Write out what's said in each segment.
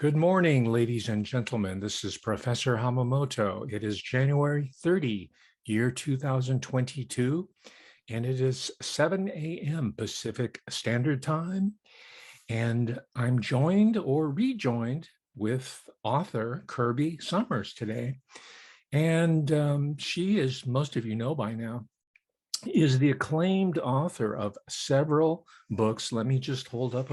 Good morning, ladies and gentlemen. This is Professor Hamamoto. It is January 30, year 2022, and it is 7 a.m. Pacific Standard Time. And I'm joined or rejoined with author Kirby Sommers today. And she, as most of you know by now, is the acclaimed author of several books. Let me just hold up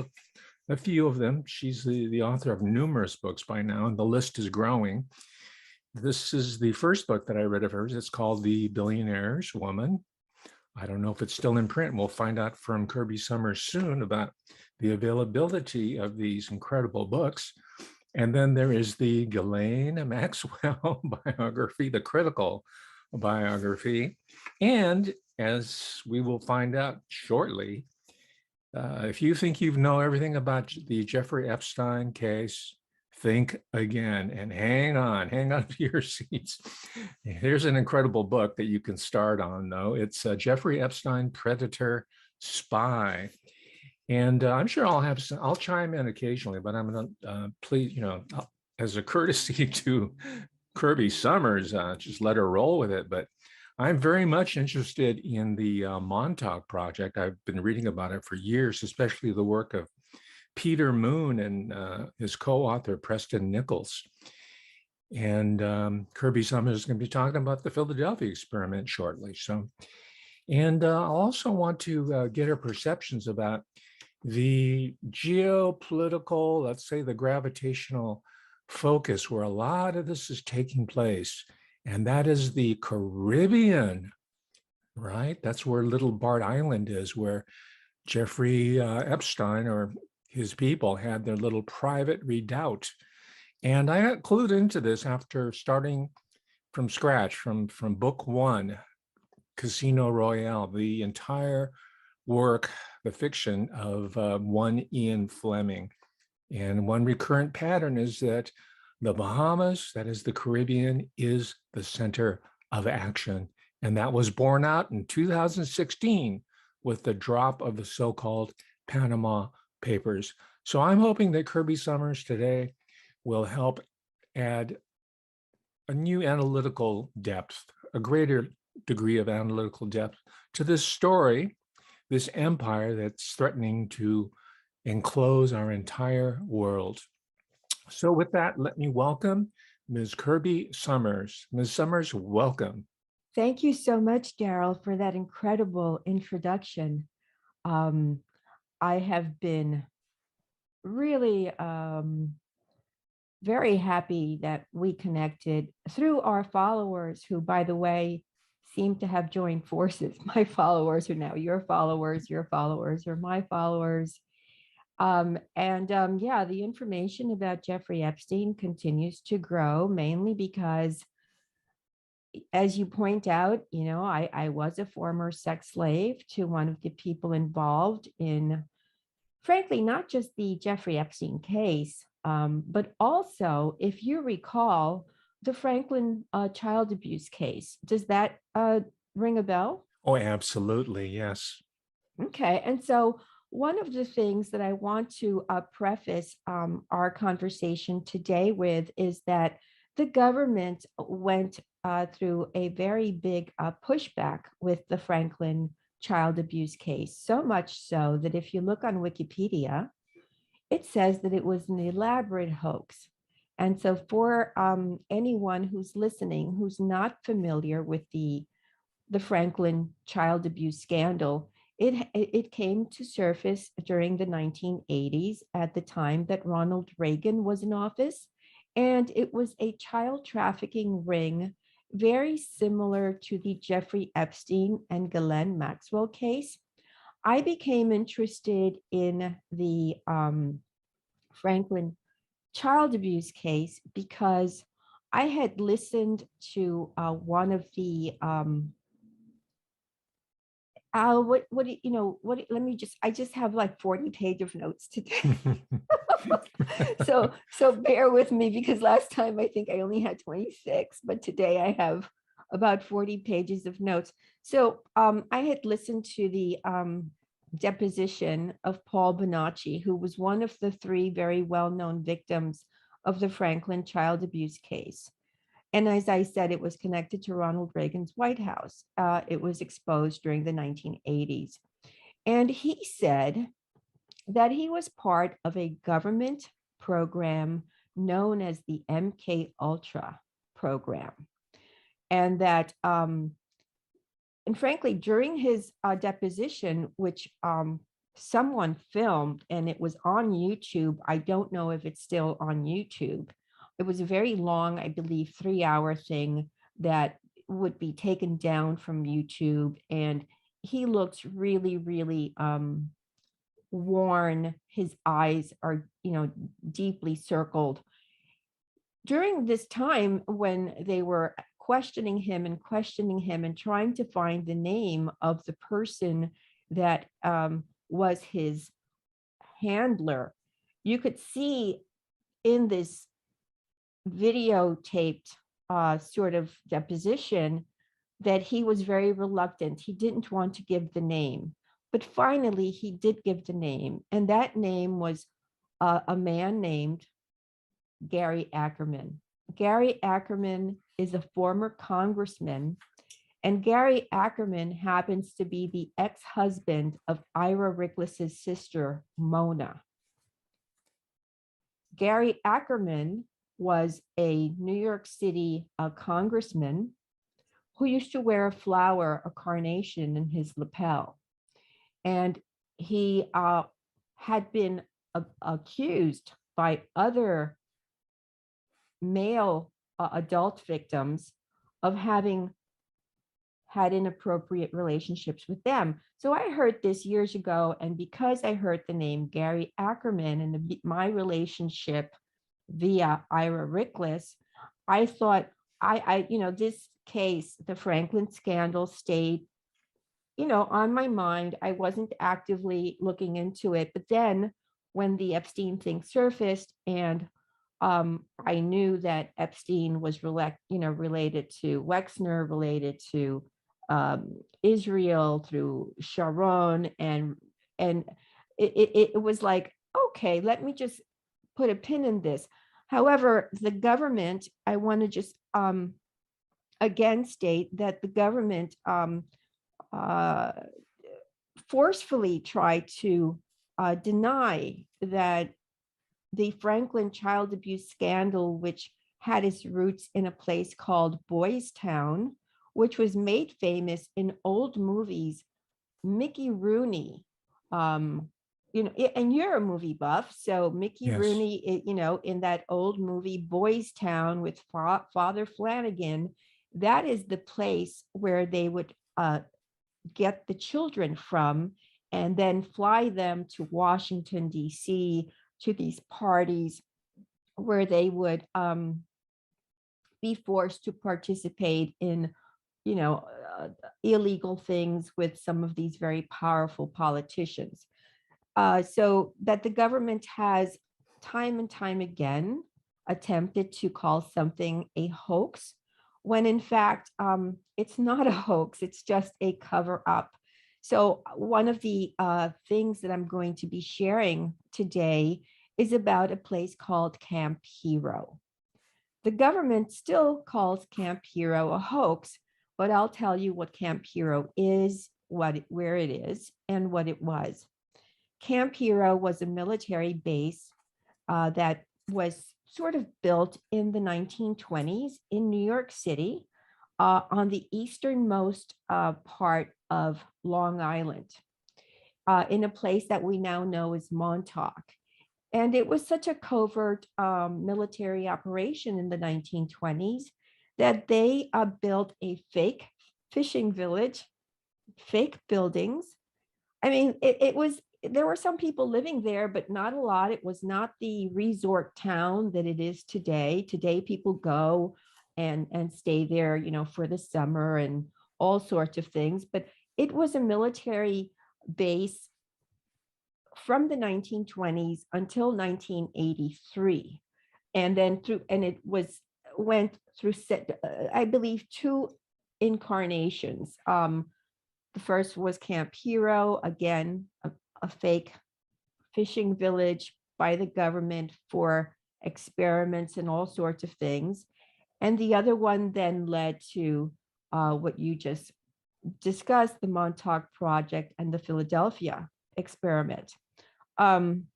a few of them. She's the author of numerous books by now, and the list is growing. This is the first book that I read of hers. It's called The Billionaire's Woman. I don't know if it's still in print. We'll find out from Kirby Sommers soon about the availability of these incredible books. And then there is the Ghislaine Maxwell biography, the critical biography. And as we will find out shortly, if you think you know everything about the Jeffrey Epstein case, think again and hang on to your seats. Here's an incredible book that you can start on, though. It's Jeffrey Epstein, Predator, Spy. And I'm sure I'll chime in occasionally, but I'm going to please, as a courtesy to Kirby Sommers, just let her roll with it. But I'm very much interested in the Montauk Project. I've been reading about it for years, especially the work of Peter Moon and his co-author, Preston Nichols. And Kirby Sommers is going to be talking about the Philadelphia experiment shortly. And I also want to get her perceptions about the geopolitical, let's say the gravitational focus where a lot of this is taking place. And that is the Caribbean, right? That's where Little Bart Island is, where Jeffrey Epstein or his people had their little private redoubt. And I got clued into this after starting from scratch, from book one, Casino Royale, the entire work, the fiction of one Ian Fleming. And one recurrent pattern is that the Bahamas, that is the Caribbean, is the center of action. And that was borne out in 2016 with the drop of the so-called Panama Papers. So I'm hoping that Kirby Sommers today will help add a new analytical depth, a greater degree of analytical depth to this story, this empire that's threatening to enclose our entire world. So with that, let me welcome Ms. Kirby Sommers. Ms. Sommers, welcome. Thank you so much, Daryl, for that incredible introduction. I have been really very happy that we connected through our followers who, by the way, seem to have joined forces. My followers are now your followers are my followers. Yeah, the information about Jeffrey Epstein continues to grow, mainly because, as you point out, I was a former sex slave to one of the people involved in, frankly, not just the Jeffrey Epstein case, but also, if you recall, the Franklin child abuse case. Does that ring a bell? Oh, absolutely, yes. Okay, and so one of the things that I want to preface our conversation today with is that the government went through a very big pushback with the Franklin child abuse case, so much so that if you look on Wikipedia, it says that it was an elaborate hoax. And so for anyone who's listening, who's not familiar with the Franklin child abuse scandal, it came to surface during the 1980s at the time that Ronald Reagan was in office. And it was a child trafficking ring, very similar to the Jeffrey Epstein and Ghislaine Maxwell case. I became interested in the Franklin child abuse case because I had listened to one of the let me just, I just have like 40 pages of notes today. So bear with me, because last time I think I only had 26, but today I have about 40 pages of notes. So I had listened to the deposition of Paul Bonacci, who was one of the three very well-known victims of the Franklin child abuse case. And as I said, it was connected to Ronald Reagan's White House. It was exposed during the 1980s. And he said that he was part of a government program known as the MKUltra program. And that, and frankly, during his deposition, which someone filmed and it was on YouTube, I don't know if it's still on YouTube. It was a very long, I believe, 3-hour thing that would be taken down from YouTube. And he looks really, really worn. His eyes are, deeply circled. During this time when they were questioning him and trying to find the name of the person that was his handler, you could see in this videotaped sort of deposition that he was very reluctant. He didn't want to give the name, but finally he did give the name. And that name was a man named Gary Ackerman. Gary Ackerman is a former congressman, and Gary Ackerman happens to be the ex-husband of Ira Rickless's sister, Mona. Gary Ackerman was a New York City congressman who used to wear a flower, a carnation, in his lapel. And he had been accused by other male adult victims of having had inappropriate relationships with them. So I heard this years ago, and because I heard the name Gary Ackerman and my relationship via Ira Rickless, I thought this case, the Franklin scandal, stayed, on my mind. I wasn't actively looking into it, but then when the Epstein thing surfaced, and I knew that Epstein was related to Wexner, related to Israel through Sharon, and it was like, okay, let me just put a pin in this. However, the government, I want to just again state that the government forcefully tried to deny that the Franklin child abuse scandal, which had its roots in a place called Boys Town, which was made famous in old movies. Mickey Rooney, and you're a movie buff, so Mickey Yes. Rooney, in that old movie Boys Town with Father Flanagan, that is the place where they would get the children from and then fly them to Washington, D.C., to these parties where they would be forced to participate in, illegal things with some of these very powerful politicians. So that the government has time and time again attempted to call something a hoax, when in fact, it's not a hoax, it's just a cover up. So one of the things that I'm going to be sharing today is about a place called Camp Hero. The government still calls Camp Hero a hoax, but I'll tell you what Camp Hero is, where it is, and what it was. Camp Hero was a military base that was sort of built in the 1920s in New York City, on the easternmost part of Long Island, in a place that we now know as Montauk. And it was such a covert military operation in the 1920s that they built a fake fishing village, fake buildings. I mean, there were some people living there, but not a lot. It was not the resort town that it is today. Today, people go and stay there, for the summer and all sorts of things. But it was a military base from the 1920s until 1983. And then went through, I believe, 2 incarnations. The first was Camp Hero, again, a fake fishing village by the government for experiments and all sorts of things. And the other one then led to what you just discussed, the Montauk Project and the Philadelphia experiment. I'm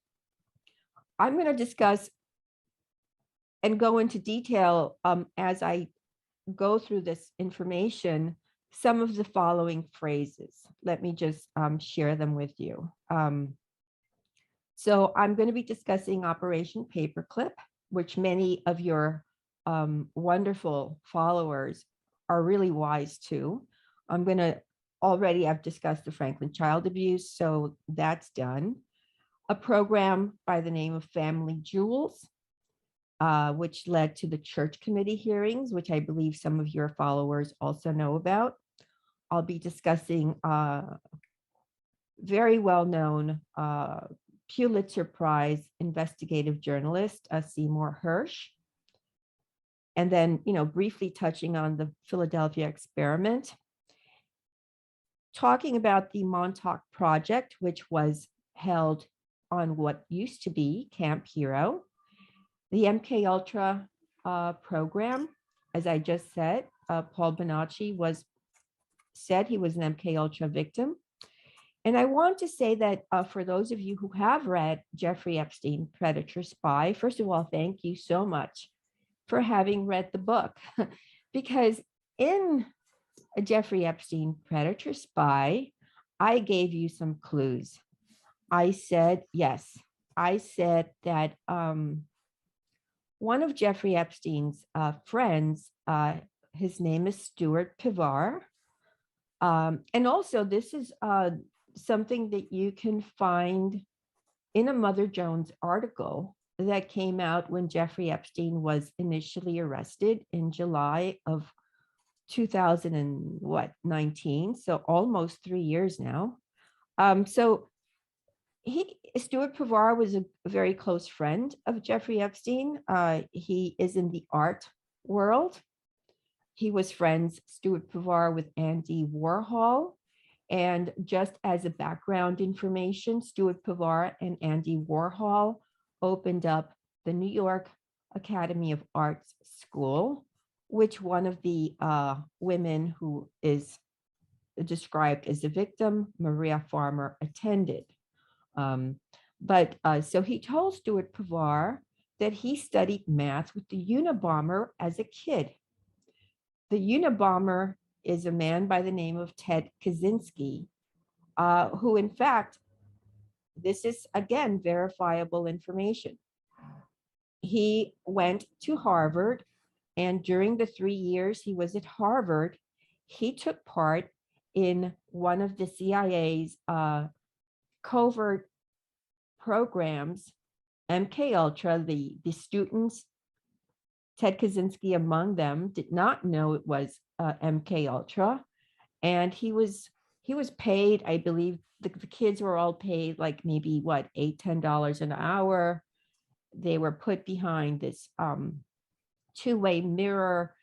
going to discuss and go into detail as I go through this information, some of the following phrases. Let me just share them with you. So I'm going to be discussing Operation Paperclip, which many of your wonderful followers are really wise to. Already I've discussed the Franklin child abuse, so that's done. A program by the name of Family Jewels, which led to the church committee hearings, which I believe some of your followers also know about. I'll be discussing very well-known Pulitzer Prize investigative journalist, Seymour Hersh. And then, briefly touching on the Philadelphia experiment. Talking about the Montauk Project, which was held on what used to be Camp Hero. The MKUltra program, as I just said, Paul Bonacci said he was an MKUltra victim. And I want to say that for those of you who have read Jeffrey Epstein, Predator Spy, first of all, thank you so much for having read the book. Because in Jeffrey Epstein, Predator Spy, I gave you some clues. I said that one of Jeffrey Epstein's friends, his name is Stuart Pivar. And also this is something that you can find in a Mother Jones article that came out when Jeffrey Epstein was initially arrested in July of 2019, so almost 3 years now. So Stuart Pivar was a very close friend of Jeffrey Epstein. He is in the art world. He was friends, Stuart Pivar, with Andy Warhol. And just as a background information, Stuart Pivar and Andy Warhol opened up the New York Academy of Arts School, which one of the women who is described as a victim, Maria Farmer, attended. So he told Stuart Pivar that he studied math with the Unabomber as a kid. The Unabomber is a man by the name of Ted Kaczynski, who in fact, this is again verifiable information. He went to Harvard, and during the 3 years he was at Harvard, he took part in one of the CIA's covert programs, MKUltra. The students, Ted Kaczynski among them, did not know it was MKUltra, and he was paid, I believe the kids were all paid like maybe $8-10 an hour. They were put behind this two-way mirror.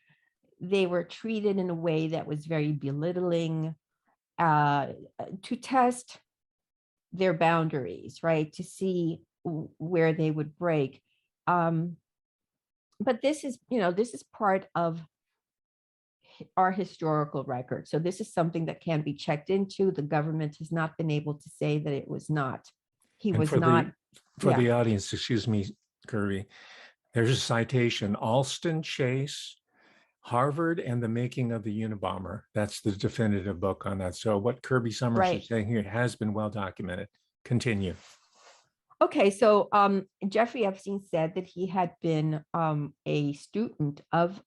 They were treated in a way that was very belittling to test their boundaries, right? To see where they would break. But this is part of our historical record. So this is something that can be checked into. The government has not been able to say that it was not. He was not. For the audience, excuse me, Kirby, there's a citation, Alston Chase, Harvard and the Making of the Unabomber. That's the definitive book on that. So what Kirby Sommers is saying here has been well documented. Continue. Okay, so Jeffrey Epstein said that he had been a student of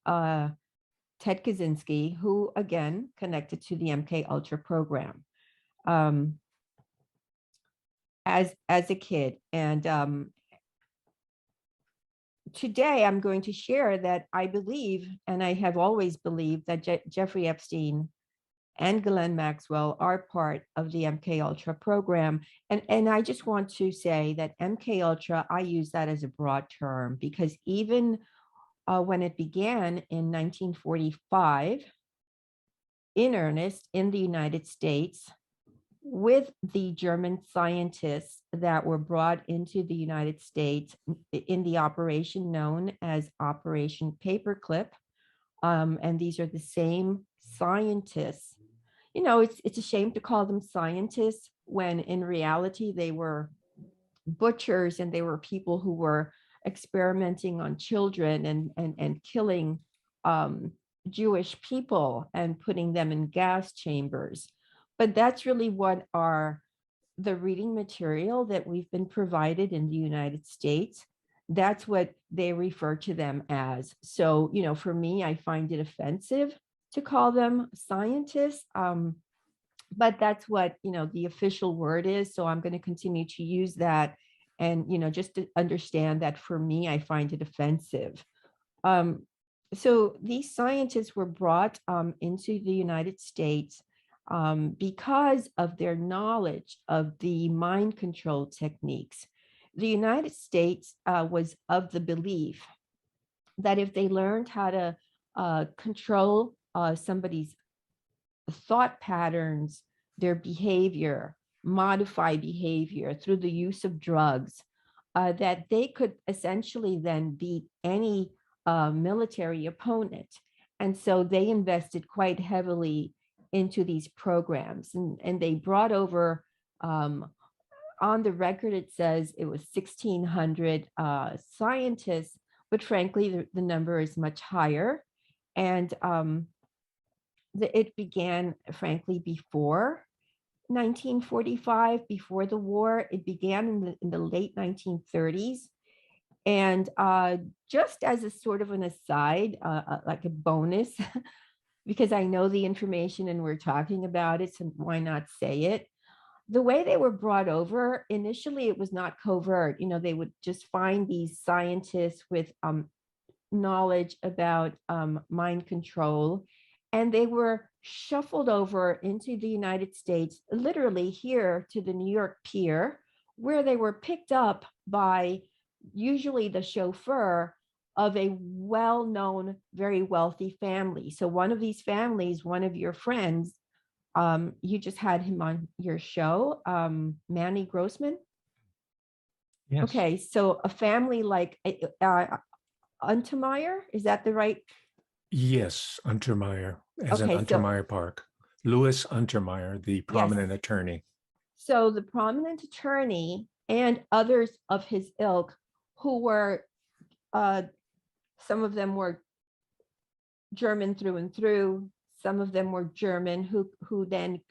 Ted Kaczynski, who again connected to the MKUltra program as a kid. And today I'm going to share that I believe, and I have always believed, that Jeffrey Epstein and Ghislaine Maxwell are part of the MKUltra program. And I just want to say that MKUltra, I use that as a broad term because even when it began in 1945, in earnest in the United States, with the German scientists that were brought into the United States in the operation known as Operation Paperclip. And these are the same scientists. You know, it's a shame to call them scientists when in reality they were butchers, and they were people who were experimenting on children and killing um, Jewish people and putting them in gas chambers. But that's really what are the reading material that we've been provided in the United States. That's what they refer to them as. So, you know, for me, I find it offensive to call them scientists. But that's what, you know, the official word is. So I'm going to continue to use that. And, you know, just to understand that for me, I find it offensive. Um, so these scientists were brought into the United States because of their knowledge of the mind control techniques. The United States was of the belief that if they learned how to control somebody's thought patterns, their behavior, modify behavior through the use of drugs, that they could essentially then beat any military opponent. And so they invested quite heavily into these programs, and they brought over, on the record, it says it was 1,600 scientists, but frankly, the number is much higher. And it began, frankly, before 1945, before the war. It began in the late 1930s. And just as a sort of an aside, like a bonus, because I know the information and we're talking about it, so why not say it? The way they were brought over, initially it was not covert. You know, they would just find these scientists with knowledge about mind control, and they were shuffled over into the United States, literally here to the New York pier, where they were picked up by usually the chauffeur of a well-known, very wealthy family. So one of these families, one of your friends, you just had him on your show, Manny Grossman. Yes. Okay, so a family like Untermeyer, is that the right? Yes, Untermeyer, as in Okay, so Untermeyer Park. Louis Untermeyer, the yes. prominent attorney. So the prominent attorney and others of his ilk who were, some of them were German through and through, some of them were German who then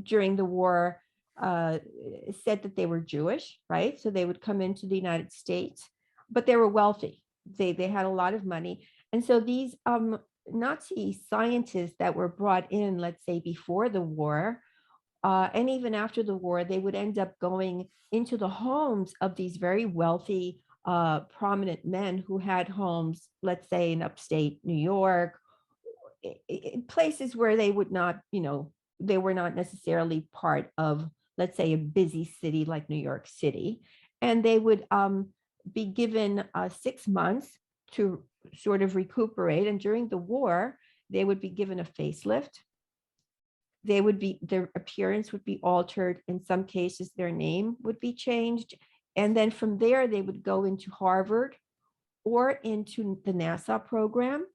during the war said that they were Jewish, right? So they would come into the United States, but they were wealthy. They had a lot of money. And so these Nazi scientists that were brought in, let's say before the war, and even after the war, they would end up going into the homes of these very wealthy, prominent men who had homes, let's say in upstate New York, places where they would not, you know, they were not necessarily part of, let's say, a busy city like New York City. And they would be given 6 months to sort of recuperate. And during the war, they would be given a facelift. Their appearance would be altered. In some cases, their name would be changed. And then from there, they would go into Harvard or into the NASA program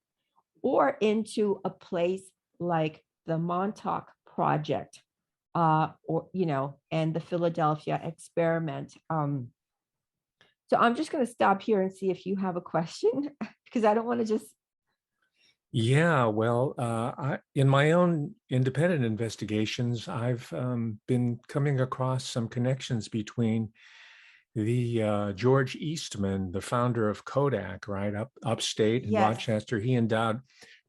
or into a place like the Montauk Project, or, you know, and the Philadelphia experiment. So I'm just going to stop here and see if you have a question, because I don't want to just. Yeah, well, in my own independent investigations, I've been coming across some connections between the George Eastman, the founder of Kodak, right, upstate in Yes. Rochester. He endowed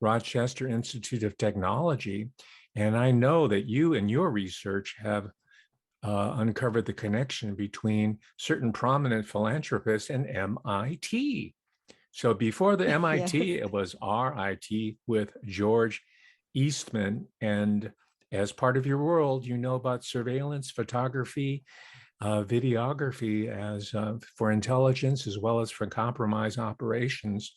Rochester Institute of Technology. And I know that you and your research have uncovered the connection between certain prominent philanthropists and MIT. So before the MIT, Yes. it was RIT with George Eastman. And as part of your world, you know about surveillance, photography, videography as for intelligence as well as for compromise operations.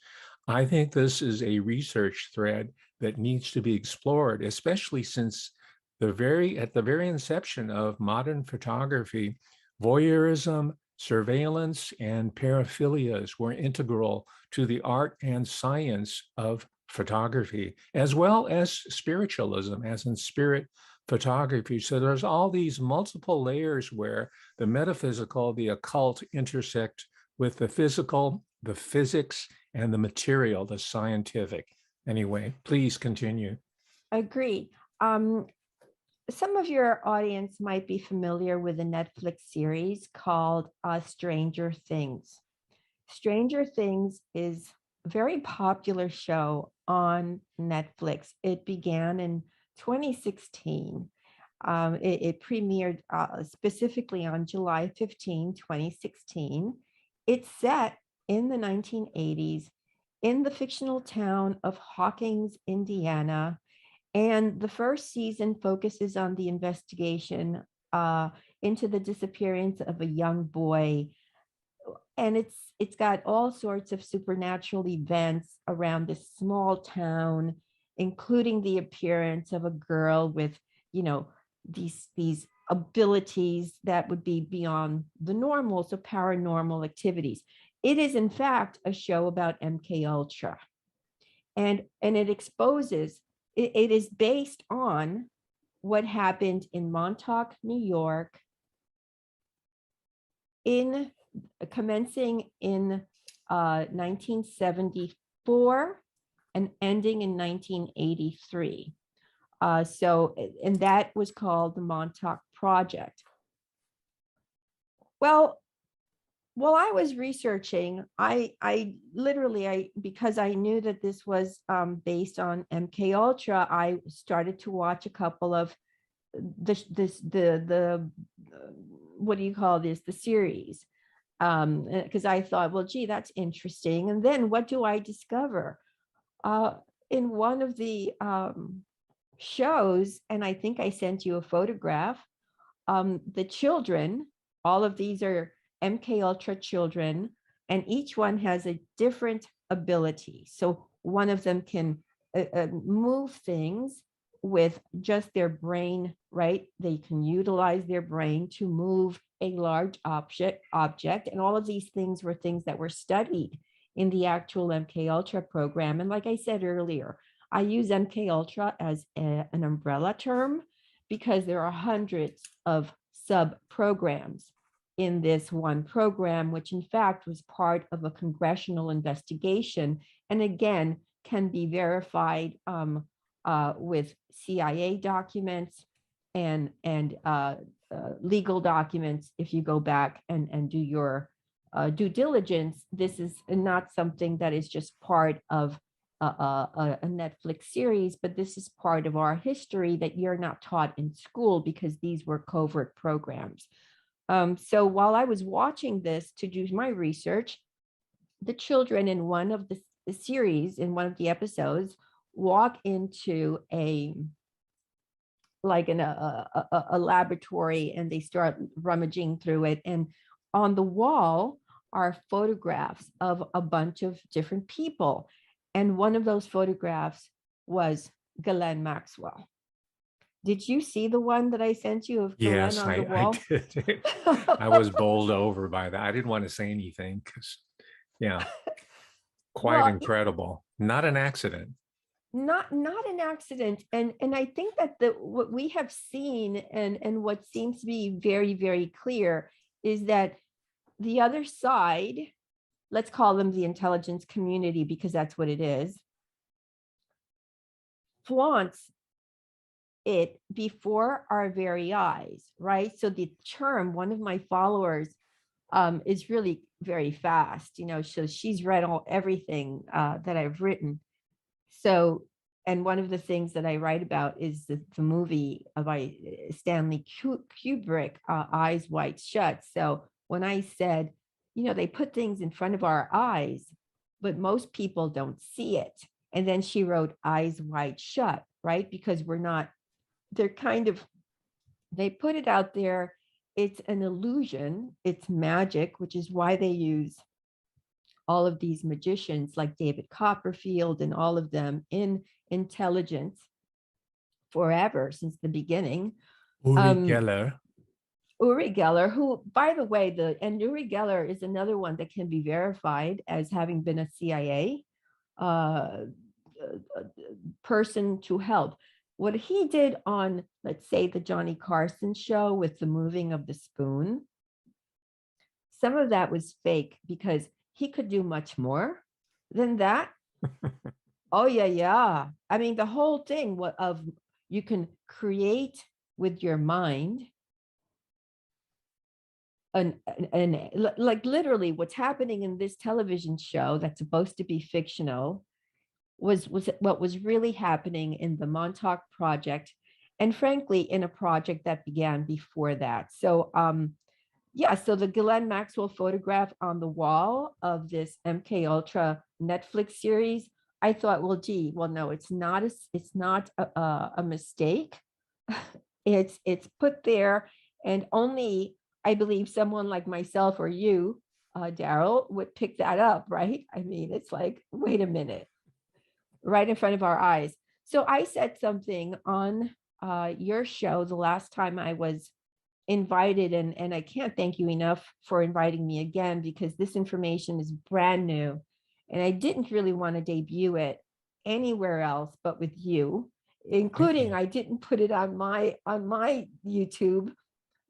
I think this is a research thread that needs to be explored, especially since At the very inception of modern photography, voyeurism, surveillance, and paraphilias were integral to the art and science of photography, as well as spiritualism, as in spirit photography. So there's all these multiple layers where the metaphysical, the occult intersect with the physical, the physics, and the material, the scientific. Anyway, please continue. Agreed. Um, some of your audience might be familiar with a Netflix series called Stranger Things. Stranger Things is a very popular show on Netflix. It began in 2016. It premiered specifically on July 15, 2016. It's set in the 1980s in the fictional town of Hawkins, Indiana. And the first season focuses on the investigation into the disappearance of a young boy, and it's got all sorts of supernatural events around this small town, including the appearance of a girl with, you know, these abilities that would be beyond the normal, so paranormal activities. It is in fact a show about MKUltra, and it exposes, it is based on what happened in Montauk, New York, in commencing in 1974 and ending in 1983. And that was called the Montauk Project. Well, while I was researching, I literally, because I knew that this was based on MKUltra, I started to watch a couple of the what do you call this, the series, because I thought, well, gee, that's interesting. And then what do I discover in one of the shows, and I think I sent you a photograph, the children, all of these are MKUltra children, and each one has a different ability. So one of them can move things with just their brain, right? They can utilize their brain to move a large object, and all of these things were things that were studied in the actual MKUltra program. And like I said earlier, I use MKUltra as an umbrella term because there are hundreds of sub programs in this one program, which in fact was part of a congressional investigation, and again can be verified with CIA documents and legal documents. If you go back and do your due diligence, this is not something that is just part of a Netflix series, but this is part of our history that you're not taught in school because these were covert programs. So while I was watching this to do my research, the children in one of the series, in one of the episodes, walk into a laboratory, and they start rummaging through it. And on the wall are photographs of a bunch of different people. And one of those photographs was Ghislaine Maxwell. Did you see the one that I sent you of Ghislaine Yes, on the I wall? did. I was bowled over by that. I didn't want to say anything because, yeah, quite Well, incredible. Not an accident. not an accident. And I think that what we have seen, and what seems to be very, very clear, is that the other side, let's call them the intelligence community because that's what it is, flaunts it before our very eyes, right? So the term, one of my followers is really very fast, so she's read everything that I've written. So, and one of the things that I write about is the movie by Stanley Kubrick, Eyes Wide Shut. So when I said, they put things in front of our eyes, but most people don't see it. And then she wrote Eyes Wide Shut, right? Because they put it out there. It's an illusion, it's magic, which is why they use all of these magicians like David Copperfield and all of them in intelligence forever, since the beginning. Uri Geller. Uri Geller, who, by the way, Uri Geller is another one that can be verified as having been a CIA person to help. What he did on, let's say, the Johnny Carson show with the moving of the spoon, some of that was fake because he could do much more than that. Oh, yeah. I mean, the whole thing of you can create with your mind and like literally what's happening in this television show that's supposed to be fictional was what was really happening in the Montauk Project, and frankly in a project that began before that. So yeah, so the Ghislaine Maxwell photograph on the wall of this MKUltra Netflix series, I thought, well, gee, well, no, it's not a mistake. It's put there, and only I believe someone like myself or you, Daryl, would pick that up, right? I mean, it's like, wait a minute, right in front of our eyes. So I said something on your show the last time I was invited, and I can't thank you enough for inviting me again, because this information is brand new and I didn't really want to debut it anywhere else but with you, including I didn't put it on my YouTube.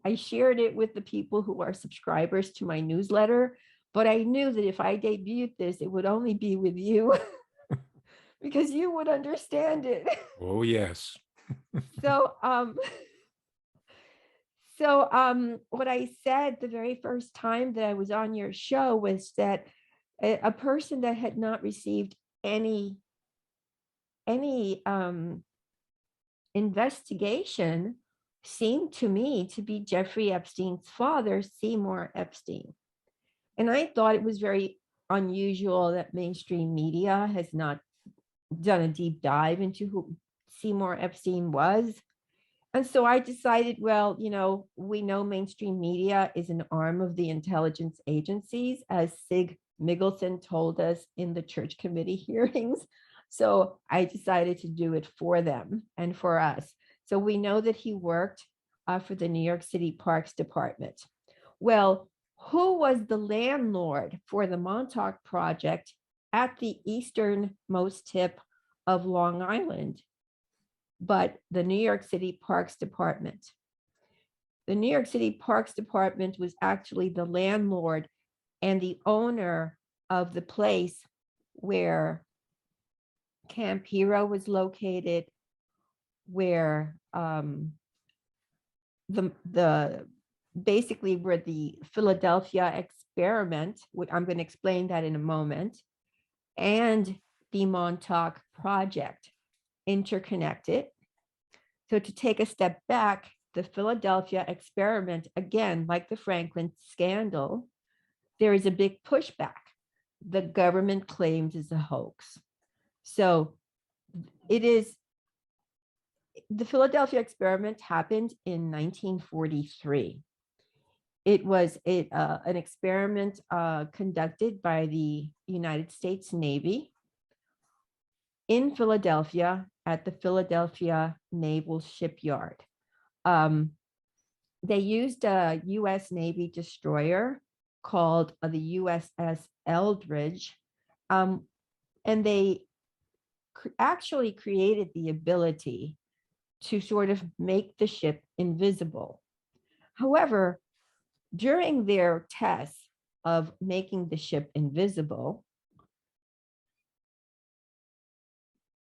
I shared it with the people who are subscribers to my newsletter, but I knew that if I debuted this, it would only be with you because you would understand it. Oh, yes. So what I said the very first time that I was on your show was that a person that had not received any investigation seemed to me to be Jeffrey Epstein's father, Seymour Epstein. And I thought it was very unusual that mainstream media has not done a deep dive into who Seymour Epstein was. And so I decided, well, we know mainstream media is an arm of the intelligence agencies, as Sig Mickelson told us in the church committee hearings. So I decided to do it for them and for us. So we know that he worked for the New York City Parks Department. Well, who was the landlord for the Montauk Project at the easternmost tip of Long Island but the New York City Parks Department? The New York City Parks Department was actually the landlord and the owner of the place where Camp Hero was located, where basically where the Philadelphia experiment, I'm going to explain that in a moment, and the Montauk Project interconnected. So to take a step back, the Philadelphia experiment, again, like the Franklin scandal, there is a big pushback. The government claims is a hoax. So it is, the Philadelphia experiment happened in 1943. It was an experiment conducted by the United States Navy in Philadelphia at the Philadelphia Naval Shipyard. They used a US Navy destroyer called the USS Eldridge, and they actually created the ability to sort of make the ship invisible. However, during their tests of making the ship invisible,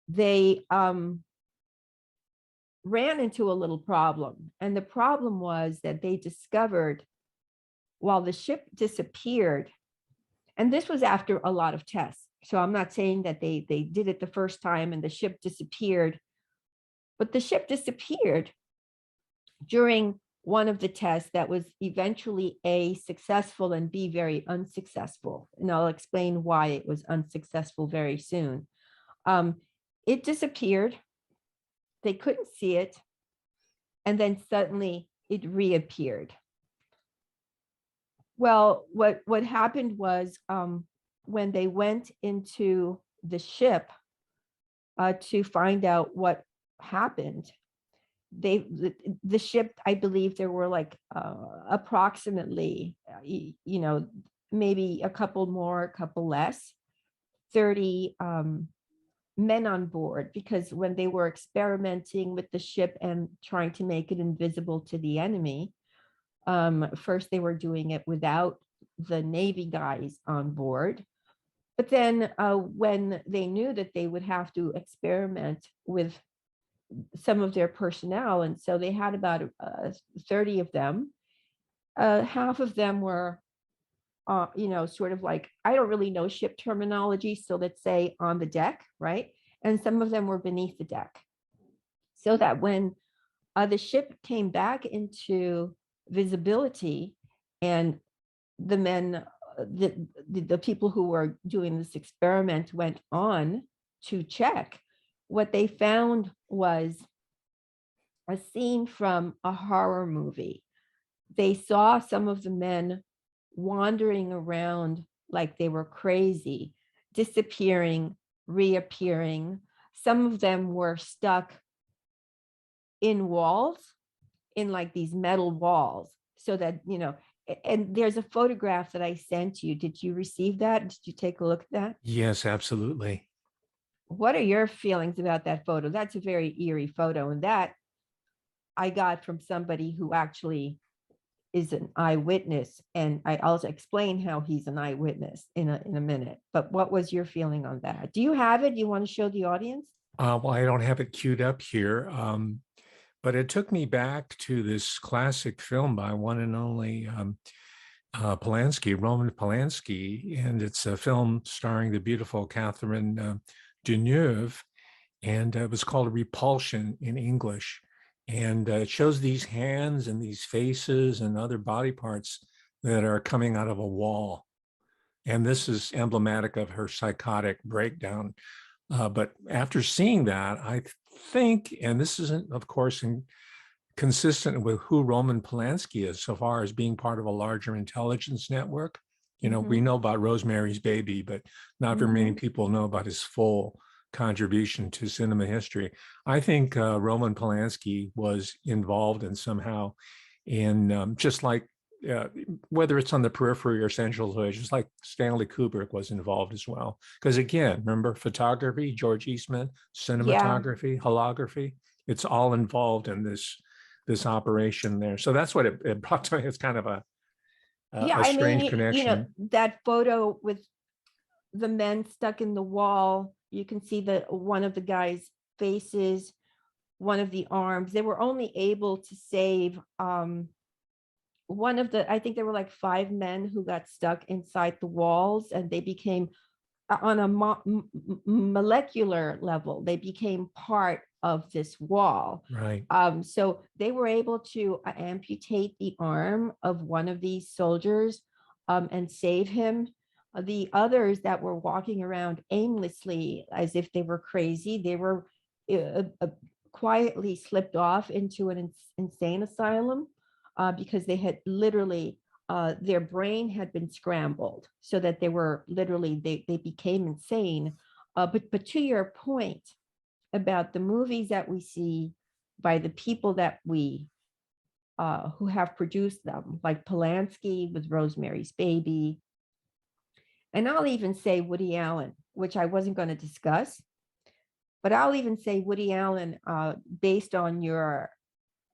they ran into a little problem. And the problem was that they discovered while the ship disappeared, and this was after a lot of tests. So I'm not saying that they did it the first time and the ship disappeared, but the ship disappeared during one of the tests that was eventually A, successful, and B, very unsuccessful. And I'll explain why it was unsuccessful very soon. It disappeared. They couldn't see it. And then suddenly it reappeared. Well, what happened was when they went into the ship to find out what happened, the ship, I believe there were like approximately, maybe a couple more, a couple less, 30 men on board, because when they were experimenting with the ship and trying to make it invisible to the enemy, first they were doing it without the Navy guys on board. But then when they knew that they would have to experiment with some of their personnel, and so they had about 30 of them, half of them were sort of like, I don't really know ship terminology, so let's say on the deck, right? And some of them were beneath the deck. So that when the ship came back into visibility and the men, the people who were doing this experiment went on to check, what they found was a scene from a horror movie. They saw some of the men wandering around like they were crazy, disappearing, reappearing. Some of them were stuck in walls, in like these metal walls, so that, and there's a photograph that I sent you. Did you receive that? Did you take a look at that? Yes, absolutely. What are your feelings about that photo? That's a very eerie photo, and that I got from somebody who actually is an eyewitness, and I'll explain how he's an eyewitness in a minute. But what was your feeling on that? Do you have it? You want to show the audience? Well, I don't have it queued up here, but it took me back to this classic film by one and only Roman Polanski, and it's a film starring the beautiful Catherine Deneuve, and it was called Repulsion in English. And it shows these hands and these faces and other body parts that are coming out of a wall. And this is emblematic of her psychotic breakdown. But after seeing that, I think, and this isn't, of course, consistent with who Roman Polanski is so far as being part of a larger intelligence network. We know about Rosemary's Baby, but not very many people know about his full contribution to cinema history. I think Roman Polanski was involved in somehow in just like whether it's on the periphery or central to it, just like Stanley Kubrick was involved as well. Because again, remember photography, George Eastman, Yeah. cinematography, holography, it's all involved in this operation there. So that's what it brought to me. It's kind of Yeah, a I mean, strange connection. that photo with the men stuck in the wall, you can see that one of the guys' faces, one of the arms. They were only able to save one of the, I think there were like 5 men who got stuck inside the walls, and they became on a molecular level, they became part of this wall. Right. So they were able to amputate the arm of one of these soldiers and save him. The others that were walking around aimlessly as if they were crazy, they were quietly slipped off into an insane asylum because they had literally their brain had been scrambled so that they were literally, they became insane. But to your point about the movies that we see by the people that we who have produced them, like Polanski with Rosemary's Baby, and I'll even say Woody Allen, which I wasn't going to discuss, but I'll even say Woody Allen, based on your,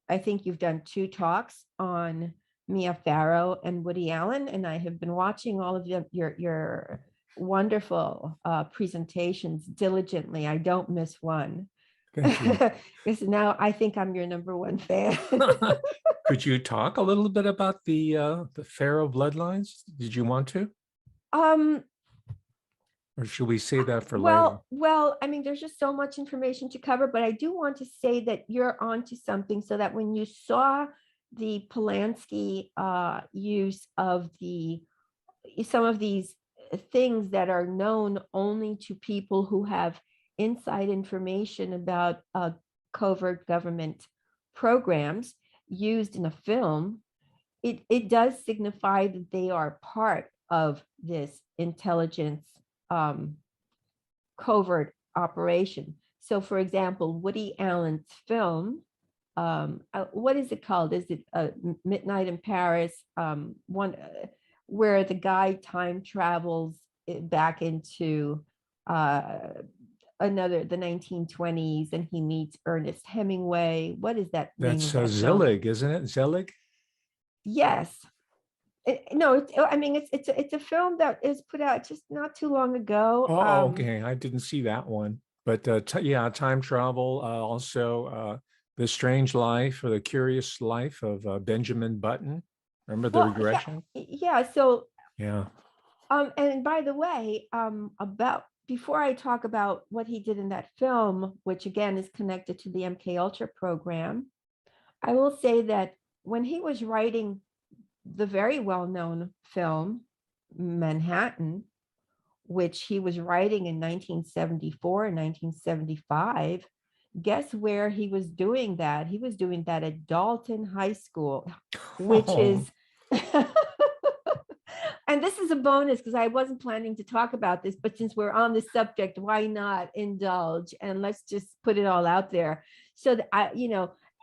I think you've done 2 talks on Mia Farrow and Woody Allen, and I have been watching all of your wonderful presentations diligently. I don't miss one. Thank you. Because now I think I'm your #1 fan. Could you talk a little bit about the Pharaoh bloodlines? Did you want to? um, Or should we save that for later? well, I mean, there's just so much information to cover, but I do want to say that you're onto something, so that when you saw the Polanski use of some of these things that are known only to people who have inside information about covert government programs used in a film, it does signify that they are part of this intelligence covert operation. So for example, Woody Allen's film what is it called? Is it Midnight in Paris? One where the guy time travels back into the 1920s, and he meets Ernest Hemingway. What is that name That's of that film? Zelig, isn't it? Zelig? Yes. No, I mean, it's a film that is put out just not too long ago. Oh, okay. I didn't see that one. But yeah, time travel. Also, The Strange Life or The Curious Life of Benjamin Button. Remember the Well, yeah, regression? yeah. So, Yeah. and by the way, about before I talk about what he did in that film, which again is connected to the MKUltra program, I will say that when he was writing the very well-known film Manhattan, which he was writing in 1974 and 1975, guess where he was doing that? He was doing that at Dalton High School, which Oh, is and this is a bonus because I wasn't planning to talk about this, but since we're on the subject, why not indulge and let's just put it all out there. So that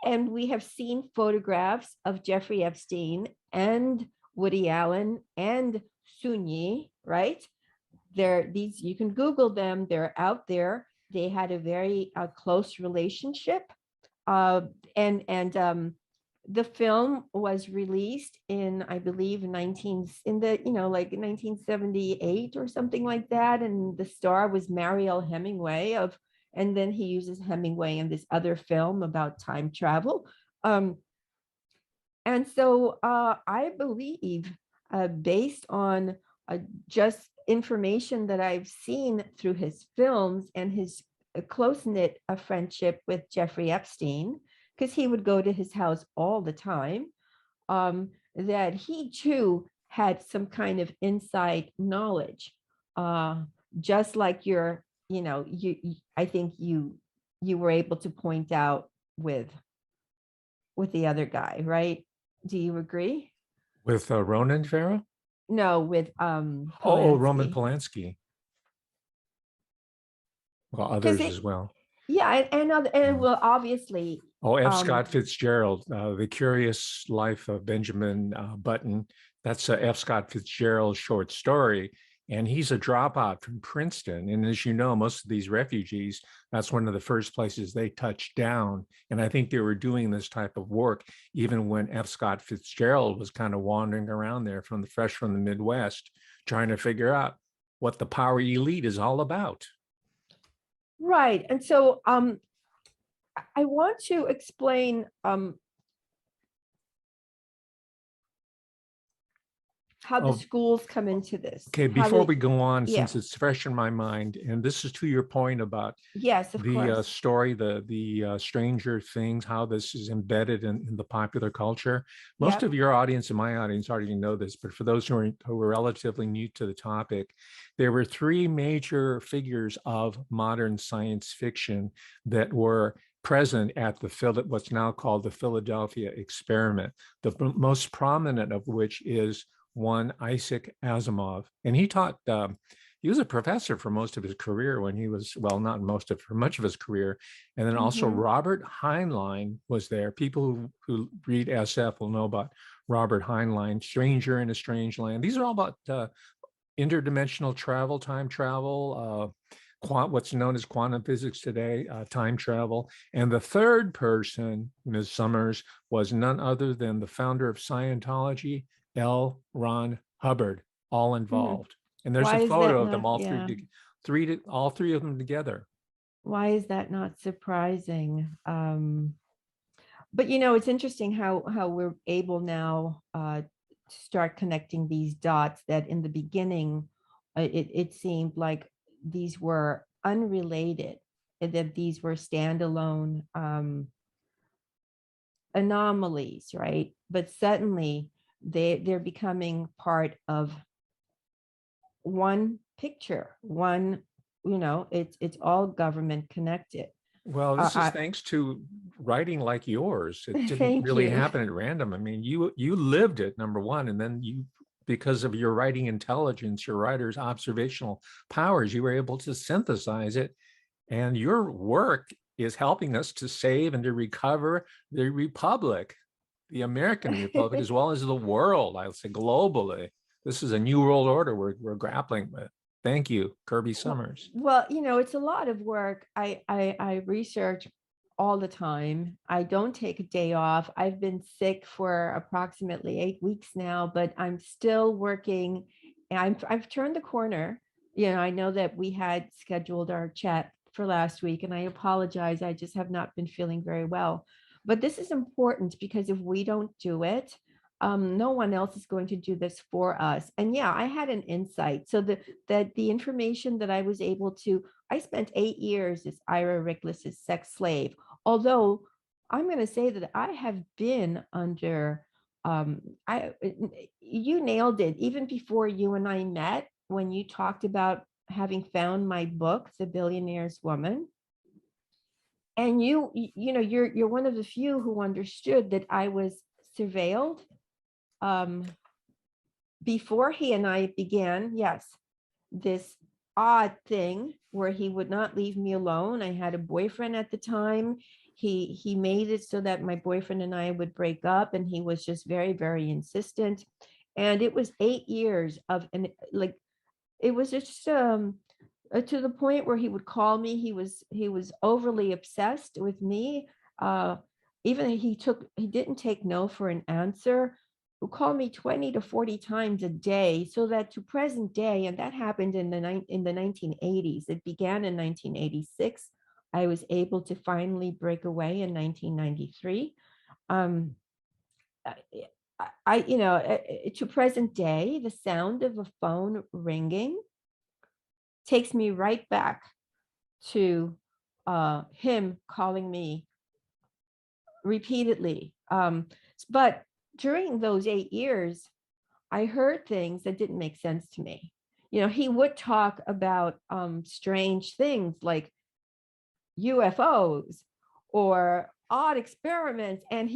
and we have seen photographs of Jeffrey Epstein and Woody Allen and Sunyi, right? These, you can Google them, they're out there. They had a very close relationship. Uh, and the film was released in, I believe, 19 in the, like 1978 or something like that. And the star was Mariel Hemingway and then he uses Hemingway in this other film about time travel. Um, and so I believe, based on just information that I've seen through his films and his close knit friendship with Jeffrey Epstein, because he would go to his house all the time, that he too had some kind of inside knowledge, just like I think you were able to point out with the other guy, right? Do you agree? with Ronan Farrow? No, with Oh, Roman Polanski. Polanski. Well, Because others as well. yeah, and Yeah. well, obviously, Oh, F. um, Scott Fitzgerald, The Curious Life of Benjamin Button. That's a F. Scott Fitzgerald short story. And he's a dropout from Princeton. And as you know, most of these refugees, that's one of the first places they touched down. And I think they were doing this type of work even when F. Scott Fitzgerald was kind of wandering around there fresh from the Midwest, trying to figure out what the power elite is all about. right. And so I want to explain how the Oh, schools come into this. okay, How before the we go on, Yeah, since it's fresh in my mind, and this is to your point about yes, of the course. story, the Stranger Things, how this is embedded in the popular culture. Most Yep. of your audience and my audience already know this, but for those who are relatively new to the topic, there were three major figures of modern science fiction that were present at what's now called the Philadelphia experiment. The most prominent of which is one Isaac Asimov, and he was a professor for most of his career when he was, well, not most of, for much of his career. And then also Hmm. Robert Heinlein was there. People who read SF will know about Robert Heinlein, Stranger in a Strange Land. These are all about interdimensional travel, time travel, what's known as quantum physics today, time travel. And the third person, Ms. Summers, was none other than the founder of Scientology, L. Ron Hubbard, all Hmm. involved. And there's a Why is that photo of them not? all Yeah. all three of them together. Why is that not surprising? But it's interesting how we're able now to start connecting these dots that in the beginning it seemed like these were unrelated, and that these were standalone anomalies, right? But suddenly they're becoming part of one picture, one, it's all government connected. Well, this is I thanks to writing like yours. It didn't Thank really you. happen at random. I mean, you lived it, number one, and then because of your writing intelligence, your writer's observational powers, you were able to synthesize it. And your work is helping us to save and to recover the republic, the American republic, as well as the world. I'll say globally. This is a new world order we're grappling with. Thank you, Kirby Sommers. Well, it's a lot of work. I research all the time. I don't take a day off. I've been sick for approximately 8 weeks now, but I'm still working. And I've turned the corner. I know that we had scheduled our chat for last week, and I apologize. I just have not been feeling very well. But this is important because if we don't do it, no one else is going to do this for us. And yeah, I had an insight. So that the information that I was able to, I spent 8 years as Ira Rickless's sex slave. Although I'm going to say that I have been under, I you nailed it. Even before you and I met, when you talked about having found my book, The Billionaire's Woman, and you're one of the few who understood that I was surveilled before he and I began, yes, this odd thing where he would not leave me alone. I had a boyfriend at the time. He made it so that my boyfriend and I would break up, and he was just very, very insistent. And it was 8 years of, and like, it was just to the point where he would call me. He was overly obsessed with me. Even he didn't take no for an answer. Who called me 20 to 40 times a day, so that to present day, and that happened in the 1980s. It began in 1986. I was able to finally break away in 1993. To present day, the sound of a phone ringing takes me right back to him calling me repeatedly. But during those 8 years, I heard things that didn't make sense to me. He would talk about strange things like UFOs or odd experiments. And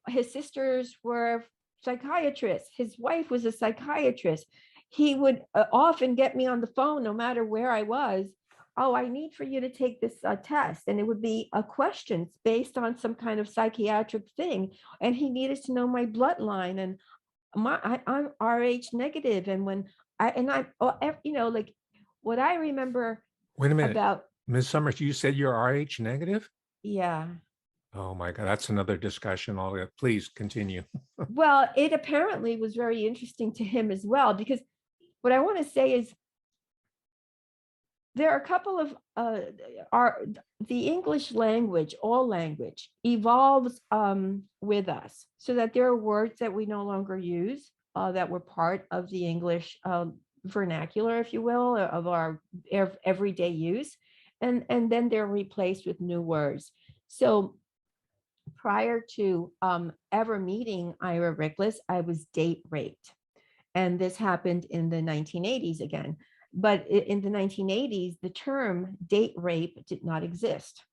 his sisters were psychiatrists. His wife was a psychiatrist. He would often get me on the phone, no matter where I was. Oh, I need for you to take this test. And it would be questions based on some kind of psychiatric thing. And he needed to know my bloodline. And I'm Rh negative. And like what I remember Wait a minute. about. Ms. Sommers, you said you're Rh negative? Yeah. Oh my God, that's another discussion. Please continue. Well, it apparently was very interesting to him as well, because what I want to say is there are a couple of the English language, all language evolves with us, so that there are words that we no longer use that were part of the English vernacular, if you will, of our everyday use, and then they're replaced with new words. So prior to ever meeting Ira Rickless, I was date raped. And this happened in the 1980s again. But in the 1980s, the term date rape did not exist.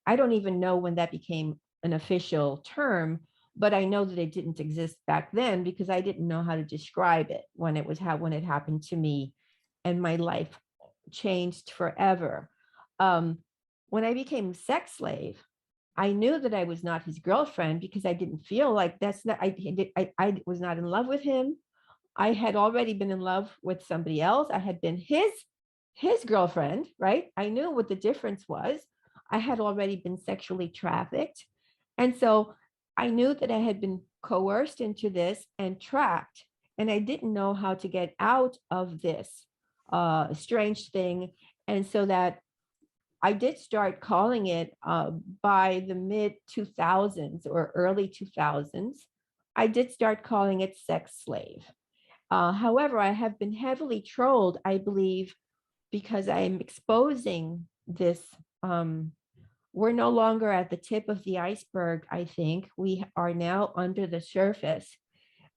I don't even know when that became an official term, but I know that it didn't exist back then because I didn't know how to describe it when it happened to me, and my life changed forever. When I became a sex slave, I knew that I was not his girlfriend because I didn't feel like I was not in love with him. I had already been in love with somebody else. I had been his girlfriend, right? I knew what the difference was. I had already been sexually trafficked. And so I knew that I had been coerced into this and trapped. And I didn't know how to get out of this strange thing. And so that I did start calling it by the mid 2000s or early 2000s. I did start calling it sex slave. However, I have been heavily trolled, I believe, because I'm exposing this. We're no longer at the tip of the iceberg, I think. We are now under the surface.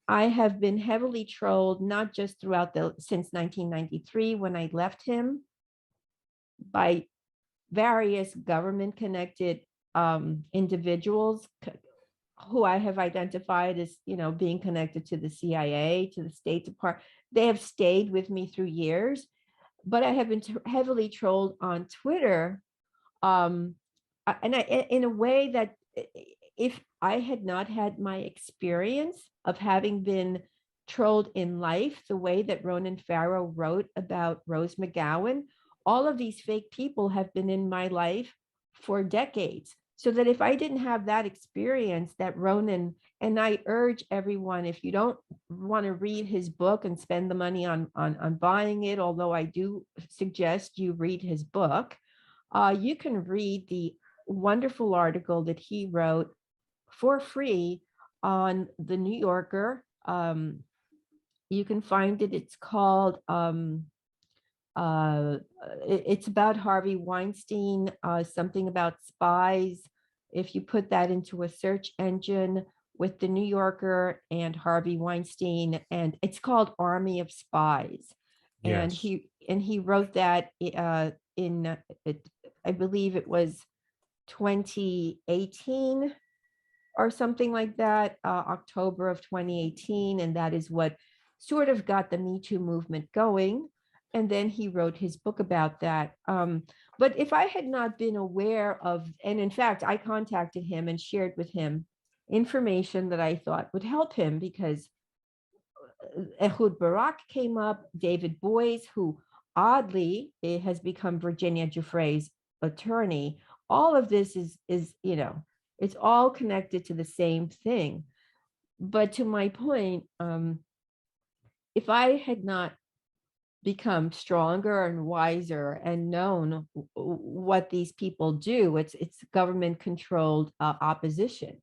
I have been heavily trolled, not just since 1993 when I left him, by various government-connected individuals who I have identified as, being connected to the CIA, to the State Department. They have stayed with me through years, but I have been heavily trolled on Twitter. and in a way that if I had not had my experience of having been trolled in life, the way that Ronan Farrow wrote about Rose McGowan, all of these fake people have been in my life for decades. So that if I didn't have that experience that Ronan, and I urge everyone, if you don't want to read his book and spend the money on buying it, although I do suggest you read his book, you can read the wonderful article that he wrote for free on the New Yorker. You can find it. It's called, it's about Harvey Weinstein, something about spies. If you put that into a search engine with the New Yorker and Harvey Weinstein, and it's called Army of Spies. And Yes. he wrote that in, I believe it was 2018 or something like that, October of 2018. And that is what sort of got the Me Too movement going. And then he wrote his book about that. But if I had not been aware of, and in fact, I contacted him and shared with him information that I thought would help him, because Ehud Barak came up, David Boies, who oddly has become Virginia Giuffre's attorney. All of this is, it's all connected to the same thing. But to my point, if I had not become stronger and wiser and known what these people do, it's government controlled opposition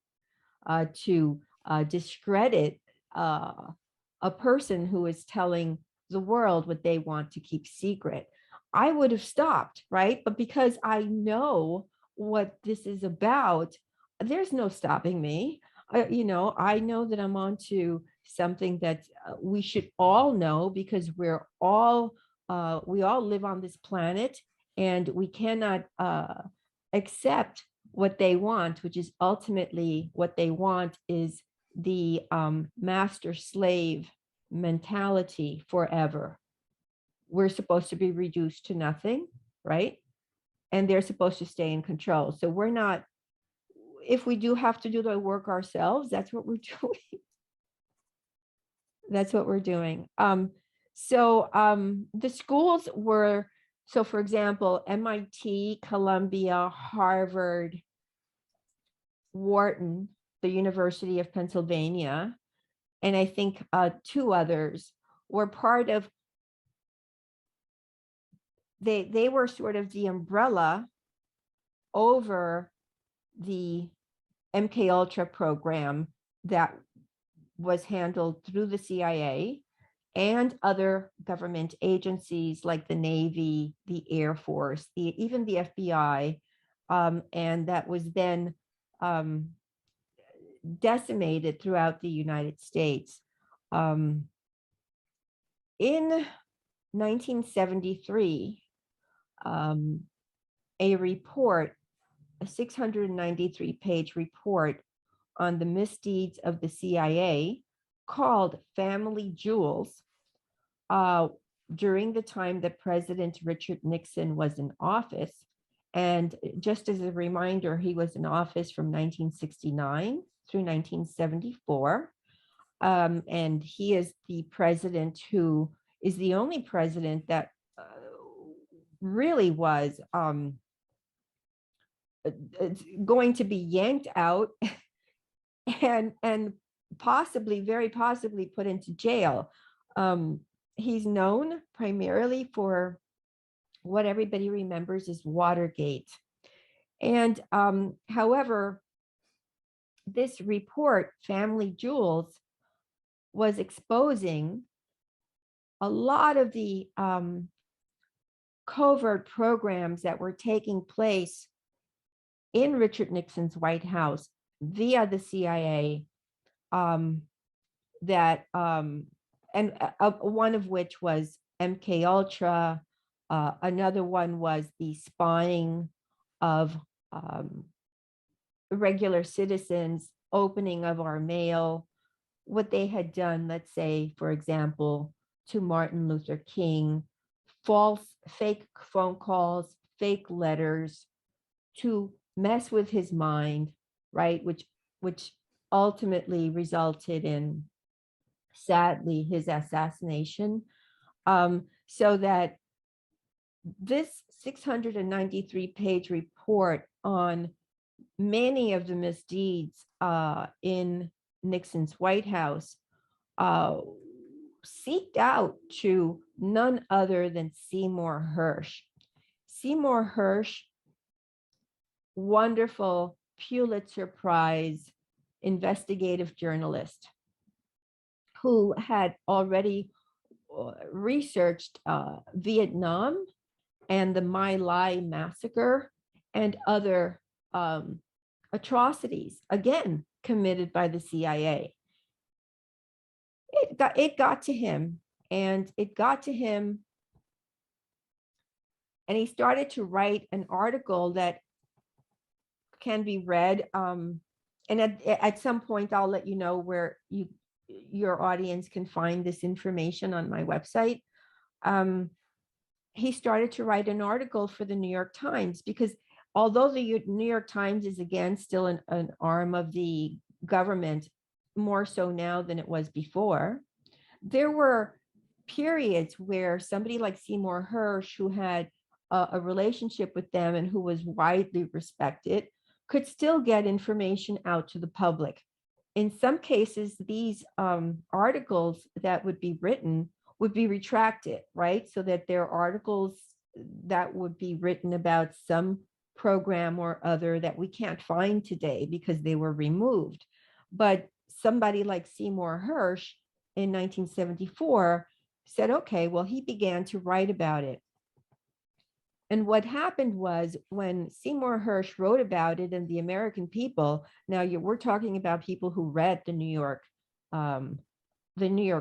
to discredit a person who is telling the world what they want to keep secret. I would have stopped, right? But because I know what this is about, there's no stopping me. I know that I'm on to something that we should all know, because we all live on this planet, and we cannot accept what they want, which is ultimately what they want is the master slave mentality forever. We're supposed to be reduced to nothing, right? And they're supposed to stay in control. So we're not, if we do have to do the work ourselves, that's what we're doing. That's what we're doing. The schools were, so for example, MIT, Columbia, Harvard, Wharton, the University of Pennsylvania, and I think two others were part of, they were sort of the umbrella over the MKUltra program that was handled through the CIA and other government agencies like the Navy, the Air Force, even the FBI, and that was then decimated throughout the United States. In 1973, a report, a 693-page report on the misdeeds of the CIA called Family Jewels, during the time that President Richard Nixon was in office. And just as a reminder, he was in office from 1969 through 1974. And he is the president who is the only president that really was going to be yanked out and possibly, very possibly put into jail. He's known primarily for what everybody remembers as Watergate. And however, this report, Family Jewels, was exposing a lot of the covert programs that were taking place in Richard Nixon's White House via the CIA, and one of which was MKUltra. Another one was the spying of regular citizens, opening of our mail, what they had done, let's say, for example, to Martin Luther King, false, fake phone calls, fake letters to mess with his mind, right? Which ultimately resulted in, sadly, his assassination. So that this 693-page report on many of the misdeeds in Nixon's White House seeked out to none other than Seymour Hersh. Seymour Hersh, wonderful Pulitzer Prize investigative journalist who had already researched Vietnam and the My Lai massacre and other atrocities, again, committed by the CIA. It got to him, and he started to write an article that can be read. And at some point, I'll let you know where your audience can find this information on my website. He started to write an article for the New York Times, because although the New York Times is, again, still an arm of the government, more so now than it was before, there were periods where somebody like Seymour Hersh, who had a relationship with them and who was widely respected, could still get information out to the public. In some cases, these articles that would be written would be retracted, right? So that there are articles that would be written about some program or other that we can't find today because they were removed. But somebody like Seymour Hersh in 1974 said, okay, well, he began to write about it. And what happened was, when Seymour Hersh wrote about it, and the American people, now we're talking about people who read the New York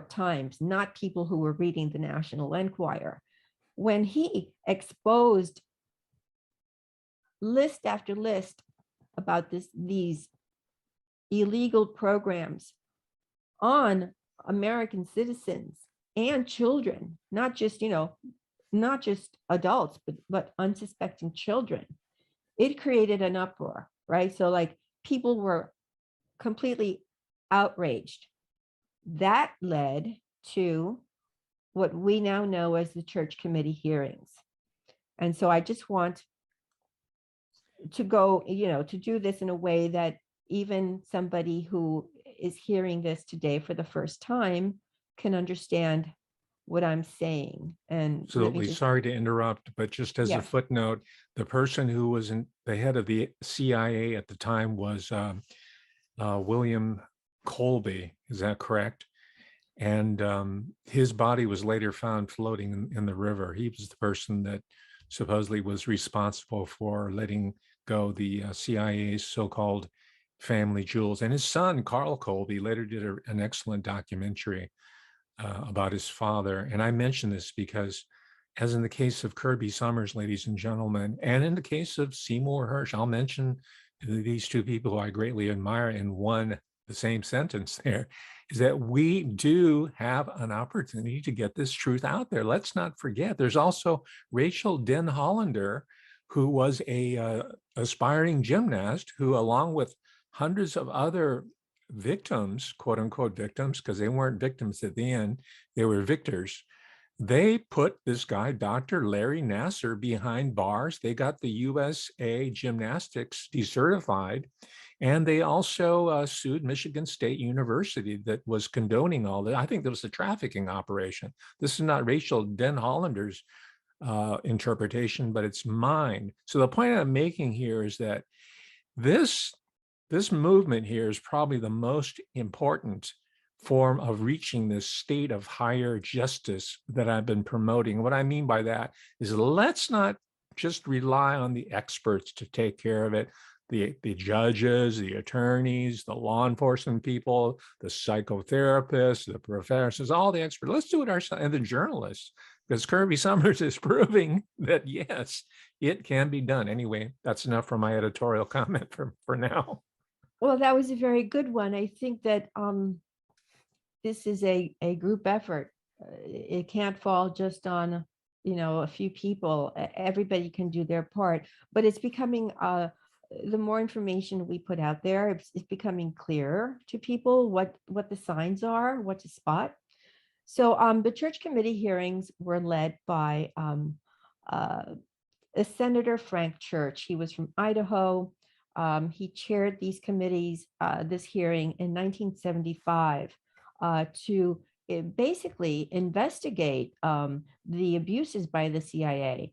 Times, not people who were reading the National Enquirer. When he exposed list after list about these illegal programs on American citizens and children, not just adults, but unsuspecting children, it created an uproar, right? So like, people were completely outraged. That led to what we now know as the Church Committee hearings. And so I just want to go, to do this in a way that even somebody who is hearing this today for the first time can understand what I'm saying. And Absolutely. Sorry to interrupt, but just as a footnote, the person who was the head of the CIA at the time was William Colby. Is that correct? And his body was later found floating in the river. He was the person that supposedly was responsible for letting go the CIA's so-called family jewels. And his son, Carl Colby, later did an excellent documentary about his father. And I mention this because, as in the case of Kirby Sommers, ladies and gentlemen, and in the case of Seymour Hersh, I'll mention these two people who I greatly admire in the same sentence there, is that we do have an opportunity to get this truth out there. Let's not forget, there's also Rachel Den Hollander, who was a aspiring gymnast, who, along with hundreds of other victims, quote unquote victims, because they weren't victims at the end, they were victors. They put this guy, Dr. Larry Nassar, behind bars. They got the USA Gymnastics decertified. And they also sued Michigan State University that was condoning all that. I think that was a trafficking operation. This is not Rachel Den Hollander's interpretation, but it's mine. So the point I'm making here is that this movement here is probably the most important form of reaching this state of higher justice that I've been promoting. What I mean by that is, let's not just rely on the experts to take care of it. The judges, the attorneys, the law enforcement people, the psychotherapists, the professors, all the experts. Let's do it ourselves, and the journalists, because Kirby Sommers is proving that, yes, it can be done. Anyway, that's enough for my editorial comment for now. Well, that was a very good one. I think that this is a group effort. It can't fall just on, a few people. Everybody can do their part, but it's becoming the more information we put out there, it's becoming clearer to people what the signs are, what to spot. So the church committee hearings were led by Senator Frank Church. He was from Idaho. He chaired these committees, this hearing in 1975 to basically investigate the abuses by the CIA,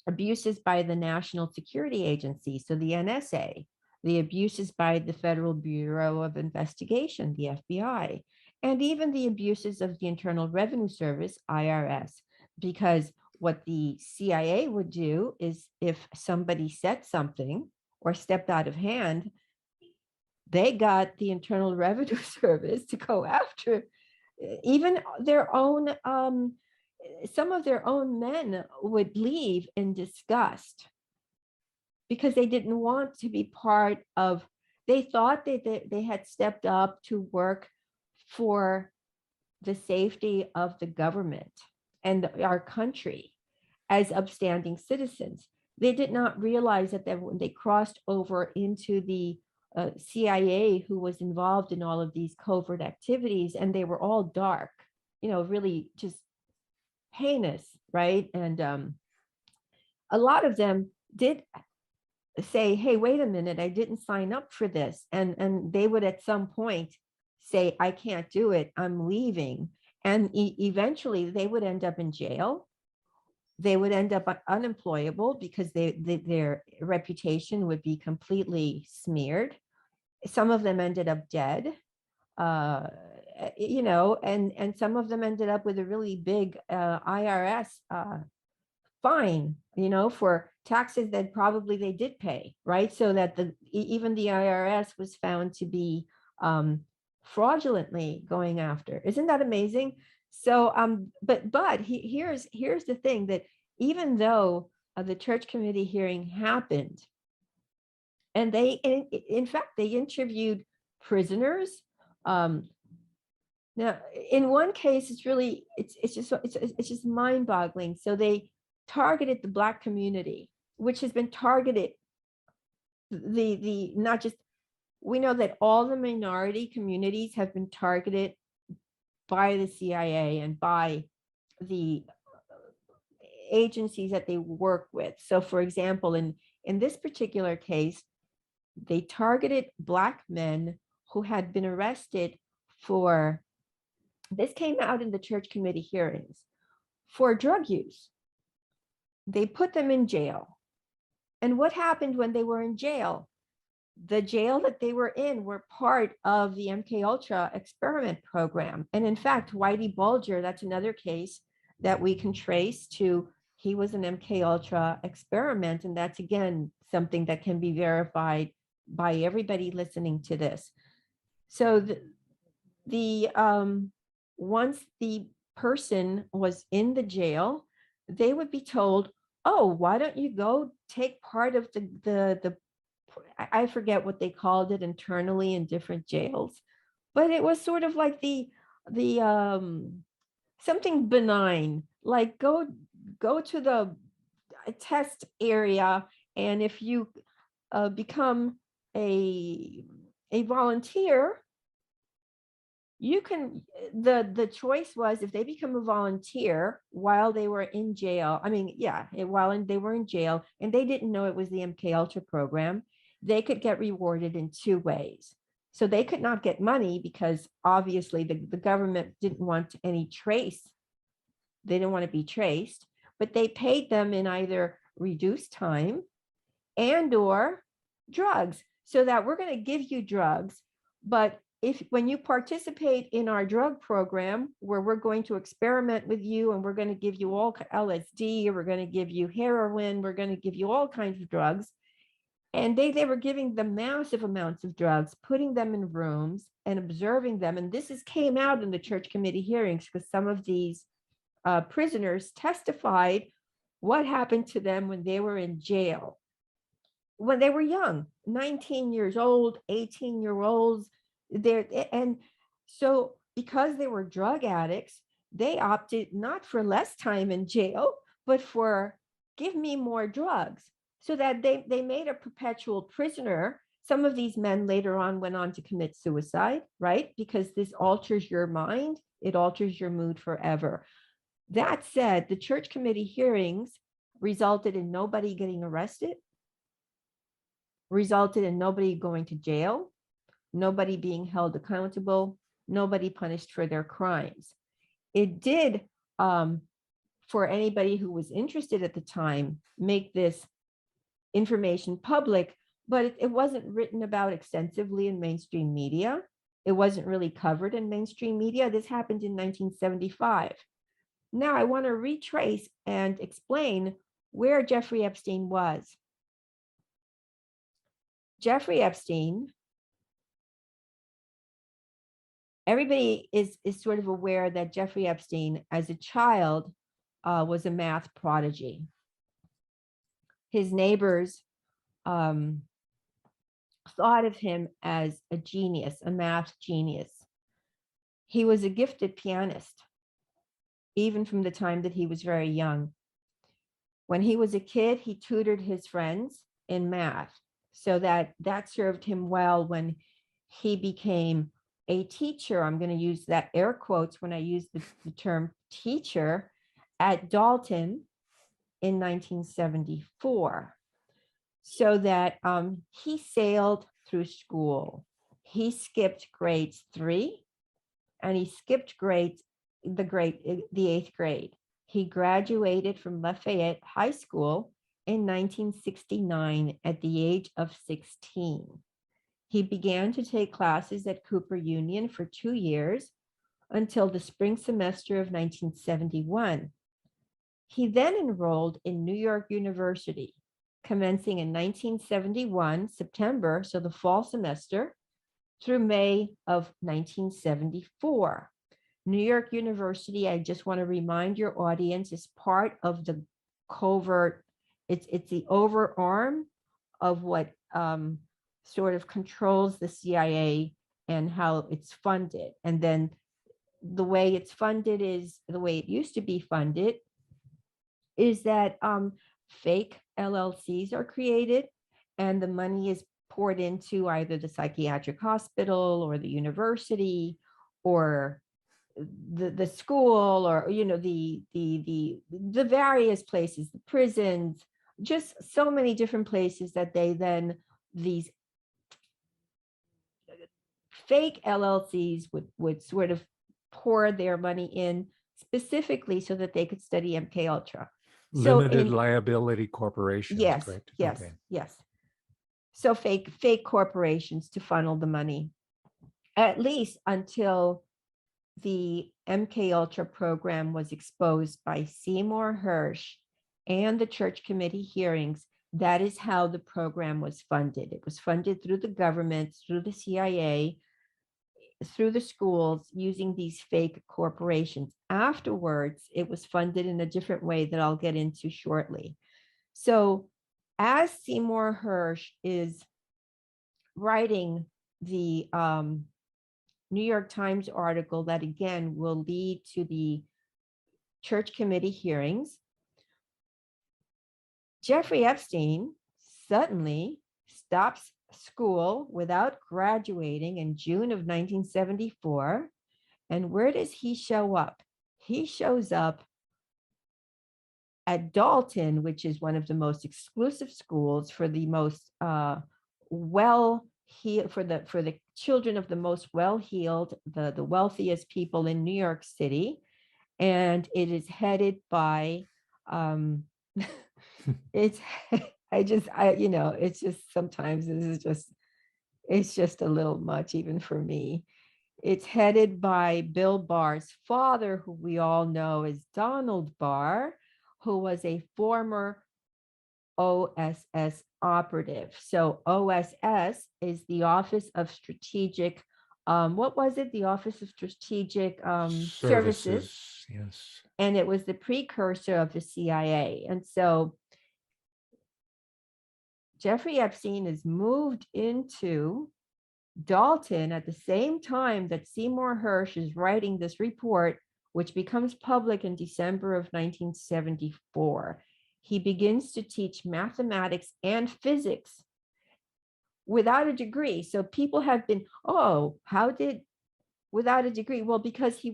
abuses by the National Security Agency, so the NSA, the abuses by the Federal Bureau of Investigation, the FBI, and even the abuses of the Internal Revenue Service, IRS, because what the CIA would do is if somebody said something or stepped out of hand, they got the Internal Revenue Service to go after even their own, some of their own men would leave in disgust because they didn't want to be part of, they thought they had stepped up to work for the safety of the government and our country as upstanding citizens. They did not realize that when they crossed over into the CIA, who was involved in all of these covert activities, and they were all dark, really just heinous, right? And a lot of them did say, hey, wait a minute, I didn't sign up for this. And they would at some point say, I can't do it, I'm leaving. And eventually they would end up in jail. They would end up unemployable because their reputation would be completely smeared. Some of them ended up dead, and some of them ended up with a really big IRS fine, for taxes that probably they did pay, right? So that even the IRS was found to be fraudulently going after. Isn't that amazing? So, here's the thing, that even though the church committee hearing happened, and in fact, they interviewed prisoners. Now, in one case, it's just mind-boggling. So they targeted the Black community, which has been targeted. Not just, we know that all the minority communities have been targeted by the CIA and by the agencies that they work with. So, for example, in this particular case, they targeted Black men who had been arrested for, this came out in the church committee hearings, for drug use. They put them in jail. And what happened when they were in jail? The jail that they were in were part of the MKUltra experiment program. And in fact, Whitey Bulger, that's another case that we can trace to, he was an MKUltra experiment. And that's, again, something that can be verified by everybody listening to this. So once the person was in the jail, they would be told, oh, why don't you go take part of the I forget what they called it internally in different jails, but it was sort of like the something benign, like go to the test area, and if you become a volunteer, you can, the choice was, if they become a volunteer while they were in jail, while they were in jail and they didn't know it was the MKUltra program, they could get rewarded in two ways. So they could not get money because obviously the government didn't want any trace. They didn't want to be traced, but they paid them in either reduced time and or drugs, so that we're going to give you drugs, but when you participate in our drug program, where we're going to experiment with you and we're going to give you all LSD, or we're going to give you heroin, we're going to give you all kinds of drugs. And they were giving them massive amounts of drugs, putting them in rooms and observing them. And this came out in the church committee hearings, because some of these prisoners testified what happened to them when they were in jail, when they were young, 19 years old, 18-year-olds. And so because they were drug addicts, they opted not for less time in jail, but for give me more drugs. so that they made a perpetual prisoner. Some of these men later on went on to commit suicide, right? Because this alters your mind, it alters your mood forever. That said, the church committee hearings resulted in nobody getting arrested, resulted in nobody going to jail, nobody being held accountable, nobody punished for their crimes. It did, for anybody who was interested at the time, make this information public, but it wasn't written about extensively in mainstream media. It wasn't really covered in mainstream media. This happened in 1975. Now I want to retrace and explain where Jeffrey Epstein was. Jeffrey Epstein, everybody is sort of aware that Jeffrey Epstein, as a child, was a math prodigy. His neighbors thought of him as a genius, a math genius. He was a gifted pianist, even from the time that he was very young. When he was a kid, he tutored his friends in math, so that served him well when he became a teacher. I'm going to use that air quotes when I use the term teacher at Dalton in 1974. So that he sailed through school. He skipped grades 3 and he skipped the 8th grade. He graduated from Lafayette High School in 1969 at the age of 16. He began to take classes at Cooper Union for 2 years until the spring semester of 1971. He then enrolled in New York University, commencing in 1971, September, so the fall semester, through May of 1974. New York University, I just want to remind your audience, is part of the covert, it's the overarm of what sort of controls the CIA and how it's funded. And then the way it's funded is, the way it used to be funded, is that fake LLCs are created and the money is poured into either the psychiatric hospital or the university or the school, or the various places, the prisons, just so many different places that they then, these fake LLCs would sort of pour their money in specifically so that they could study MKUltra. Limited liability corporations, yes, correct? yes, Okay. yes. So fake corporations to funnel the money, at least until the MKUltra program was exposed by Seymour Hersh and the church committee hearings. That is how the program was funded. It was funded through the government, through the CIA, through the schools, using these fake corporations. Afterwards, it was funded in a different way that I'll get into shortly. So as Seymour Hersh is writing the New York Times article that again will lead to the church committee hearings, Jeffrey Epstein suddenly stops school without graduating in June of 1974. And where does he show up? He shows up at Dalton, which is one of the most exclusive schools for the most for the children of the most well-heeled, the wealthiest people in New York City. And it is headed by it's it's just sometimes it's just a little much even for me. It's headed by Bill Barr's father, who we all know as Donald Barr, who was a former OSS operative. So OSS is the Office of Strategic, what was it? The Office of Strategic Services. Yes. And it was the precursor of the CIA. And so Jeffrey Epstein is moved into Dalton at the same time that Seymour Hersh is writing this report, which becomes public in December of 1974. he begins to teach mathematics and physics without a degree. So people have been, oh, how did without a degree? Well, because he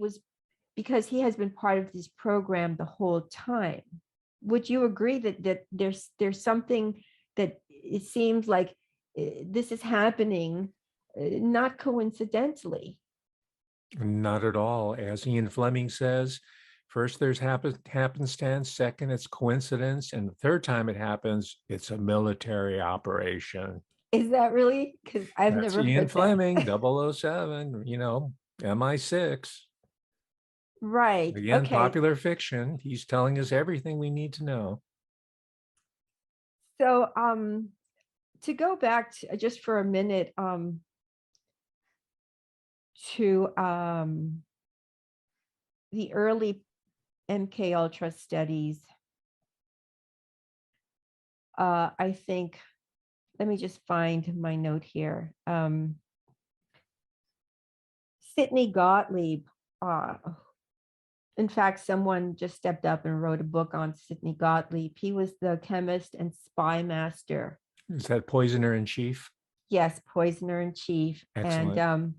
has been part of this program the whole time. Would you agree that there's something that it seems like this is happening not coincidentally? Not at all. As Ian Fleming says, first there's happenstance, second it's coincidence, and the third time it happens, it's a military operation. Is that really? Because I've That's never Ian heard that. Fleming, 007, MI6. Right. Again, Okay. popular fiction. He's telling us everything we need to know. So to go back to, just for a minute to the early MKUltra studies, I think, let me just find my note here. Stanley Gottlieb, in fact, someone just stepped up and wrote a book on Stanley Gottlieb. He was the chemist and spy master. Is that poisoner in chief? Yes, poisoner in chief. Excellent. And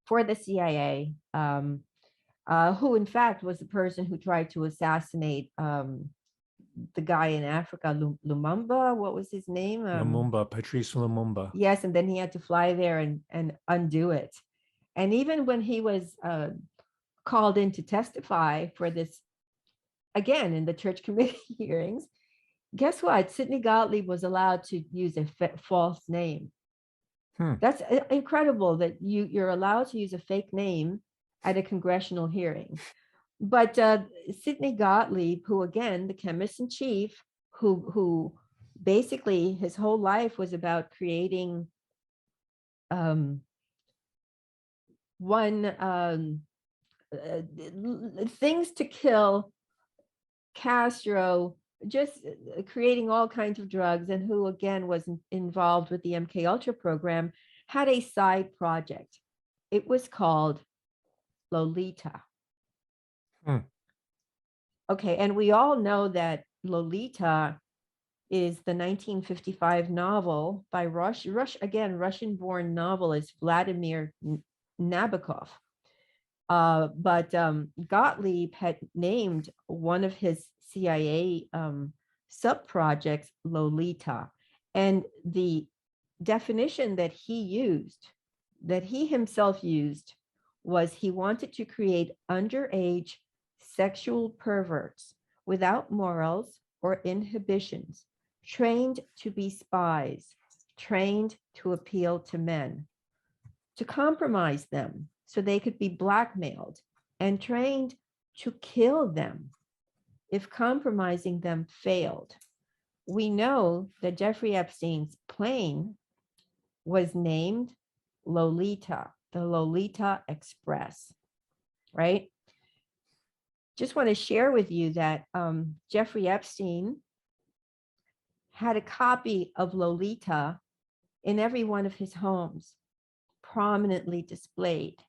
for the CIA, who in fact was the person who tried to assassinate the guy in Africa, Lumumba. What was his name? Lumumba, Patrice Lumumba. Yes, and then he had to fly there and undo it. And even when he was called in to testify for this, again, in the church committee hearings, guess what? Stanley Gottlieb was allowed to use a false name. That's incredible that you're allowed to use a fake name at a congressional hearing. But Stanley Gottlieb, who again, the chemist in chief, who basically his whole life was about creating things to kill Castro, just creating all kinds of drugs, and who again was involved with the MKUltra program, had a side project. It was called Lolita. Okay, and we all know that Lolita is the 1955 novel by Russian-born novelist Vladimir Nabokov. But Gottlieb had named one of his CIA sub-projects Lolita. And the definition that he himself used, was he wanted to create underage sexual perverts without morals or inhibitions, trained to be spies, trained to appeal to men, to compromise them so they could be blackmailed, and trained to kill them if compromising them failed. We know that Jeffrey Epstein's plane was named Lolita, the Lolita Express, right? Just want to share with you that Jeffrey Epstein had a copy of Lolita in every one of his homes, prominently displayed.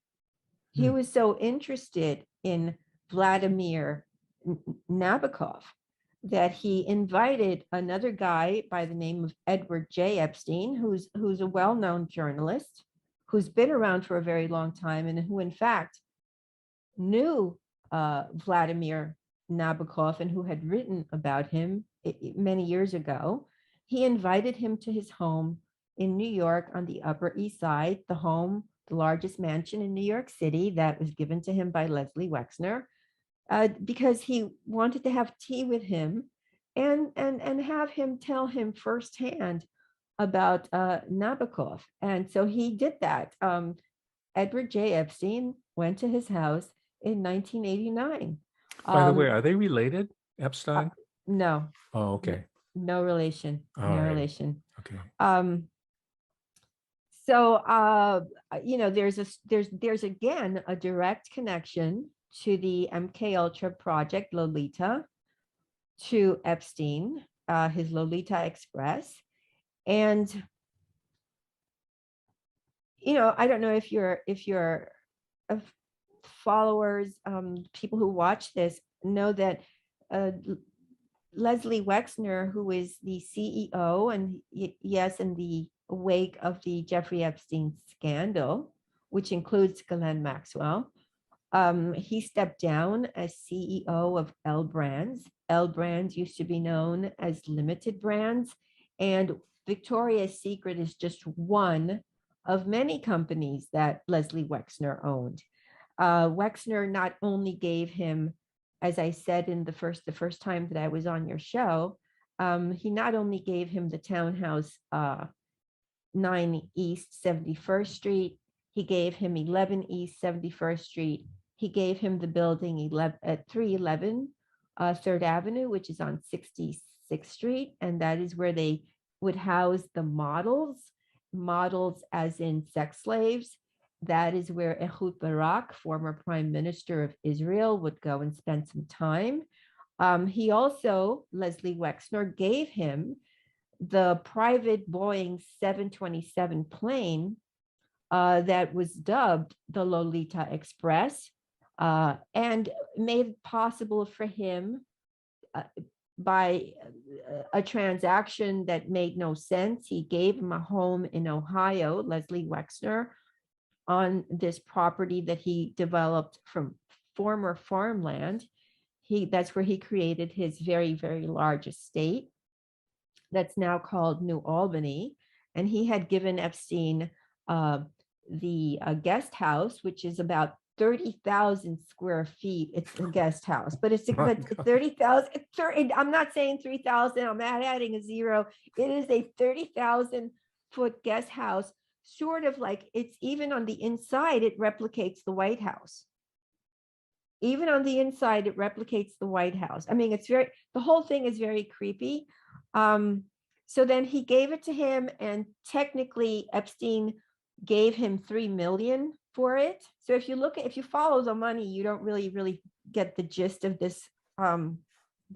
He was so interested in Vladimir Nabokov that he invited another guy by the name of Edward J. Epstein, who's a well-known journalist, who's been around for a very long time, and who in fact knew Vladimir Nabokov and who had written about him many years ago. He invited him to his home in New York on the Upper East Side, the largest mansion in New York City that was given to him by Leslie Wexner, because he wanted to have tea with him and have him tell him firsthand about Nabokov. And so he did that. Edward J. Epstein went to his house in 1989. By the way, are they related, Epstein? No. Oh, okay. No relation. All no right. relation. Okay. So there's again a direct connection to the MKUltra project Lolita, to Epstein, his Lolita Express. And I don't know if you're followers, people who watch this know that Leslie Wexner, who is the CEO, and yes, in the wake of the Jeffrey Epstein scandal, which includes Ghislaine Maxwell, he stepped down as CEO of L Brands. L Brands used to be known as Limited Brands, and Victoria's Secret is just one of many companies that Leslie Wexner owned. Wexner not only gave him, as I said in the first time that I was on your show, he not only gave him the townhouse 9 East 71st Street, he gave him 11 East 71st Street, he gave him the building 311 3rd Avenue, which is on 66th Street, and that is where they would house the models as in sex slaves. That is where Ehud Barak, former prime minister of Israel, would go and spend some time. He also, Leslie Wexner, gave him the private Boeing 727 plane that was dubbed the Lolita Express, and made it possible for him by a transaction that made no sense. He gave him a home in Ohio, Leslie Wexner, on this property that he developed from former farmland. That's where he created his very, very large estate that's now called New Albany. And he had given Epstein the guest house, which is about 30,000 square feet. It's a guest house, but it's 30,000. I'm not saying 3,000. I'm not adding a zero. It is a 30,000 foot guest house, sort of like, it's even on the inside, it replicates the White House. Even on the inside, it replicates the White House. I mean, the whole thing is very creepy. So then he gave it to him, and technically Epstein gave him $3 million for it. So if you follow the money, you don't really get the gist of this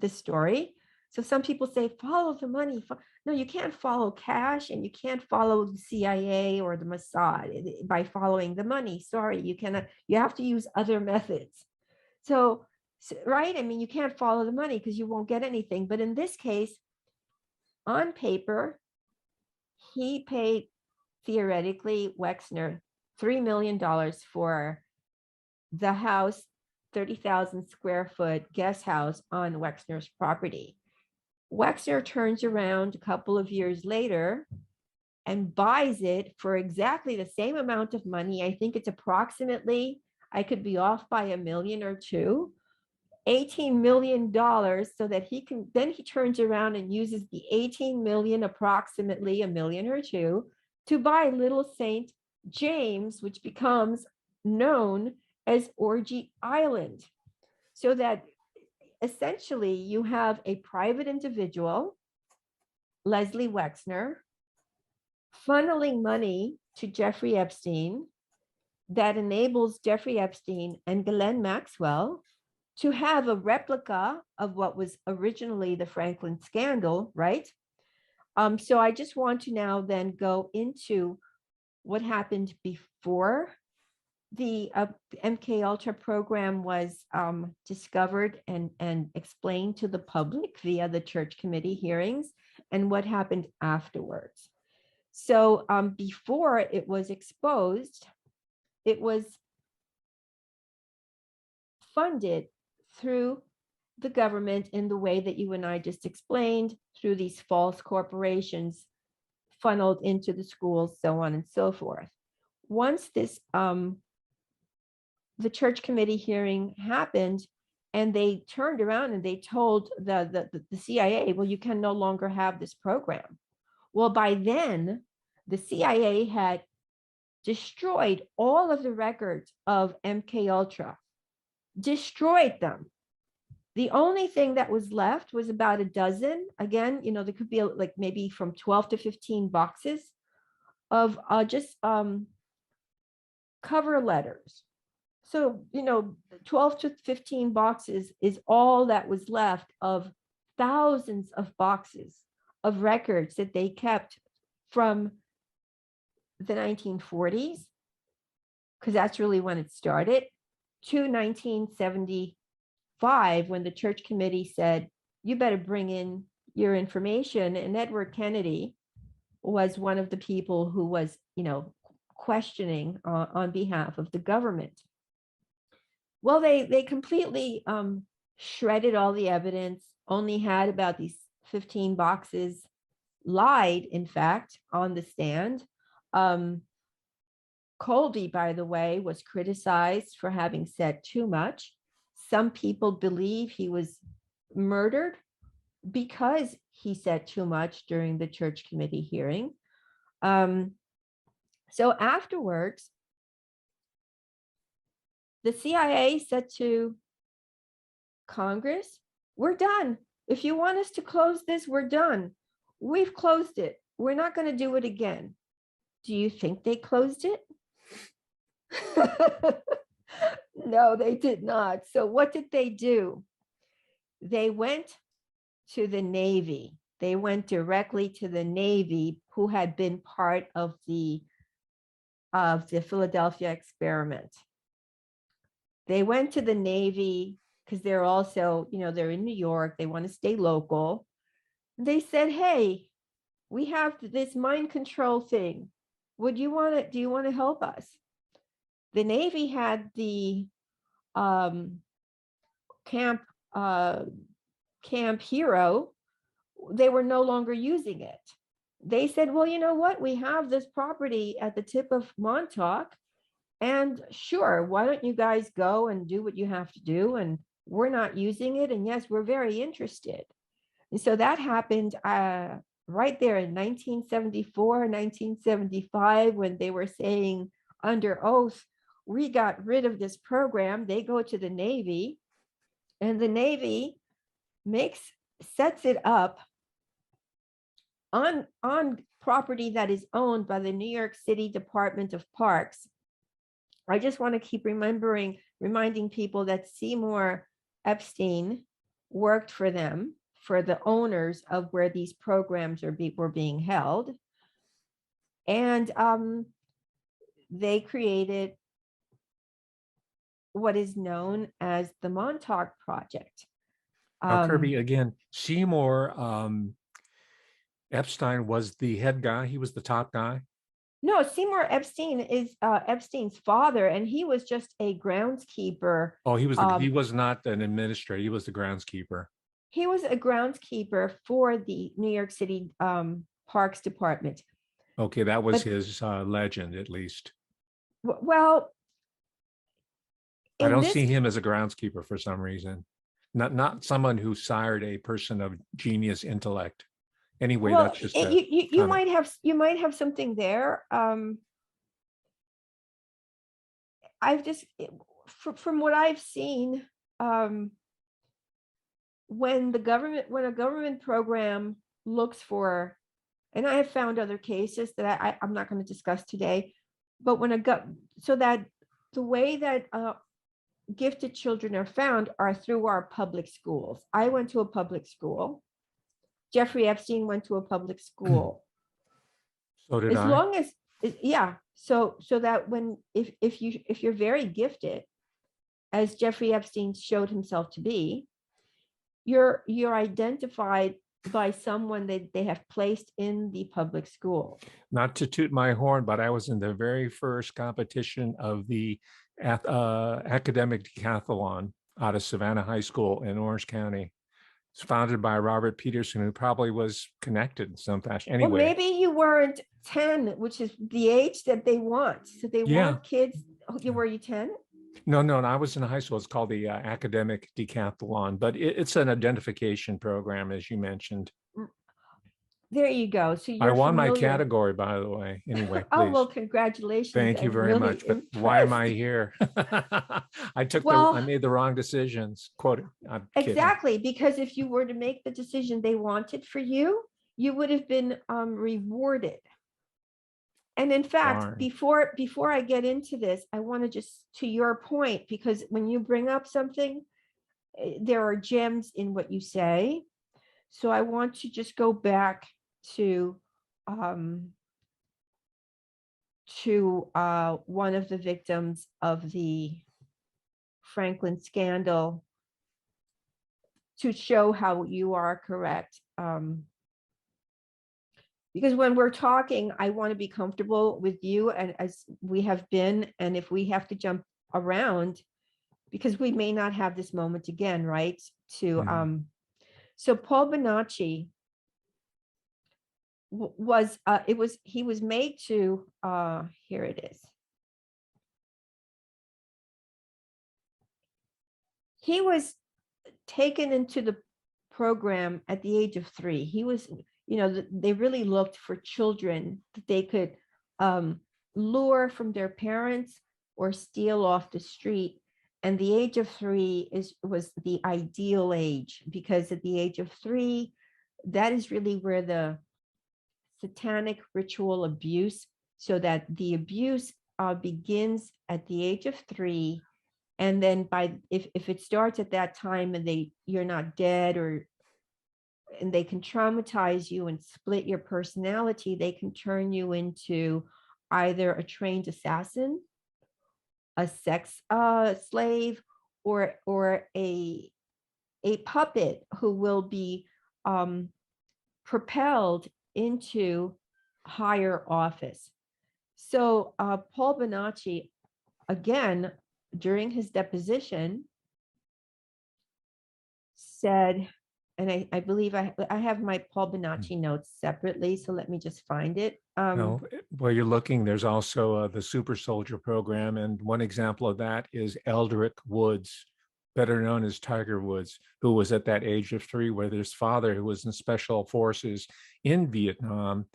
story. So some people say, follow the money. No, you can't follow cash, and you can't follow the CIA or the Mossad by following the money. Sorry, you cannot. You have to use other methods. So, right? I mean, you can't follow the money because you won't get anything. But in this case, on paper, he paid, theoretically, Wexner $3 million for the house, 30,000 square foot guest house on Wexner's property. Wexner turns around a couple of years later and buys it for exactly the same amount of money. I think it's approximately, I could be off by $1 million or $2 million, $18 million, so that then he turns around and uses the 18 million, approximately $1 million or $2 million, to buy Little St. James, which becomes known as Orgy Island. So that essentially you have a private individual, Leslie Wexner, funneling money to Jeffrey Epstein that enables Jeffrey Epstein and Ghislaine Maxwell to have a replica of what was originally the Franklin scandal, right? So I just want to now then go into what happened before the MKUltra program was discovered and explained to the public via the church committee hearings, and what happened afterwards. So before it was exposed, it was funded through the government in the way that you and I just explained, through these false corporations funneled into the schools, so on and so forth. Once this the church committee hearing happened, and they turned around and they told the CIA, well, you can no longer have this program. Well, by then, the CIA had destroyed all of the records of MKUltra, destroyed them. The only thing that was left was about a dozen. Again, there could be like maybe from 12 to 15 boxes of just cover letters. So, 12 to 15 boxes is all that was left of thousands of boxes of records that they kept from the 1940s, because that's really when it started, to 1975, when the church committee said, you better bring in your information. And Edward Kennedy was one of the people who was, questioning on behalf of the government. Well, they completely shredded all the evidence, only had about these 15 boxes, lied, in fact, on the stand. Colby, by the way, was criticized for having said too much. Some people believe he was murdered because he said too much during the church committee hearing. So afterwards, the CIA said to Congress, we're done. If you want us to close this, we're done. We've closed it. We're not going to do it again. Do you think they closed it? No, they did not. So what did they do? They went to the Navy. They went directly to the Navy, who had been part of the Philadelphia experiment. They went to the Navy because they're also, they're in New York. They want to stay local. They said, hey, we have this mind control thing. Do you want to help us? The Navy had the Camp Hero. They were no longer using it. They said, well, you know what? We have this property at the tip of Montauk. And sure, why don't you guys go and do what you have to do? And we're not using it. And yes, we're very interested. And so that happened right there in 1974, 1975, when they were saying under oath, we got rid of this program. They go to the Navy, and the Navy sets it up on property that is owned by the New York City Department of Parks. I just want to keep reminding people that Seymour Epstein worked for them, for the owners of where these programs were being held. And they created what is known as the Montauk Project. Now, Kirby, again, Seymour Epstein was the head guy. He was the top guy. No, Seymour Epstein is Epstein's father, and he was just a groundskeeper. Oh, he was not an administrator. He was the groundskeeper. He was a groundskeeper for the New York City Parks Department. Okay, that was his legend, at least. Well, I don't see him as a groundskeeper for some reason. Not someone who sired a person of genius intellect. Anyway, well, that's just you might have something there. I've just from what I've seen, when a government program looks for, and I have found other cases that I'm not going to discuss today, but so that the way that gifted children are found are through our public schools. I went to a public school. Jeffrey Epstein went to a public school. So did I. As long as, yeah. So that if you're very gifted, as Jeffrey Epstein showed himself to be, you're identified by someone that they have placed in the public school. Not to toot my horn, but I was in the very first competition of the academic decathlon out of Savannah High School in Orange County. It's founded by Robert Peterson, who probably was connected in some fashion. Anyway, well, maybe you weren't 10, which is the age that they want. So they want kids. Were you 10? No, I was in high school. It's called the academic decathlon, but it's an identification program, as you mentioned. There you go. So I won my category, by the way. Anyway, oh, well, congratulations. Thank you very much. But why am I here? I made the wrong decisions. Quote. Exactly, because if you were to make the decision they wanted for you, you would have been rewarded. And in fact, before I get into this, I want to just, to your point, because when you bring up something, there are gems in what you say. So I want to just go back to one of the victims of the Franklin scandal, to show how you are correct. Because when we're talking, I want to be comfortable with you, and as we have been, and if we have to jump around, because we may not have this moment again, right? To Mhm. So Paul Bonacci was he was made to here it is. He was taken into the program at the age of 3. He was, they really looked for children that they could lure from their parents or steal off the street. And the age of 3 was the ideal age, because at the age of 3, that is really where the satanic ritual abuse, so that the abuse begins at the age of 3, and then if it starts at that time and you're not dead, and they can traumatize you and split your personality, they can turn you into either a trained assassin, a sex slave, or a puppet who will be propelled into higher office. So Paul Bonacci, again, during his deposition, said, and I believe I have my Paul Bonacci notes separately, so let me just find it. Well, while you're looking, there's also the Super Soldier program. And one example of that is Eldrick Woods, better known as Tiger Woods, who was at that age of 3, where his father, who was in special forces in Vietnam,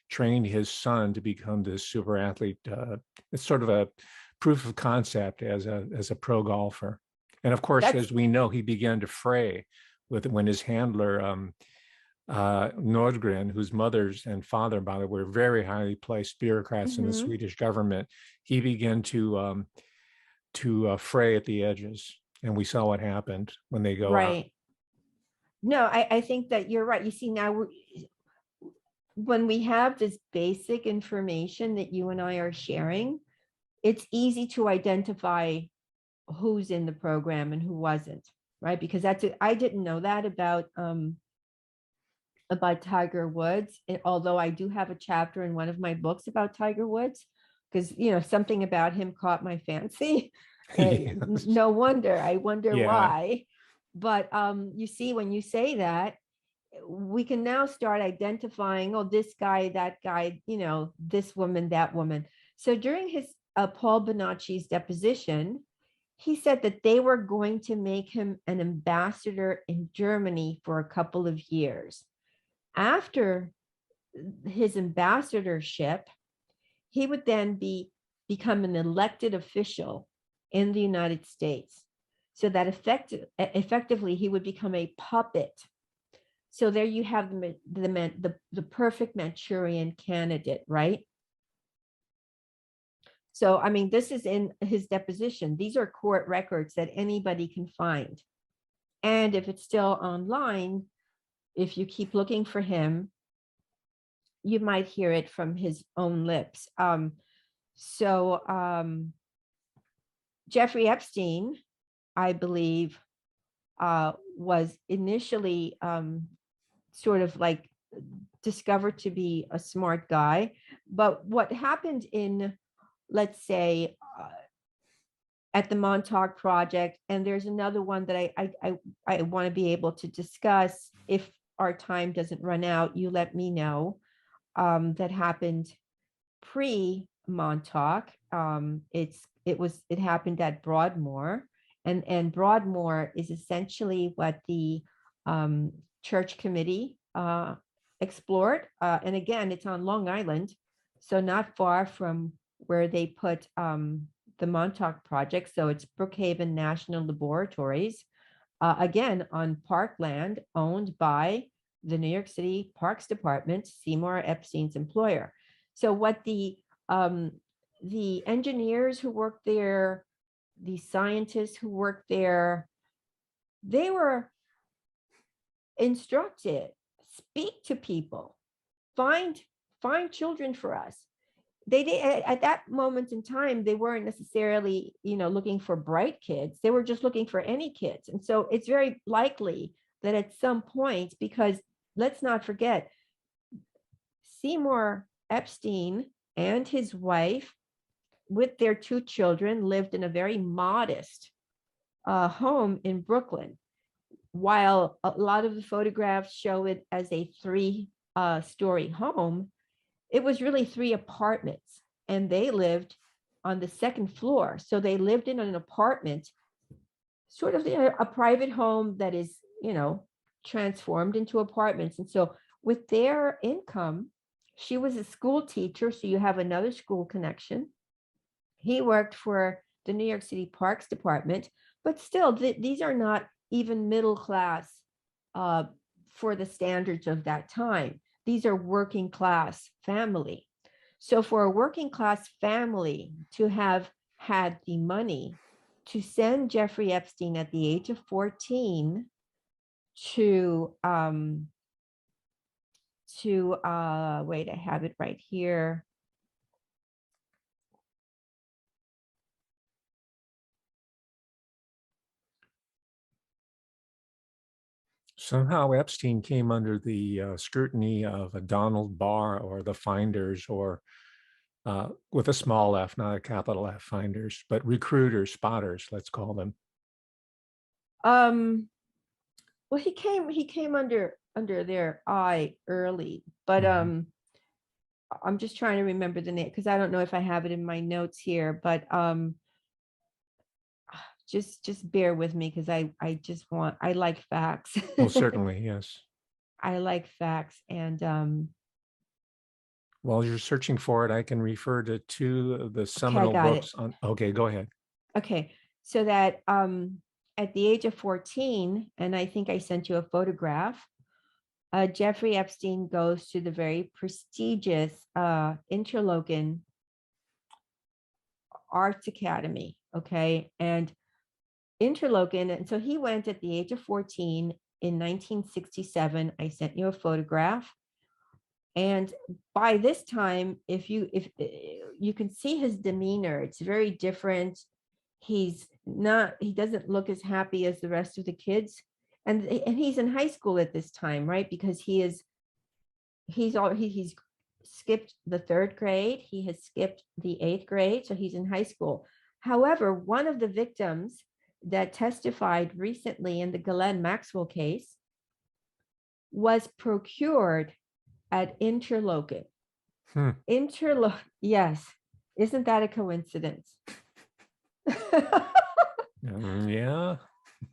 trained his son to become this super athlete. It's sort of a proof of concept as a pro golfer. And of course, That's as we know, he began to fray when his handler, Nordgren, whose mothers and father, by the way, were very highly placed bureaucrats in the mhm, Swedish government, he began to fray at the edges, and we saw what happened when they go out. right. No, I think that you're right. You see, now when we have this basic information that you and I are sharing, it's easy to identify who's in the program and who wasn't, right? Because I didn't know that about Tiger Woods, although I do have a chapter in one of my books about Tiger Woods, because something about him caught my fancy. Yes. No wonder. I wonder Yeah. why. But you see, when you say that, we can now start identifying, oh, this guy, that guy, this woman, that woman. So during his Paul Bonacci's deposition, he said that they were going to make him an ambassador in Germany for a couple of years. After his ambassadorship, he would then become an elected official in the United States. So that effectively he would become a puppet. So there you have the perfect Manchurian candidate, right? So, I mean, this is in his deposition. These are court records that anybody can find. And if it's still online, if you keep looking for him, you might hear it from his own lips. So Jeffrey Epstein, I believe, was initially sort of like discovered to be a smart guy. But what happened in, let's say, at the Montauk Project, and there's another one that I want to be able to discuss if our time doesn't run out. You let me know. That happened pre-Montauk. It happened at Broadmoor, and Broadmoor is essentially what the church committee explored. And again, it's on Long Island, so not far from where they put the Montauk Project. So it's Brookhaven National Laboratories, again on parkland owned by the New York City Parks Department, Seymour Epstein's employer. So what the engineers who worked there, the scientists who worked there, they were instructed, speak to people, find children for us. They did at that moment in time, they weren't necessarily looking for bright kids. They were just looking for any kids. And so it's very likely that at some point, because let's not forget, Seymour Epstein and his wife, with their 2 children, lived in a very modest home in Brooklyn. While a lot of the photographs show it as a 3-story home, it was really 3 apartments, and they lived on the 2nd floor. So they lived in an apartment, sort of a private home that is, transformed into apartments. And so with their income, she was a school teacher, so you have another school connection. He worked for the New York City Parks Department, but still, these are not even middle class for the standards of that time. These are working class family. So for a working class family to have had the money to send Jeffrey Epstein at the age of 14 to wait, I have it right here. Somehow Epstein came under the scrutiny of a Donald Barr or the Finders, or with a small f, not a capital F, Finders, but recruiters, spotters, let's call them. Well, he came under their eye early, but I'm just trying to remember the name, because I don't know if I have it in my notes here, but just bear with me, because I like facts. Oh, certainly, yes. I like facts. And while you're searching for it, I can refer to 2 of the seminal got books on. Okay, go ahead. Okay, so that at the age of 14, and I think I sent you a photograph, Jeffrey Epstein goes to the very prestigious Interlochen Arts Academy. Okay, and Interlochen, and so he went at the age of 14 in 1967. I sent you a photograph. And by this time, if you can see his demeanor, it's very different. He doesn't look as happy as the rest of the kids. And he's in high school at this time, right? Because he's skipped the 3rd grade. He has skipped the 8th grade. So he's in high school. However, one of the victims that testified recently in the Ghislaine Maxwell case was procured at Interlochen. Yes. Isn't that a coincidence? Yeah.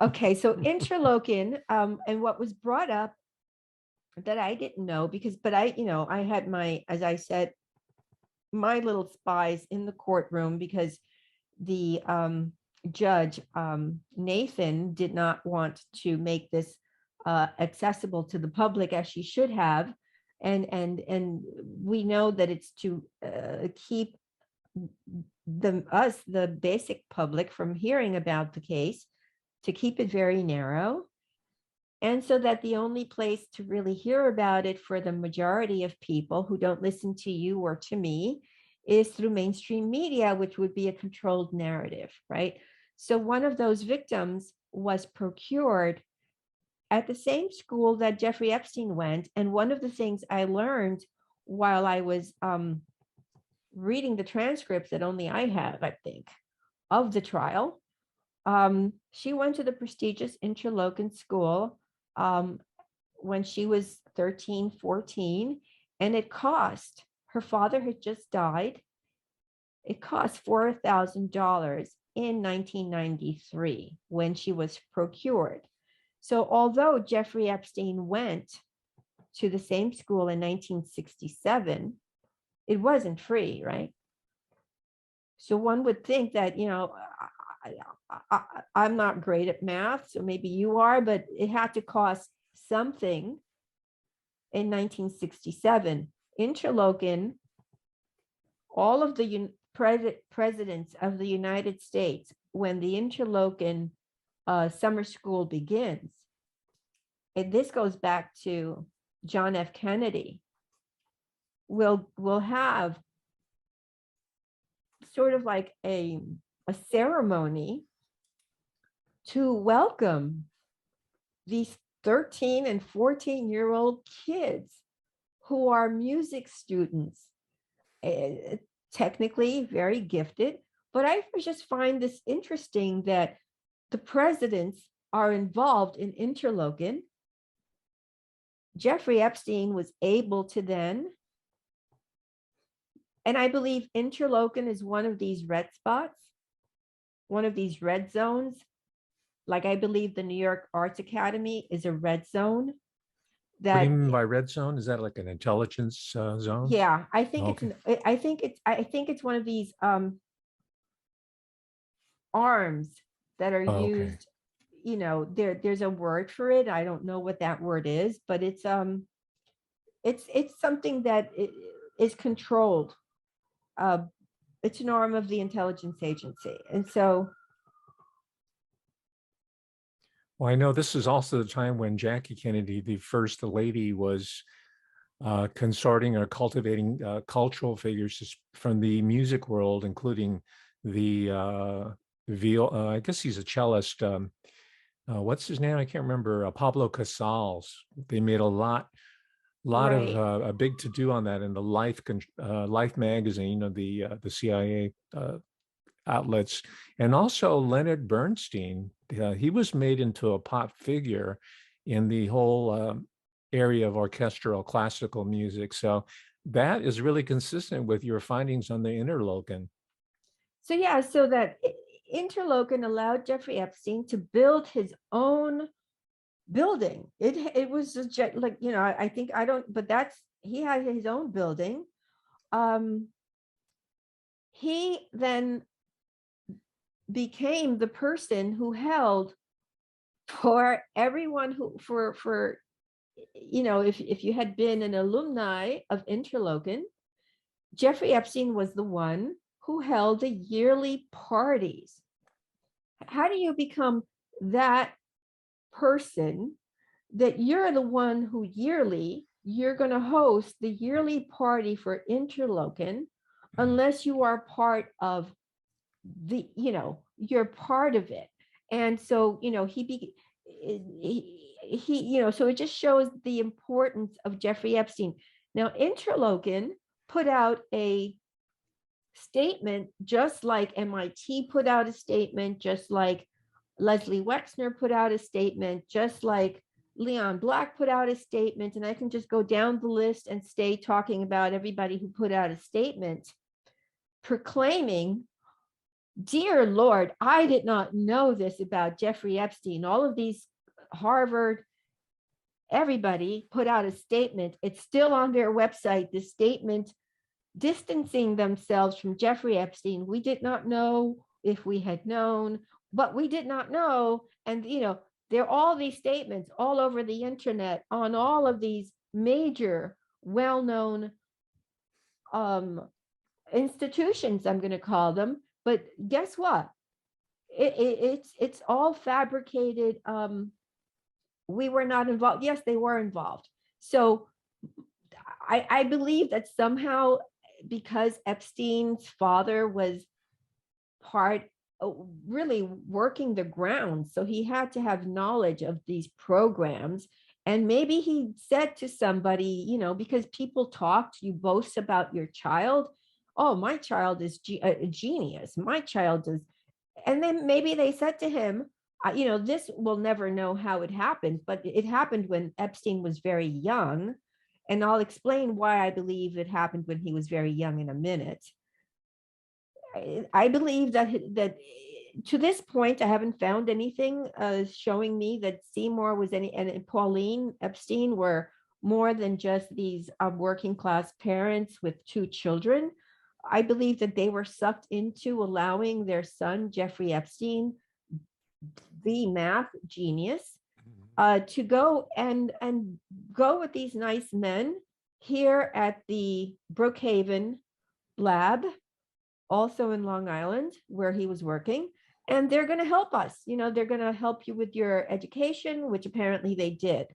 Okay, so Interlochen, and what was brought up that I didn't know, but I had as I said, my little spies in the courtroom, because the judge, Nathan, did not want to make this accessible to the public as she should have. And we know that it's to keep the basic public from hearing about the case, to keep it very narrow, and so that the only place to really hear about it for the majority of people who don't listen to you or to me is through mainstream media, which would be a controlled narrative, right? So one of those victims was procured at the same school that Jeffrey Epstein went. And one of the things I learned while I was reading the transcripts that only I have, I think, of the trial, she went to the prestigious Interlochen school when she was 13, 14, and it cost, her father had just died, it cost $4,000 in 1993 when she was procured. So although Jeffrey Epstein went to the same school in 1967, it wasn't free, right? So one would think that, I'm not great at math, so maybe you are, but it had to cost something in 1967. Interlochen, all of the presidents of the United States, when the Interlochen summer school begins, and this goes back to John F. Kennedy, will have sort of like a ceremony to welcome these 13 and 14-year-old kids who are music students, technically very gifted. But I just find this interesting that the presidents are involved in interleukin. Jeffrey Epstein was able to then, and I believe interleukin is one of these red spots, one of these red zones. Like I believe the New York Arts Academy is a red zone. What do you That, mean by red zone? Is that like an intelligence zone? yeah, I think it's Okay. I think it's one of these arms that are Oh, okay. used, there's a word for it. I don't know what that word is, but it's something that is controlled. uh it's an arm of the intelligence agency. And so, Well, I know this is also the time when Jackie Kennedy, the first lady, was consorting or cultivating cultural figures from the music world, including the I guess he's a cellist. What's his name? I can't remember. Pablo Casals. They made a lot of right. a big to do on that in the Life magazine, the CIA outlets, and also Leonard Bernstein. He was made into a pop figure in the whole area of orchestral classical music. So that is really consistent with your findings on the interleukin. So yeah, so that interleukin allowed Jeffrey Epstein to build his own building. It was like, I think, I don't, but that's, he had his own building. um he then became the person who held for everyone who, for if you had been an alumni of interleukin, Jeffrey Epstein was the one who held the yearly parties. How do you become that person, that you're the one who yearly, you're going to host the yearly party for interleukin, unless you are part of the, you're part of it. And so, so it just shows the importance of Jeffrey Epstein. Now, interleukin put out a statement, just like MIT put out a statement, just like Leslie Wexner put out a statement, just like Leon Black put out a statement, and I can just go down the list and stay talking about everybody who put out a statement proclaiming, dear Lord, I did not know this about Jeffrey Epstein. All of these Harvard, everybody put out a statement. It's still on their website, the statement distancing themselves from Jeffrey Epstein. We did not know. If we had known, but we did not know. And, there are all these statements all over the internet on all of these major, well-known institutions, I'm going to call them. But guess what? It's all fabricated. We were not involved. Yes, they were involved. So I believe that somehow, because Epstein's father was part, really working the ground, so he had to have knowledge of these programs. And maybe he said to somebody, because people talk, you boast about your child. Oh, my child is a genius. My child is. And then maybe they said to him, this will never know how it happened, but it happened when Epstein was very young. And I'll explain why I believe it happened when he was very young in a minute. I believe that to this point, I haven't found anything showing me that Seymour was any, and Pauline Epstein were more than just these working class parents with two children. I believe that they were sucked into allowing their son, Jeffrey Epstein, the math genius, to go and go with these nice men here at the Brookhaven lab, also in Long Island, where he was working. And they're going to help us. They're going to help you with your education, which apparently they did.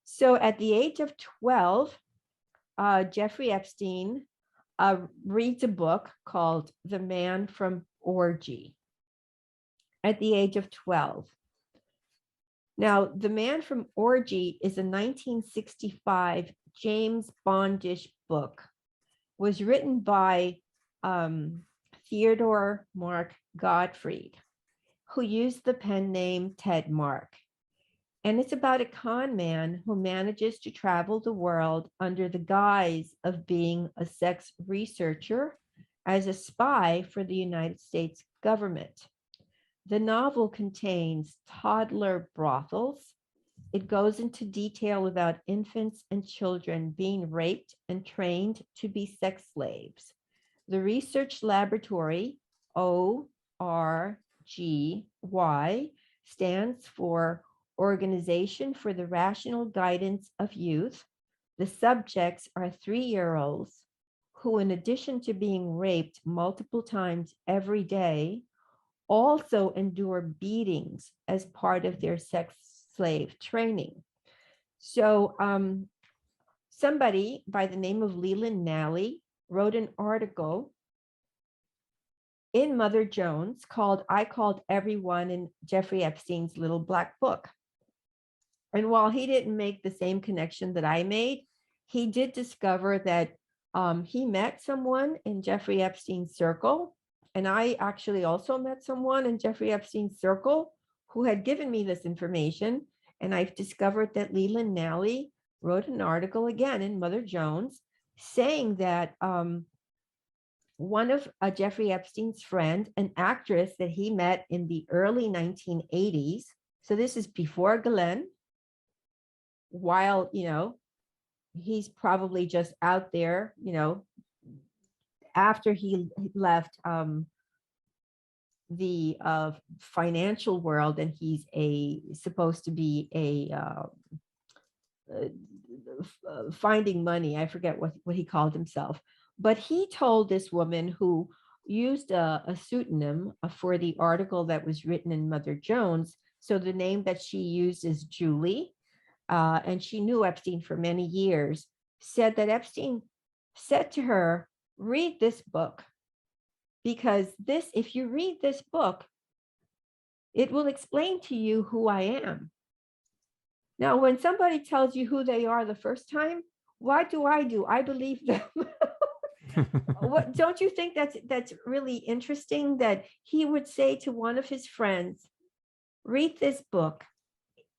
So at the age of 12, Jeffrey Epstein reads a book called The Man from Orgy at the age of 12. Now, The Man from Orgy is a 1965 James Bondish book. Was written by Theodore Mark Gottfried, who used the pen name Ted Mark. And it's about a con man who manages to travel the world under the guise of being a sex researcher as a spy for the United States government. The novel contains toddler brothels. It goes into detail about infants and children being raped and trained to be sex slaves. The research laboratory, ORGY, stands for Organization for the Rational Guidance of Youth. The subjects are 3-year-olds who, in addition to being raped multiple times every day, also endure beatings as part of their sex slave training. So somebody by the name of Leland Nally wrote an article in Mother Jones called I Called Everyone in Jeffrey Epstein's Little Black Book. And while he didn't make the same connection that I made, he did discover that he met someone in Jeffrey Epstein's circle. And I actually also met someone in Jeffrey Epstein's circle who had given me this information. And I've discovered that Leland Nally wrote an article again in Mother Jones saying that one of Jeffrey Epstein's friend, an actress that he met in the early 1980s. So this is before Ghislaine, while, he's probably just out there, after he left the financial world, and he's supposed to be finding money. I forget what he called himself, but he told this woman who used a pseudonym for the article that was written in Mother Jones. So the name that she used is Julie, and she knew Epstein for many years, said that Epstein said to her, read this book, because if you read this book, it will explain to you who I am. Now, when somebody tells you who they are the first time, what do? I believe them. What, don't you think that's really interesting that he would say to one of his friends, read this book,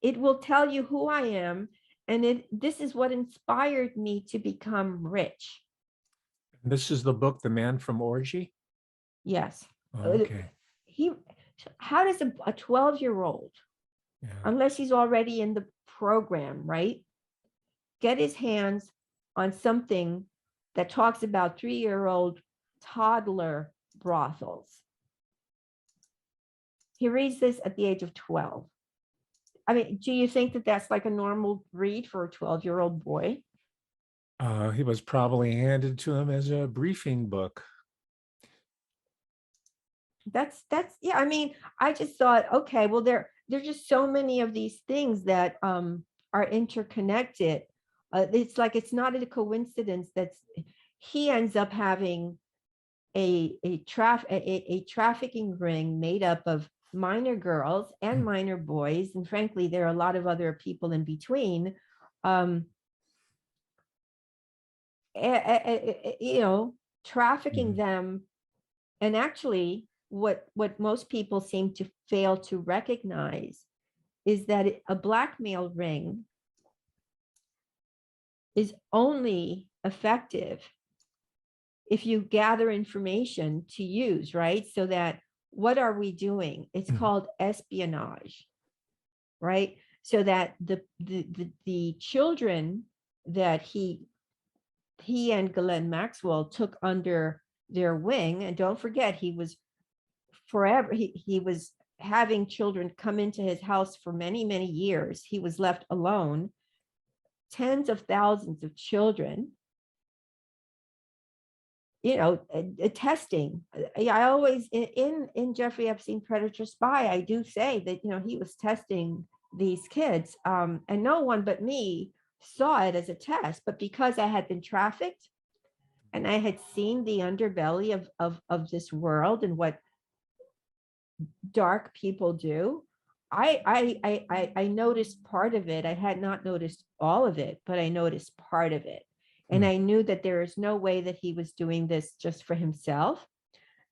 it will tell you who I am, and this is what inspired me to become rich. This is the book, The Man from Orgy? Yes. Okay. How does a 12-year-old, unless he's already in the program, right, get his hands on something that talks about 3-year-old toddler brothels? He reads this at the age of 12. I mean, do you think that that's like a normal read for a 12-year-old boy? He was probably handed to him as a briefing book. That's yeah. I mean, I just thought, okay, well, there's just so many of these things that are interconnected. It's like, it's not a coincidence that he ends up having a trafficking ring made up of minor girls and minor boys, and frankly, there are a lot of other people in between. Trafficking them. And actually, what most people seem to fail to recognize is that a blackmail ring is only effective if you gather information to use, right? So that, what are we doing? It's called espionage, right? So that the children that he and Ghislaine Maxwell took under their wing, and don't forget, he was having children come into his house for many, many years. He was left alone. Tens of thousands of children, testing. I always, in Jeffrey Epstein Predator Spy, I do say that, he was testing these kids, and no one but me saw it as a test. But because I had been trafficked and I had seen the underbelly of this world and what dark people do, I noticed part of it. I had not noticed all of it, but I noticed part of it. And Hmm. I knew that there is no way that he was doing this just for himself,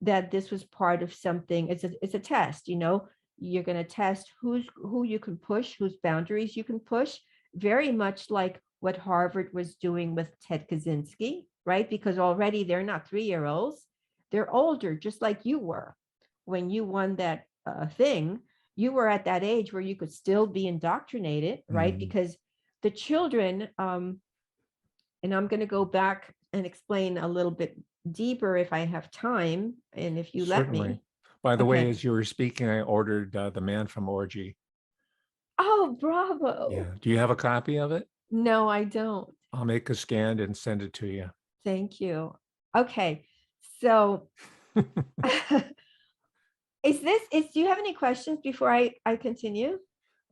that this was part of something. It's a test, you know. You're going to test who you can push, whose boundaries you can push, very much like what Harvard was doing with Ted Kaczynski, right? Because already they're not 3-year-olds, they're older, just like you were when you won that thing. You were at that age where you could still be indoctrinated, right? Hmm. Because the children, and I'm going to go back and explain a little bit deeper if I have time and if you let Certainly. me. By the way, Okay. as you were speaking, I ordered The Man from Orgy. Oh, bravo. Yeah. Do you have a copy of it? No, I don't. I'll make a scan and send it to you. Thank you. Okay. So do you have any questions before I continue?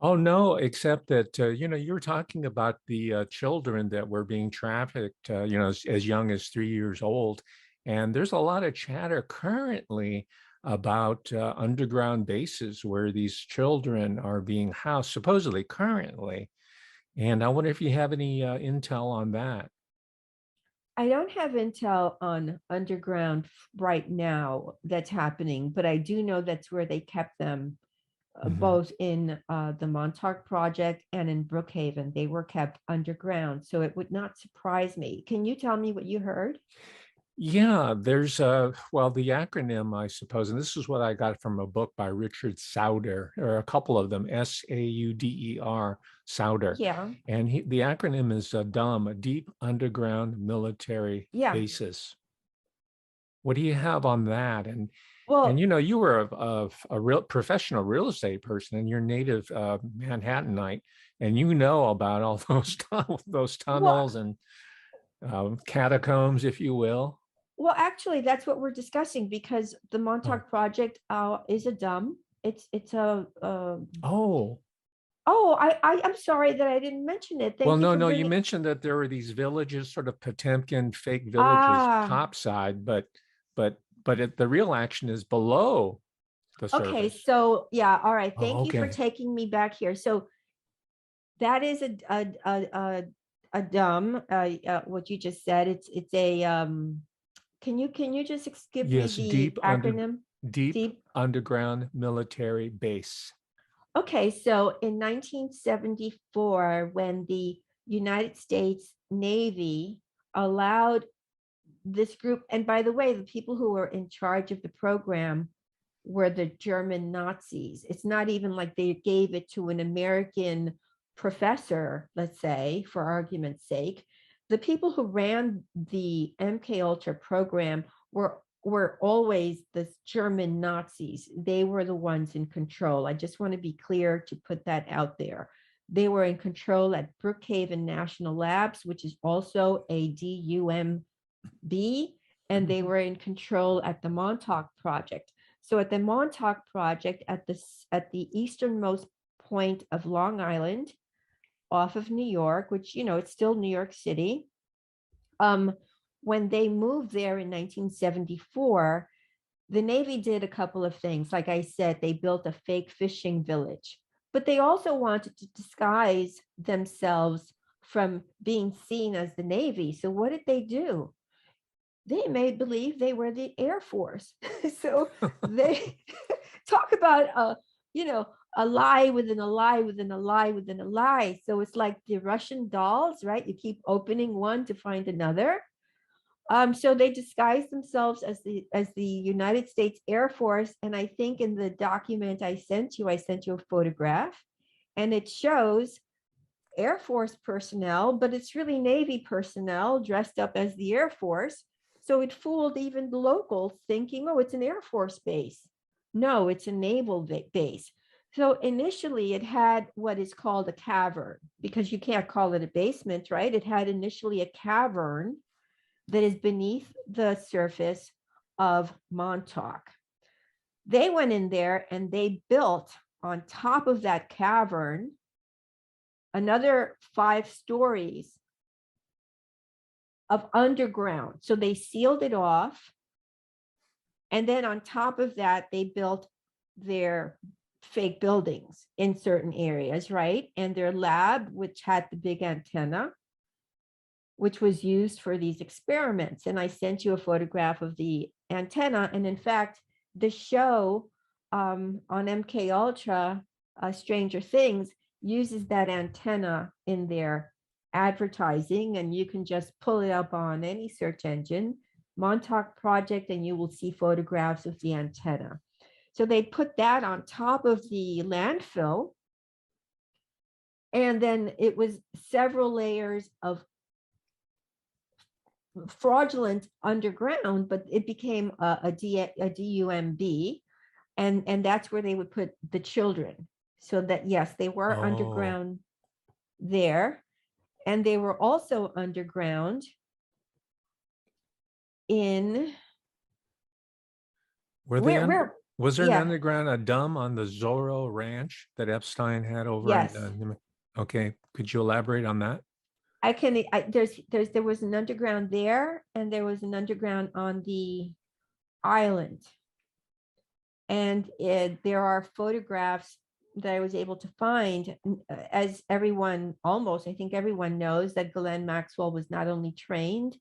Oh, no, except that, you were talking about the children that were being trafficked, as young as 3 years old. And there's a lot of chatter currently about underground bases where these children are being housed, supposedly currently. And I wonder if you have any intel on that. I don't have intel on underground right now that's happening, but I do know that's where they kept them, Mhm. both in the Montauk Project and in Brookhaven. They were kept underground, so it would not surprise me. Can you tell me what you heard? Yeah, there's well, the acronym, I suppose, and this is what I got from a book by Richard Sauder, or a couple of them, Sauder, Sauder. Yeah, And the acronym is DUM, a Deep Underground Military yeah. Basis. What do you have on that? And Well, you were a real professional real estate person, and you're native Manhattanite, and you know about all those well, tunnels and catacombs, if you will. actually, that's what we're discussing because the Oh, Montauk Project is a dumb. It's a. oh. Oh, I'm sorry that I didn't mention it. Well, Thank you no, for no, you bringing. mentioned that there were these villages, sort of Potemkin fake villages Ah, topside, but the real action is below the okay. surface. So yeah, all right. Oh, Thank you for okay. taking me back here. So that is a dumb. What you just said. It's a. Can you just give me Yes, the acronym? deep Deep. underground military base. Okay, so in 1974, when the United States Navy allowed this group, and by the way, the people who were in charge of the program were the German Nazis. It's not even like they gave it to an American professor, let's say, for argument's sake. The people who ran the MKUltra program were always the German Nazis. They were the ones in control. I just want to be clear to put that out there. They were in control at Brookhaven National Labs, which is also a DUMB, and they were in control at the Montauk Project. So at the Montauk Project, at the easternmost point of Long Island, off of New York, which it's still New York City. Um, when they moved there in 1974, the Navy did a couple of things. Like I said, they built a fake fishing village, but they also wanted to disguise themselves from being seen as the Navy. So what did they do? They made believe they were the Air Force. So they talk about you know, a lie within a lie within a lie within a lie. So it's like the Russian dolls, right? You keep opening one to find another. So they disguised themselves as the United States Air Force. And I think in the document I sent you a photograph, and it shows Air Force personnel, but it's really Navy personnel dressed up as the Air Force. So it fooled even the locals thinking, oh, it's an Air Force base. No, it's a naval base. So initially it had what is called a cavern, because you can't call it a basement, right? It had initially a cavern that is beneath the surface of Montauk. They went in there and they built on top of that cavern another 5 stories of underground. So they sealed it off. And then on top of that, they built their fake buildings in certain areas, right? And their lab, which had the big antenna, which was used for these experiments. And I sent you a photograph of the antenna. And in fact, the show on MKUltra, Stranger Things, uses that antenna in their advertising. And you can just pull it up on any search engine, Montauk Project, and you will see photographs of the antenna. So they put that on top of the landfill. And then it was several layers of fraudulent underground, but it became a DUMB. And that's where they would put the children. So that, yes, they were Oh, underground there. And they were also underground in were they where was there an yeah, underground, a dump on the Zorro Ranch that Epstein had over in, yes. okay, could you elaborate on that? There was an underground there, and there was an underground on the island. And there are photographs that I was able to find, as everyone, almost, I think everyone knows that Ghislaine Maxwell was not only trained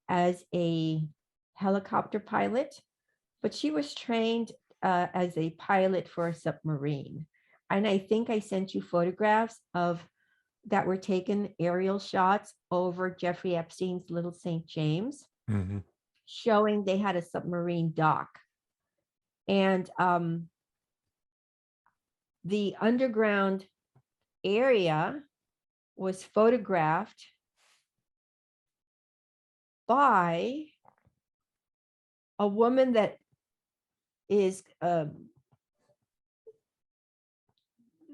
as a helicopter pilot, but she was trained as a pilot for a submarine. And I think I sent you photographs of that were taken, aerial shots over Jeffrey Epstein's Little St. James, showing they had a submarine dock. And the underground area was photographed by a woman that is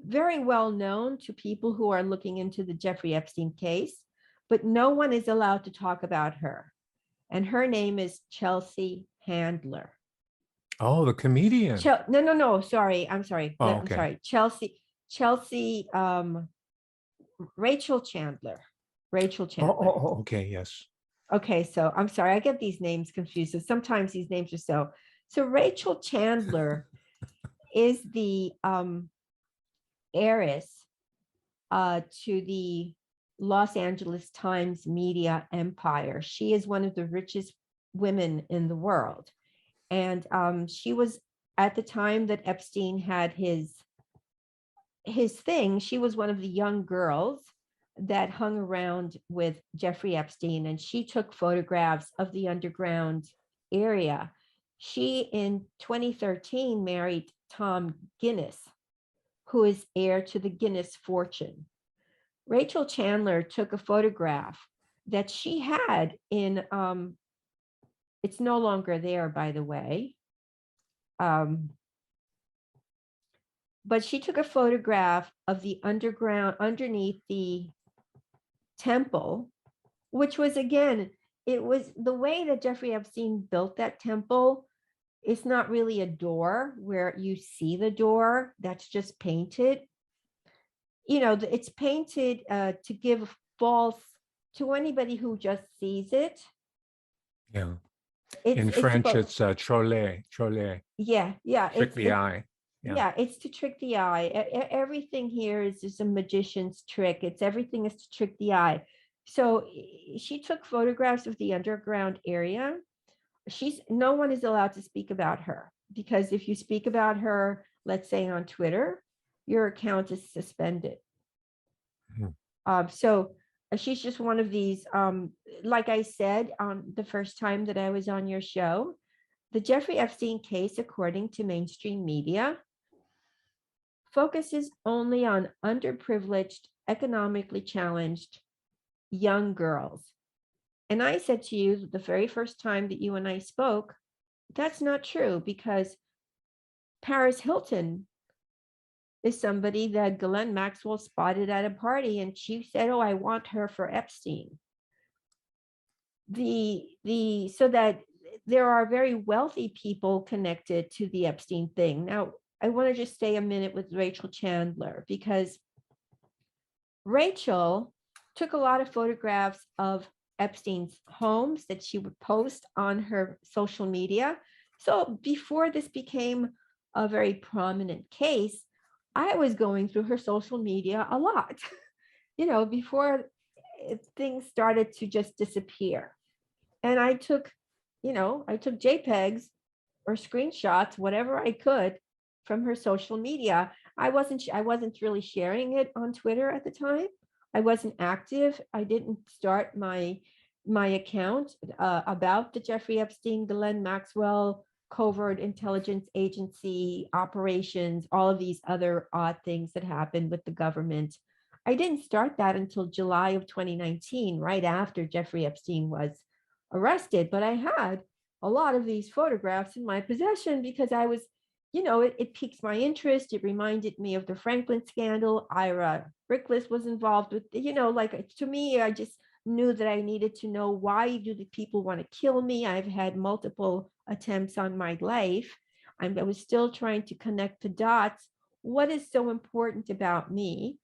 very well known to people who are looking into the Jeffrey Epstein case, but no one is allowed to talk about her. And her name is Chelsea Handler. Oh, the comedian. No, sorry. I'm sorry. Oh, I'm okay. sorry. Chelsea, Rachel Chandler. Oh, okay, yes. Okay, so I'm sorry. I get these names confused. So sometimes these names are so Rachel Chandler is the heiress to the Los Angeles Times media empire. She is one of the richest women in the world. And she was, at the time that Epstein had his thing, she was one of the young girls that hung around with Jeffrey Epstein, and she took photographs of the underground area. She, in 2013, married Tom Guinness, who is heir to the Guinness fortune. Rachel Chandler took a photograph that she had in, it's no longer there, by the way. But she took a photograph of the underground, underneath the temple, which was, again, it was the way that Jeffrey Epstein built that temple. It's not really a door where you see the door, that's just painted. You know, it's painted to give false to anybody who just sees it. Yeah. In It's French, supposed, it's troller. yeah, Trick the eye. Yeah, it's to trick the eye. Everything here is just a magician's trick. Everything is to trick the eye. So she took photographs of the underground area. No one is allowed to speak about her, because if you speak about her, let's say on Twitter, your account is suspended. So she's just one of these, like I said, on the first time that I was on your show, the Jeffrey Epstein case, according to mainstream media, focuses only on underprivileged, economically challenged young girls. And I said to you the very first time that you and I spoke, that's not true, because Paris Hilton is somebody that Ghislaine Maxwell spotted at a party, and she said, "Oh, I want her for Epstein." So that there are very wealthy people connected to the Epstein thing. Now, I want to just stay a minute with Rachel Chandler, because Rachel took a lot of photographs of Epstein's homes that she would post on her social media. So before this became a very prominent case, I was going through her social media a lot, before things started to just disappear. And I took JPEGs or screenshots, whatever I could from her social media. I wasn't really sharing it on Twitter at the time. I wasn't active. I didn't start my account about the Jeffrey Epstein, Ghislaine Maxwell covert intelligence agency operations, all of these other odd things that happened with the government. I didn't start that until July of 2019, right after Jeffrey Epstein was arrested. But I had a lot of these photographs in my possession because I was, it piques my interest. It reminded me of the Franklin scandal. Ira Rickless was involved with, like, to me, I just knew that I needed to know, why do the people want to kill me? I've had multiple attempts on my life. I was still trying to connect the dots. What is so important about me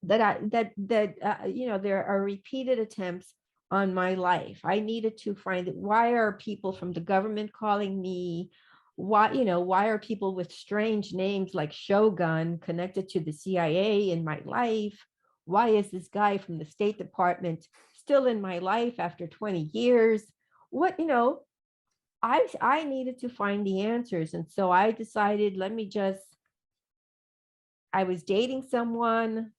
that there are repeated attempts on my life? I needed to find, why are people from the government calling me? Why are people with strange names like Shogun connected to the CIA in my life? Why is this guy from the State Department still in my life after 20 years? I needed to find the answers. And so I decided, I was dating someone.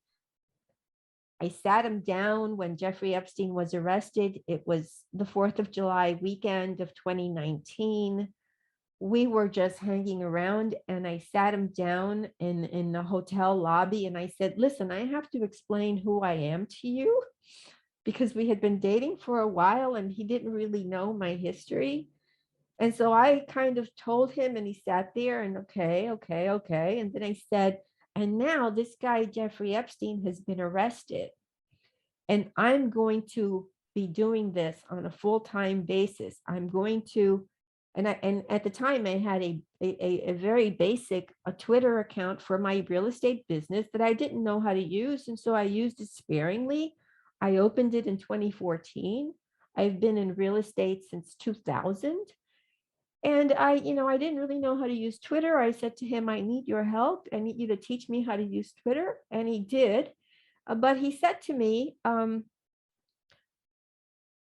I sat him down when Jeffrey Epstein was arrested. It was the 4th of July weekend of 2019. We were just hanging around, and I sat him down in the hotel lobby, and I said, listen, I have to explain who I am to you, because we had been dating for a while and he didn't really know my history. And so I kind of told him, and he sat there and okay, okay, okay. And then I said, and now this guy, Jeffrey Epstein, has been arrested. And I'm going to be doing this on a full-time basis. I'm going to, and at the time I had a very basic Twitter account for my real estate business that I didn't know how to use. And so I used it sparingly. I opened it in 2014. I've been in real estate since 2000. And I didn't really know how to use Twitter. I said to him, I need your help. I need you to teach me how to use Twitter. And he did. But he said to me,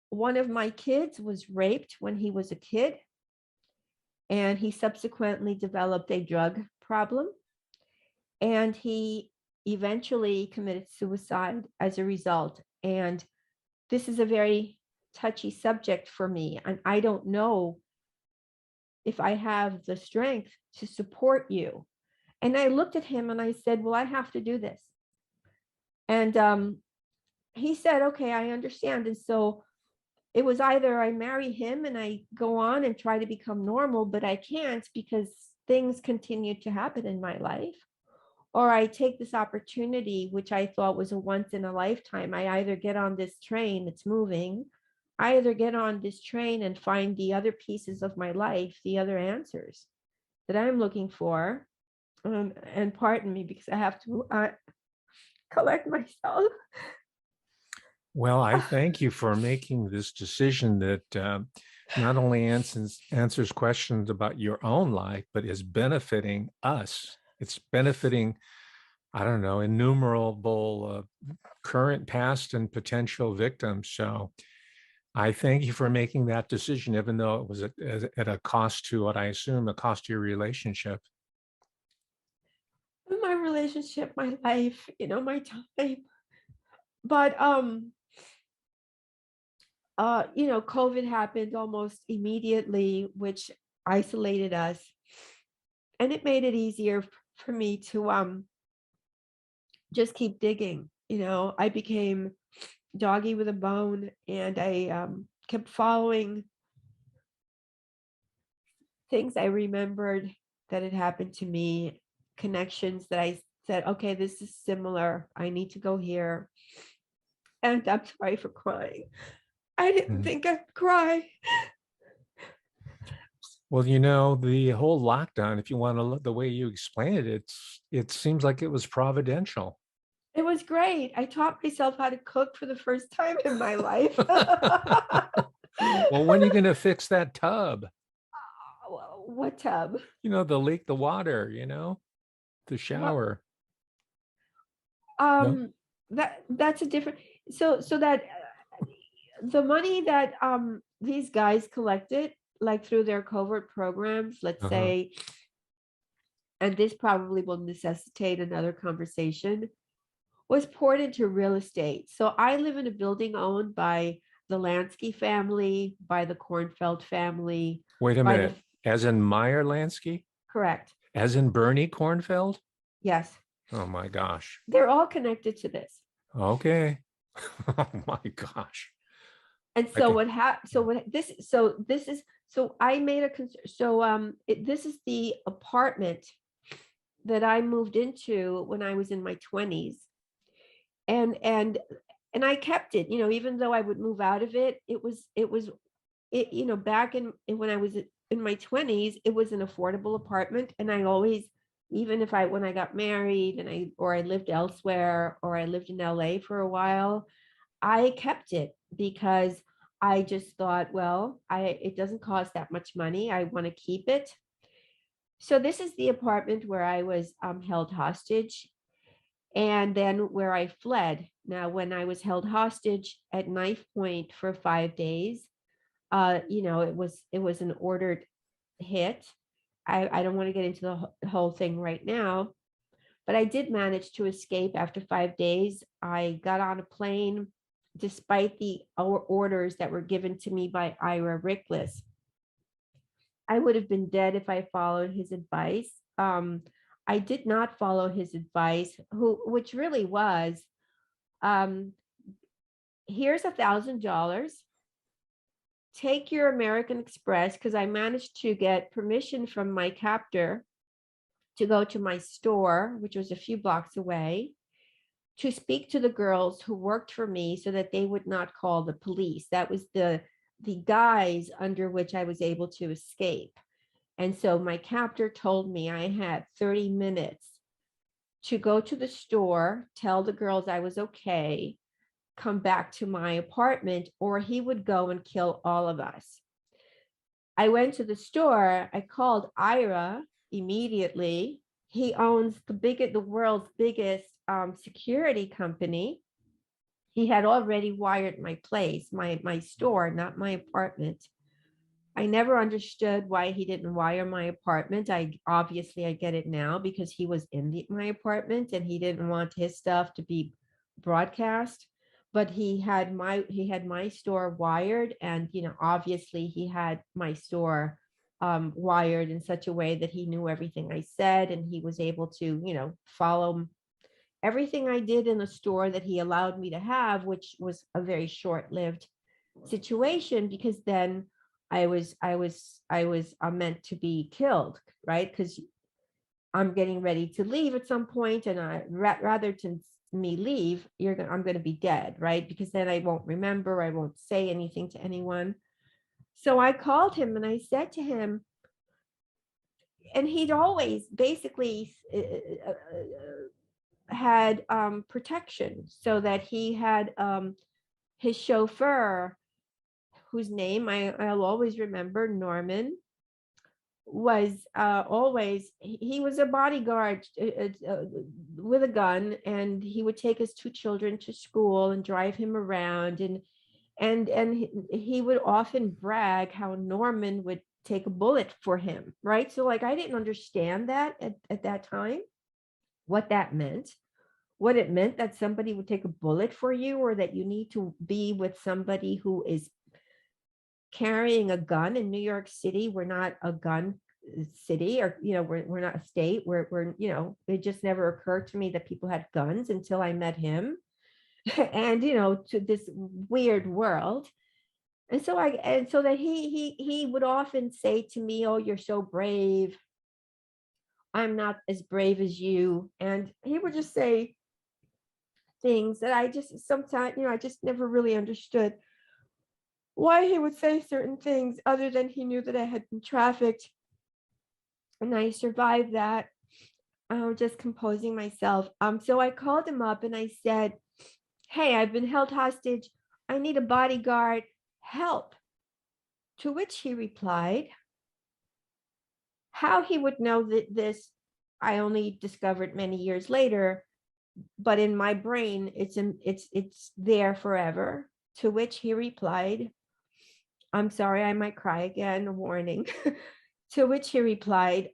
one of my kids was raped when he was a kid, and he subsequently developed a drug problem. And he eventually committed suicide as a result. And this is a very touchy subject for me. And I don't know if I have the strength to support you. And I looked at him and I said, well, I have to do this. And he said, okay, I understand. And so it was either I marry him and I go on and try to become normal, but I can't because things continue to happen in my life, or I take this opportunity, which I thought was a once in a lifetime. I either get on this train that's moving, I either get on this train and find the other pieces of my life, the other answers that I'm looking for. And pardon me, because I have to collect myself. Well, I thank you for making this decision that not only answers questions about your own life, but is benefiting us. It's benefiting, I don't know, innumerable current, past, and potential victims. So I thank you for making that decision, even though it was at a cost to, what I assume, a cost to your relationship. My relationship, my life, my time. But COVID happened almost immediately, which isolated us, and it made it easier for me to just keep digging. I became doggy with a bone, and I kept following things I remembered that had happened to me, connections that I said, okay, this is similar. I need to go here. And I'm sorry for crying. I didn't think I'd cry. Well, the whole lockdown, if you want to look the way you explain it, it seems like it was providential. It was great. I taught myself how to cook for the first time in my life. Well, when are you going to fix that tub? What tub? The leak, the water, the Well, shower. No? That's a different, so that the money that these guys collected, like through their covert programs, let's Uh-huh. say, and this probably will necessitate another conversation, was poured into real estate. So I live in a building owned by the Lansky family, by the Kornfeld family, Wait a by the, minute. As in Meyer Lansky? correct. As in Bernie Kornfeld? Yes, Oh my gosh. they're all connected to this. Okay. Oh my gosh. And I so can. this is, so I made a, this is the apartment that I moved into when I was in my 20s. And I kept it, even though I would move out of it, back when I was in my 20s, it was an affordable apartment. And I always, even if when I got married and I lived elsewhere, or I lived in LA for a while, I kept it because I just thought, well, it doesn't cost that much money. I want to keep it. So this is the apartment where I was held hostage, and then where I fled. Now, when I was held hostage at knife point for 5 days, it was an ordered hit. I don't want to get into the whole thing right now, but I did manage to escape after 5 days. I got on a plane despite the orders that were given to me by Ira Rickless. I would have been dead if I followed his advice. I did not follow his advice, which really was, um, here's $1,000. Take your American Express, because I managed to get permission from my captor to go to my store, which was a few blocks away, to speak to the girls who worked for me so that they would not call the police. That was the guise under which I was able to escape. And so my captor told me I had 30 minutes to go to the store, tell the girls I was okay, come back to my apartment, or he would go and kill all of us. I went to the store. I called Ira immediately. He owns the world's biggest security company. He had already wired my place, my store, not my apartment. I never understood why he didn't wire my apartment. I get it now, because he was in my apartment and he didn't want his stuff to be broadcast. But he had my store wired, and obviously he had my store wired in such a way that he knew everything I said, and he was able to follow everything I did in the store that he allowed me to have, which was a very short-lived situation, because then I was meant to be killed, right? Because I'm getting ready to leave at some point, and rather than me leave, I'm going to be dead, right? Because then I won't remember, I won't say anything to anyone. So I called him and I said to him, and he'd always basically had protection, so that he had his chauffeur, whose name I'll always remember, Norman, was always, he was a bodyguard with a gun, and he would take his two children to school and drive him around, and he would often brag how Norman would take a bullet for him, right? So like, I didn't understand that at that time, what that meant, what it meant that somebody would take a bullet for you, or that you need to be with somebody who is carrying a gun. In New York City, we're not a gun city, or we're not a state. We're it just never occurred to me that people had guns until I met him. And to this weird world. And so that he would often say to me, oh, you're so brave, I'm not as brave as you. And he would just say things that I just sometimes, I just never really understood why he would say certain things, other than he knew that I had been trafficked and I survived that. I was just composing myself. So I called him up and I said, hey, I've been held hostage. I need a bodyguard. Help. To which he replied, how he would know that this, I only discovered many years later, but in my brain, it's there forever. To which he replied, I'm sorry, I might cry again, a warning. To which he replied,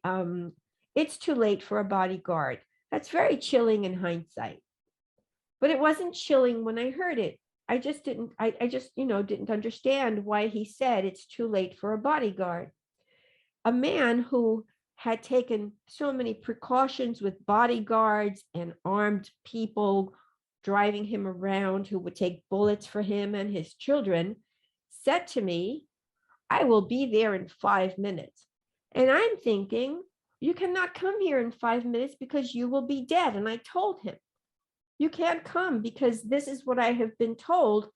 it's too late for a bodyguard. That's very chilling in hindsight. But it wasn't chilling when I heard it. I just, didn't understand why he said it's too late for a bodyguard. A man who had taken so many precautions with bodyguards and armed people driving him around who would take bullets for him and his children, said to me, I will be there in 5 minutes. And I'm thinking, you cannot come here in 5 minutes because you will be dead. And I told him, you can't come because this is what I have been told.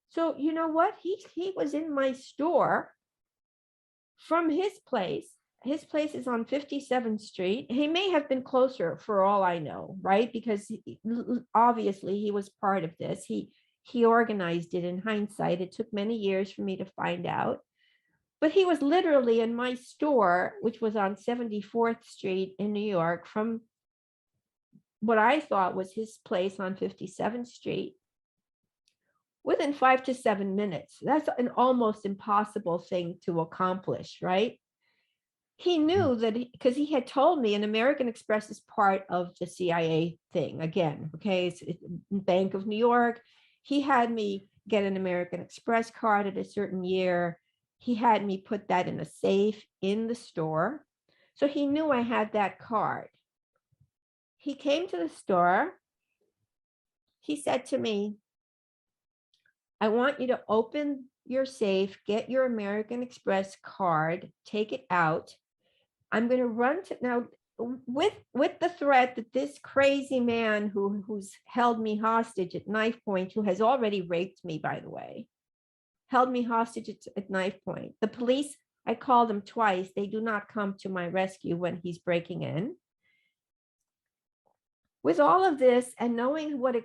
So you know what? He was in my store from his place. His place is on 57th Street. He may have been closer for all I know, right? Because obviously he was part of this. He organized it in hindsight. It took many years for me to find out. But he was literally in my store, which was on 74th Street in New York, from what I thought was his place on 57th Street, within 5 to 7 minutes. That's an almost impossible thing to accomplish, right? He knew that because he had told me, and American Express is part of the CIA thing again. Okay, it's Bank of New York. He had me get an American Express card at a certain year. He had me put that in a safe in the store. So he knew I had that card. He came to the store. He said to me, I want you to open your safe, get your American Express card, take it out. I'm going to run to now with the threat that this crazy man who's held me hostage at knife point, who has already raped me, by the way, held me hostage at knife point. The police, I called them twice. They do not come to my rescue when he's breaking in. With all of this and knowing what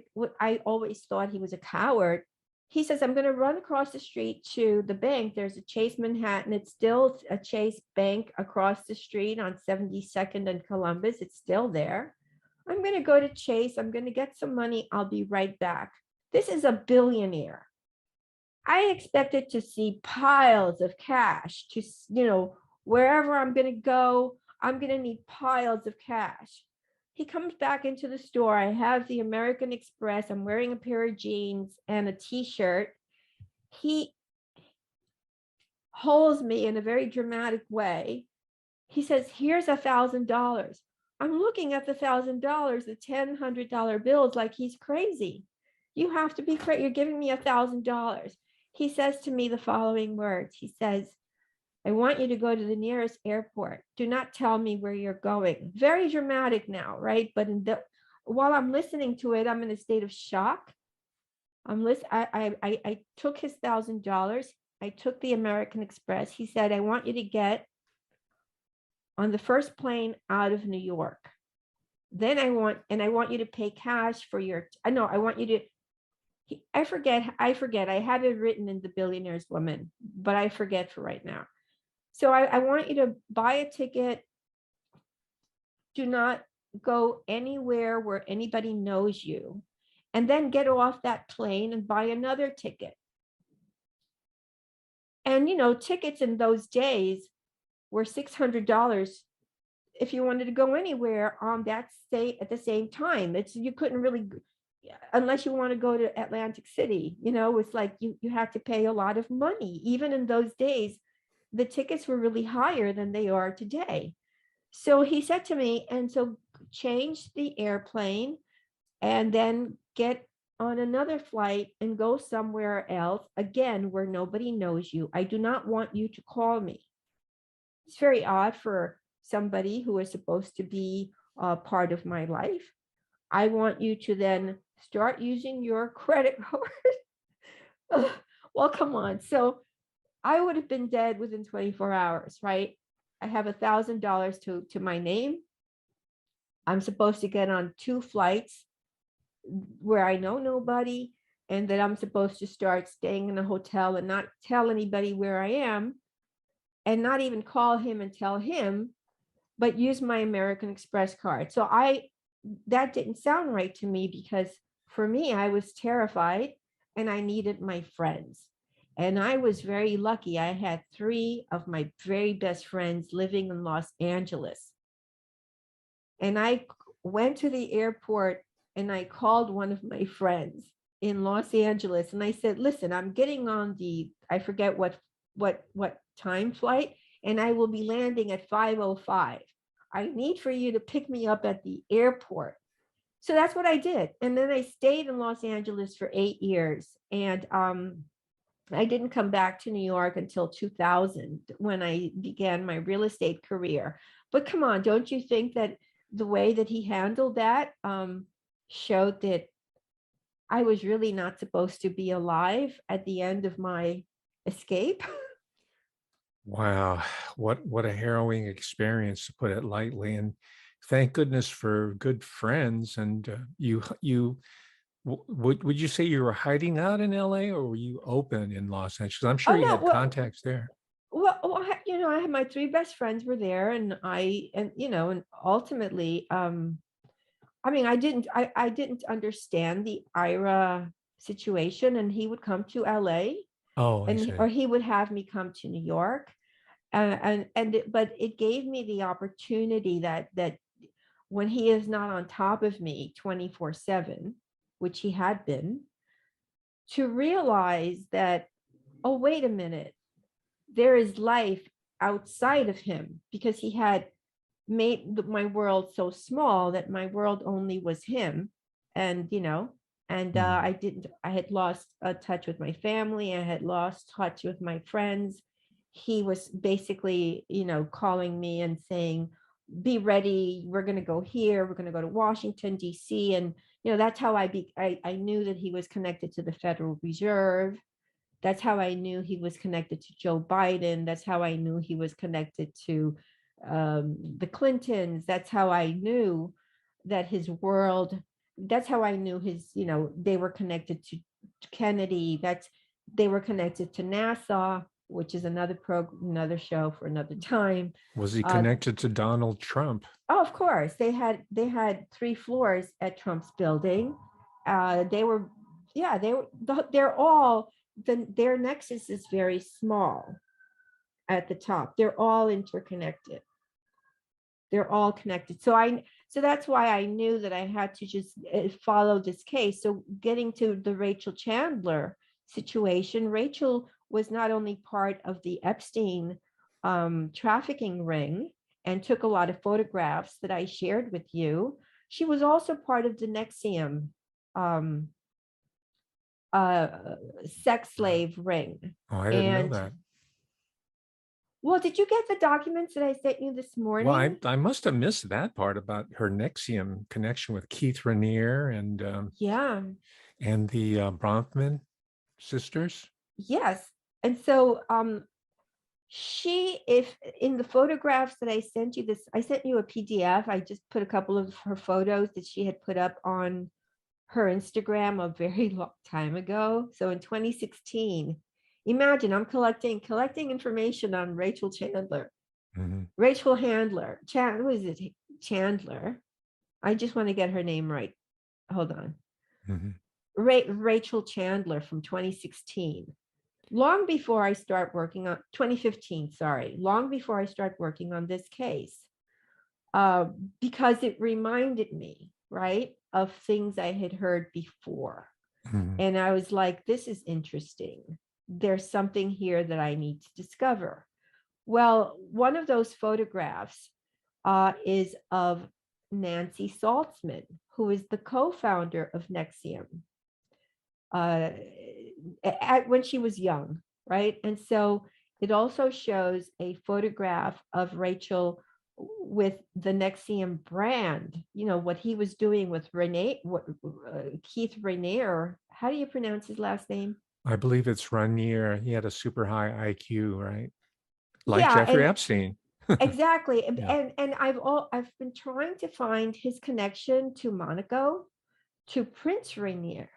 I always thought he was a coward, he says, I'm going to run across the street to the bank. There's a Chase Manhattan. It's still a Chase Bank across the street on 72nd and Columbus. It's still there. I'm going to go to Chase. I'm going to get some money. I'll be right back. This is a billionaire. I expected to see piles of cash to, wherever I'm going to go, I'm going to need piles of cash. He comes back into the store. I have the American Express. I'm wearing a pair of jeans and a t-shirt. He holds me in a very dramatic way. He says, here's $1,000. I'm looking at the $1,000, the $100 bills, like he's crazy. You have to be crazy. You're giving me $1,000. He says to me the following words. He says, I want you to go to the nearest airport. Do not tell me where you're going. Very dramatic now, right? But while I'm listening to it, I'm in a state of shock. I took his $1,000. I took the American Express. He said, I want you to get on the first plane out of New York. Then I want you to pay cash for your, I want you to, I forget. I have it written in The Billionaire's Woman, but I forget for right now. So I want you to buy a ticket. Do not go anywhere where anybody knows you. And then get off that plane and buy another ticket. And, tickets in those days were $600 if you wanted to go anywhere on that state at the same time. You couldn't really, unless you want to go to Atlantic City, it's like you had to pay a lot of money. Even in those days, the tickets were really higher than they are today. So he said to me, and so change the airplane and then get on another flight and go somewhere else, again, where nobody knows you. I do not want you to call me. It's very odd for somebody who is supposed to be part of my life. I want you to then start using your credit card. Well, come on. So I would have been dead within 24 hours, right? I have $1,000 to my name. I'm supposed to get on 2 flights where I know nobody, and that I'm supposed to start staying in a hotel and not tell anybody where I am, and not even call him and tell him, but use my American Express card. So I that didn't sound right to me, because for me, I was terrified and I needed my friends. And I was very lucky. I had three of my very best friends living in Los Angeles. And I went to the airport and I called one of my friends in Los Angeles and I said, listen, I'm getting on the, I forget what time flight, and I will be landing at 5:05. I need for you to pick me up at the airport. So that's what I did. And then I stayed in Los Angeles for 8 years. And I didn't come back to New York until 2000 when I began my real estate career. But come on, don't you think that the way that he handled that showed that I was really not supposed to be alive at the end of my escape? Wow, what a harrowing experience, to put it lightly. And thank goodness for good friends. And would you say you were hiding out in LA, or were you open in Los Angeles? I'm sure Oh you no, had contacts there. I had my three best friends were there, and and ultimately, I mean, I didn't understand the IRA situation, and he would come to LA, Oh, I and see. or he would have me come to New York, but it gave me the opportunity that when he is not on top of me 24/7, which he had been, to realize that, oh, wait a minute, there is life outside of him, because he had made my world so small that my world only was him. And Hmm. I had lost touch with my family, I had lost touch with my friends. He was basically calling me and saying, be ready, we're going to go here, we're going to go to Washington DC. And that's how I knew that he was connected to the Federal Reserve. That's how I knew he was connected to Joe Biden. That's how I knew he was connected to the Clintons. That's how I knew that his world, that's how I knew they were connected to Kennedy. They were connected to NASA, which is another show for another time. Was he Uh, connected to Donald Trump? oh, of course, they had 3 floors at Trump's building. They were, yeah, they're all, their nexus is very small at the top. They're all interconnected. They're all connected. So that's why I knew that I had to just follow this case. So getting to the Rachel Chandler situation, Rachel was not only part of the Epstein trafficking ring and took a lot of photographs that I shared with you. She was also part of the Nexium um, uh, sex slave ring. Oh, I didn't know And that. well, did you get the documents that I sent you this Well, morning? I must have missed that part about her Nexium connection with Keith Raniere Yeah. and the Bronfman sisters. Yes. And so if in the photographs that I sent you, I sent you a PDF. I just put a couple of her photos that she had put up on her Instagram a very long time ago. So in 2016, imagine I'm collecting information on Rachel Chandler. Mhm, Rachel Handler. What is it? Chandler. I just want to get her name right. Hold on. mhm. Rachel Chandler from 2016. Long before I start working on 2015, sorry, long before I start working on this case, uh, because it reminded me, right, of things I had heard before. Mhm. And I was like, this is interesting. There's something here that I need to discover. Well, one of those photographs is of Nancy Saltzman, who is the co-founder of Nexium, uh, when she was young, right? And so it also shows a photograph of Rachel with the Nexium brand, what he was doing with Keith Raniere. How do you pronounce his last name? I believe it's Raniere. He had a super high IQ, right? Like Yeah, Jeffrey and Epstein. exactly. And Yeah. and I've been trying to find his connection to Monaco, to Prince Rainier.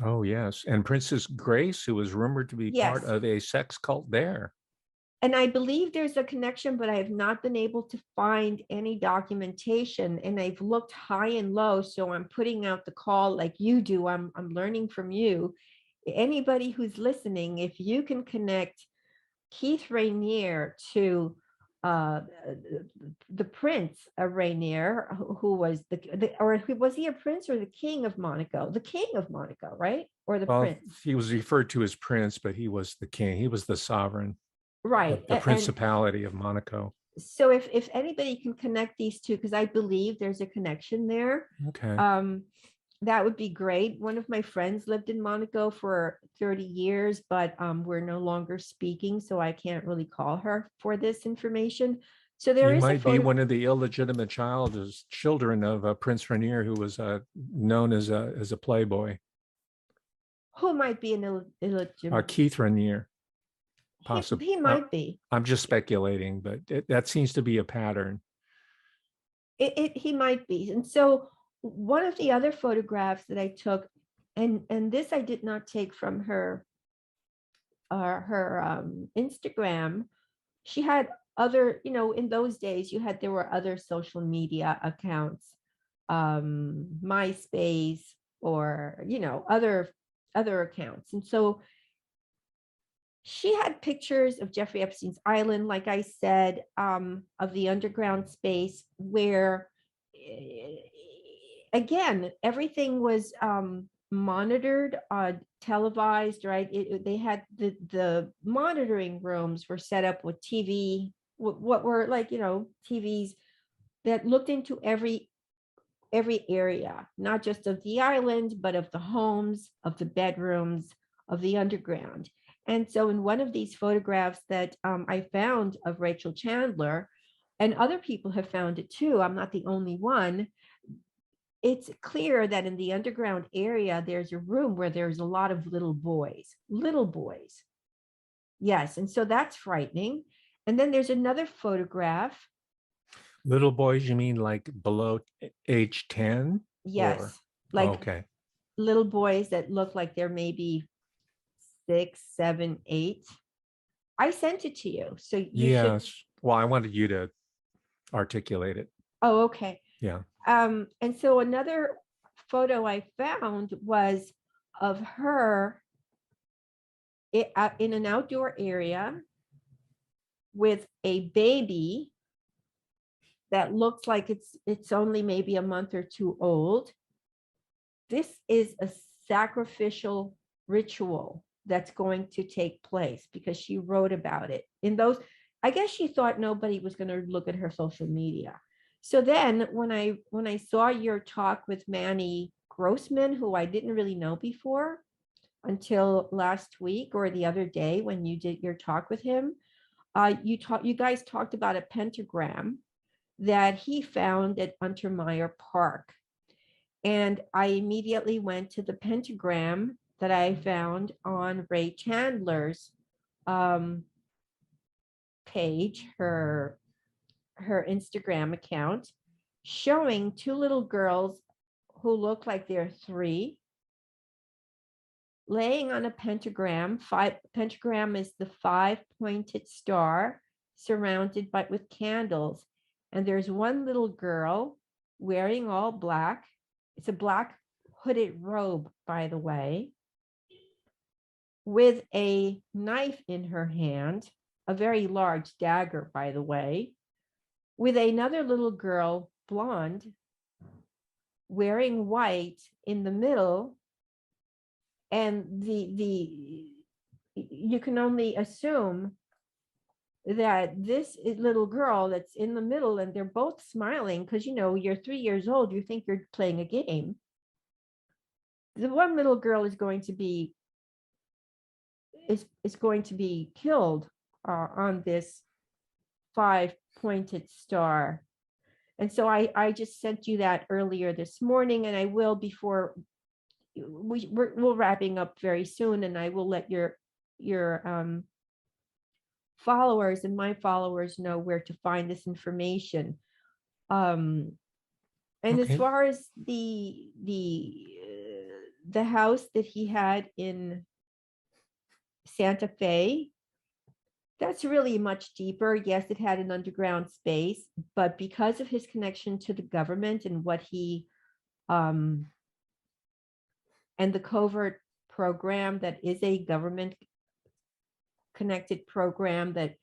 Oh, yes. And Princess Grace, who was rumored to be part Yes, of a sex cult there. And I believe there's a connection, but I have not been able to find any documentation. And I've looked high and low. So I'm putting out the call like you do. I'm learning from you. Anybody who's listening, if you can connect Keith Rainier to uh, the Prince of Rainier, who was or was he a prince or the King of Monaco? The King of Monaco, right? Or the Well, Prince, he was referred to as prince, but he was the king. He was the sovereign right? of the Principality of Monaco. So if anybody can connect these two, because I believe there's a connection there, Okay. um, that would be great. One of my friends lived in Monaco for 30 years, but we're no longer speaking, so I can't really call her for this information. So there You is a might be photo. one of the illegitimate children of Prince Rainier, who was known as a playboy. Who might be an illegitimate? Keith Rainier, possible. He might be. I'm just speculating, but that seems to be a pattern. He might be. And so one of the other photographs that I took, and this I did not take from her Instagram. She had other, in those days there were other social media accounts, MySpace, or other accounts. And so she had pictures of Jeffrey Epstein's island, like I said, of the underground space where, again, everything was monitored, televised, right? They had the monitoring rooms were set up with TV, what were like, TVs that looked into every area, not just of the island, but of the homes, of the bedrooms, of the underground. And so in one of these photographs that I found of Rachel Chandler, and other people have found it too, I'm not the only one, it's clear that in the underground area, there's a room where there's a lot of little boys. Little boys. Yes, and so that's frightening. And then there's another photograph. Little boys, you mean like below age 10? Or Yes, like okay. little boys that look like they're maybe 6, 7, 8. I sent it to you, so you should. Yes. Well, I wanted you to articulate it. Oh, okay. Yeah. And so another photo I found was of her in an outdoor area with a baby that looks like it's only maybe a month or two old. This is a sacrificial ritual that's going to take place because she wrote about it in those. I guess she thought nobody was going to look at her social media. So then when I saw your talk with Manny Grossman, who I didn't really know before until last week or the other day when you did your talk with him, you guys talked about a pentagram that he found at Untermeyer Park. And I immediately went to the pentagram that I found on Ray Chandler's page, her Instagram account, showing two little girls who look like they're 3, laying on a pentagram. Pentagram is the 5-pointed star surrounded with candles. And there's one little girl wearing all black. It's a black hooded robe, by the way, with a knife in her hand, a very large dagger, by the way, with another little girl, blonde, wearing white in the middle. And you can only assume that this little girl that's in the middle, and they're both smiling because you're 3 years old, you think you're playing a game. The one little girl is going to be killed on this 5-pointed star. And so I just sent you that earlier this morning, and I will before we're wrapping up very soon, and I will let your followers and my followers know where to find this information. And as Okay. far as the house that he had in Santa Fe, That's really much deeper. Yes, it had an underground space, but because of his connection to the government and what he um, and the covert program that is a government connected program that,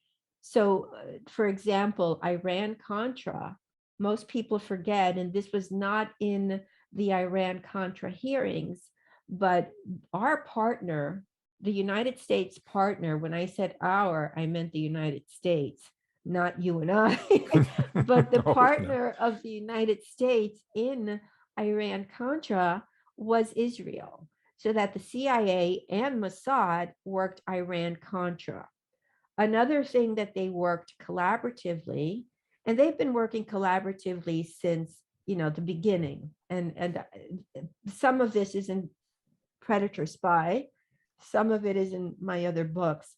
so for example, Iran Contra, most people forget, and this was not in the Iran Contra hearings, but our partner, the United States partner, when I said our, I meant the United States, not you and I, but the Oh, no. partner of the United States in Iran Contra was Israel, so that the CIA and Mossad worked Iran Contra. Another thing that they worked collaboratively, and they've been working collaboratively since, the beginning, and some of this is in Predator Spy, some of it is in my other books.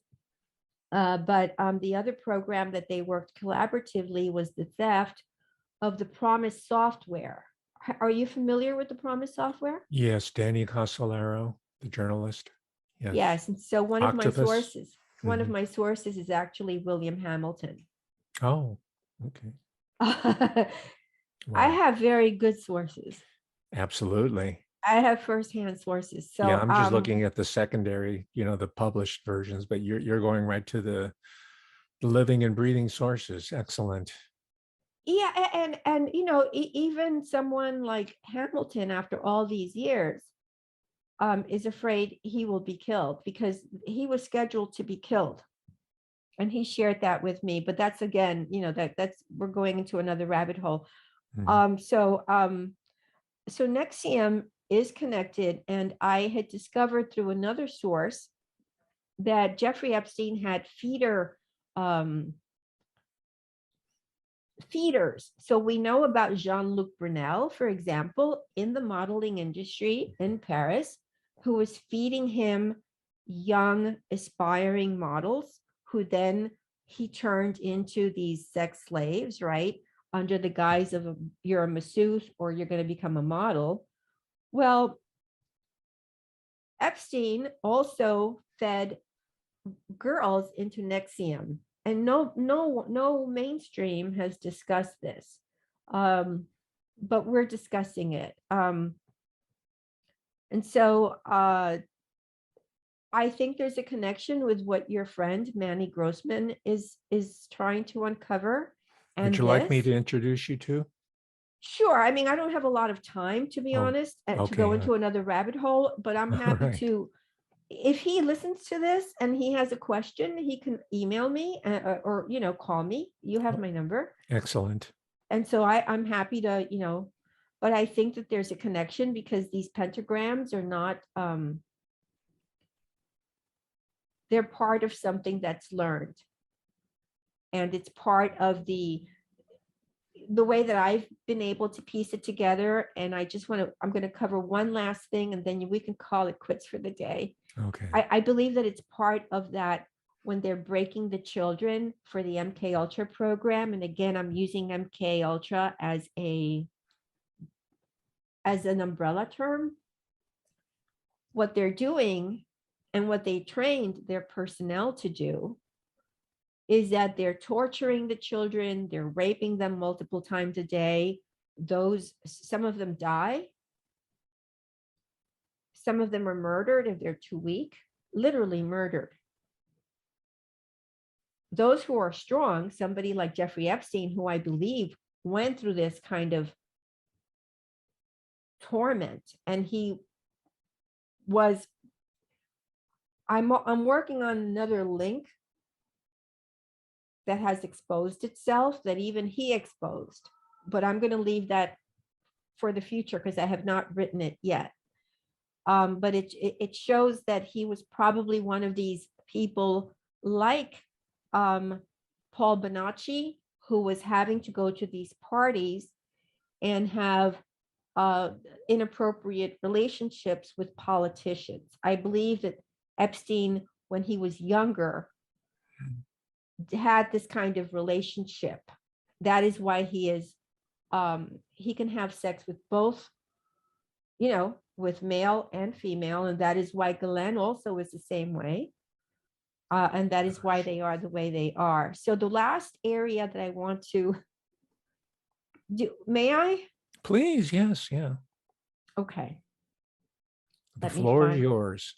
But the other program that they worked collaboratively was the theft of the Promise software. Are you familiar with the Promise software? Yes, Danny Casolaro, the journalist. Yes. Yes. And so one Octopus. of my sources is actually William Hamilton. Oh, okay. I Wow. have very good sources. Absolutely. I have firsthand sources. Yeah, So I'm just looking at the secondary, the published versions, but you're going right to the living and breathing sources. Excellent. yeah, and even someone like Hamilton, after all these years, is afraid he will be killed because he was scheduled to be killed. And he shared that with me, but that's again, that's we're going into another rabbit hole. Mhm. So Nexium is connected, and I had discovered through another source that Jeffrey Epstein had feeders. So we know about Jean-Luc Brunel, for example, in the modeling industry in Paris, who was feeding him young, aspiring models, who then he turned into these sex slaves, right? Under the guise of you're a masseuse or you're going to become a model. Well, Epstein also fed girls into Nexium, and no mainstream has discussed this, but we're discussing it. And so I think there's a connection with what your friend Manny Grossman is trying to uncover. Would And you like me this, to introduce you to? sure. I mean, I don't have a lot of time, to be Oh, honest, to go okay. into another rabbit hole, but I'm All happy right. to, if he listens to this and he has a question, he can email me or call me. You have Oh, my number. excellent. And so I'm happy to, but I think that there's a connection because these pentagrams are not they're part of something that's learned. And it's part of the way that I've been able to piece it together. And I'm going to cover one last thing and then we can call it quits for the day. Okay. I believe that it's part of that when they're breaking the children for the MKUltra program. And again, I'm using MKUltra as an umbrella term. What they're doing and what they trained their personnel to do is that they're torturing the children, they're raping them multiple times a day. Some of them die. Some of them are murdered if they're too weak, literally murdered. Those who are strong, somebody like Jeffrey Epstein, who I believe went through this kind of torment, and he was, I'm working on another link that has exposed itself that even he exposed, but I'm going to leave that for the future because I have not written it yet. But it shows that he was probably one of these people like Paul Bonacci, who was having to go to these parties and have inappropriate relationships with politicians. I believe that Epstein, when he was younger, had this kind of relationship. That is why he can have sex with both, with male and female. And that is why Ghislaine also is the same way. And that is why they are the way they are. So the last area that I want to do, may I? Please, yes, yeah. Okay. The Let me floor is find. yours.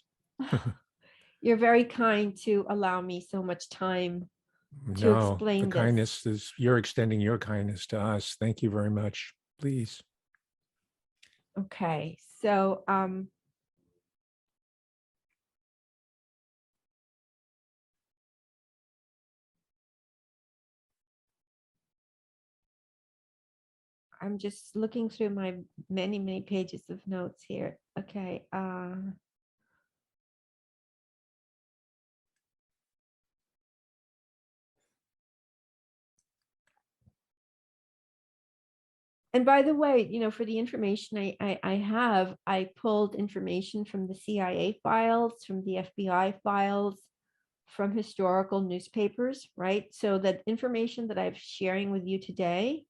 You're very kind to allow me so much time to No, the explain this. kindness is, you're extending your kindness to us. Thank you very much. Please. Okay, so I'm just looking through my many pages of notes here. Okay. And by the way, for the information I have, I pulled information from the CIA files, from the FBI files, from historical newspapers, right? So that information that I'm sharing with you today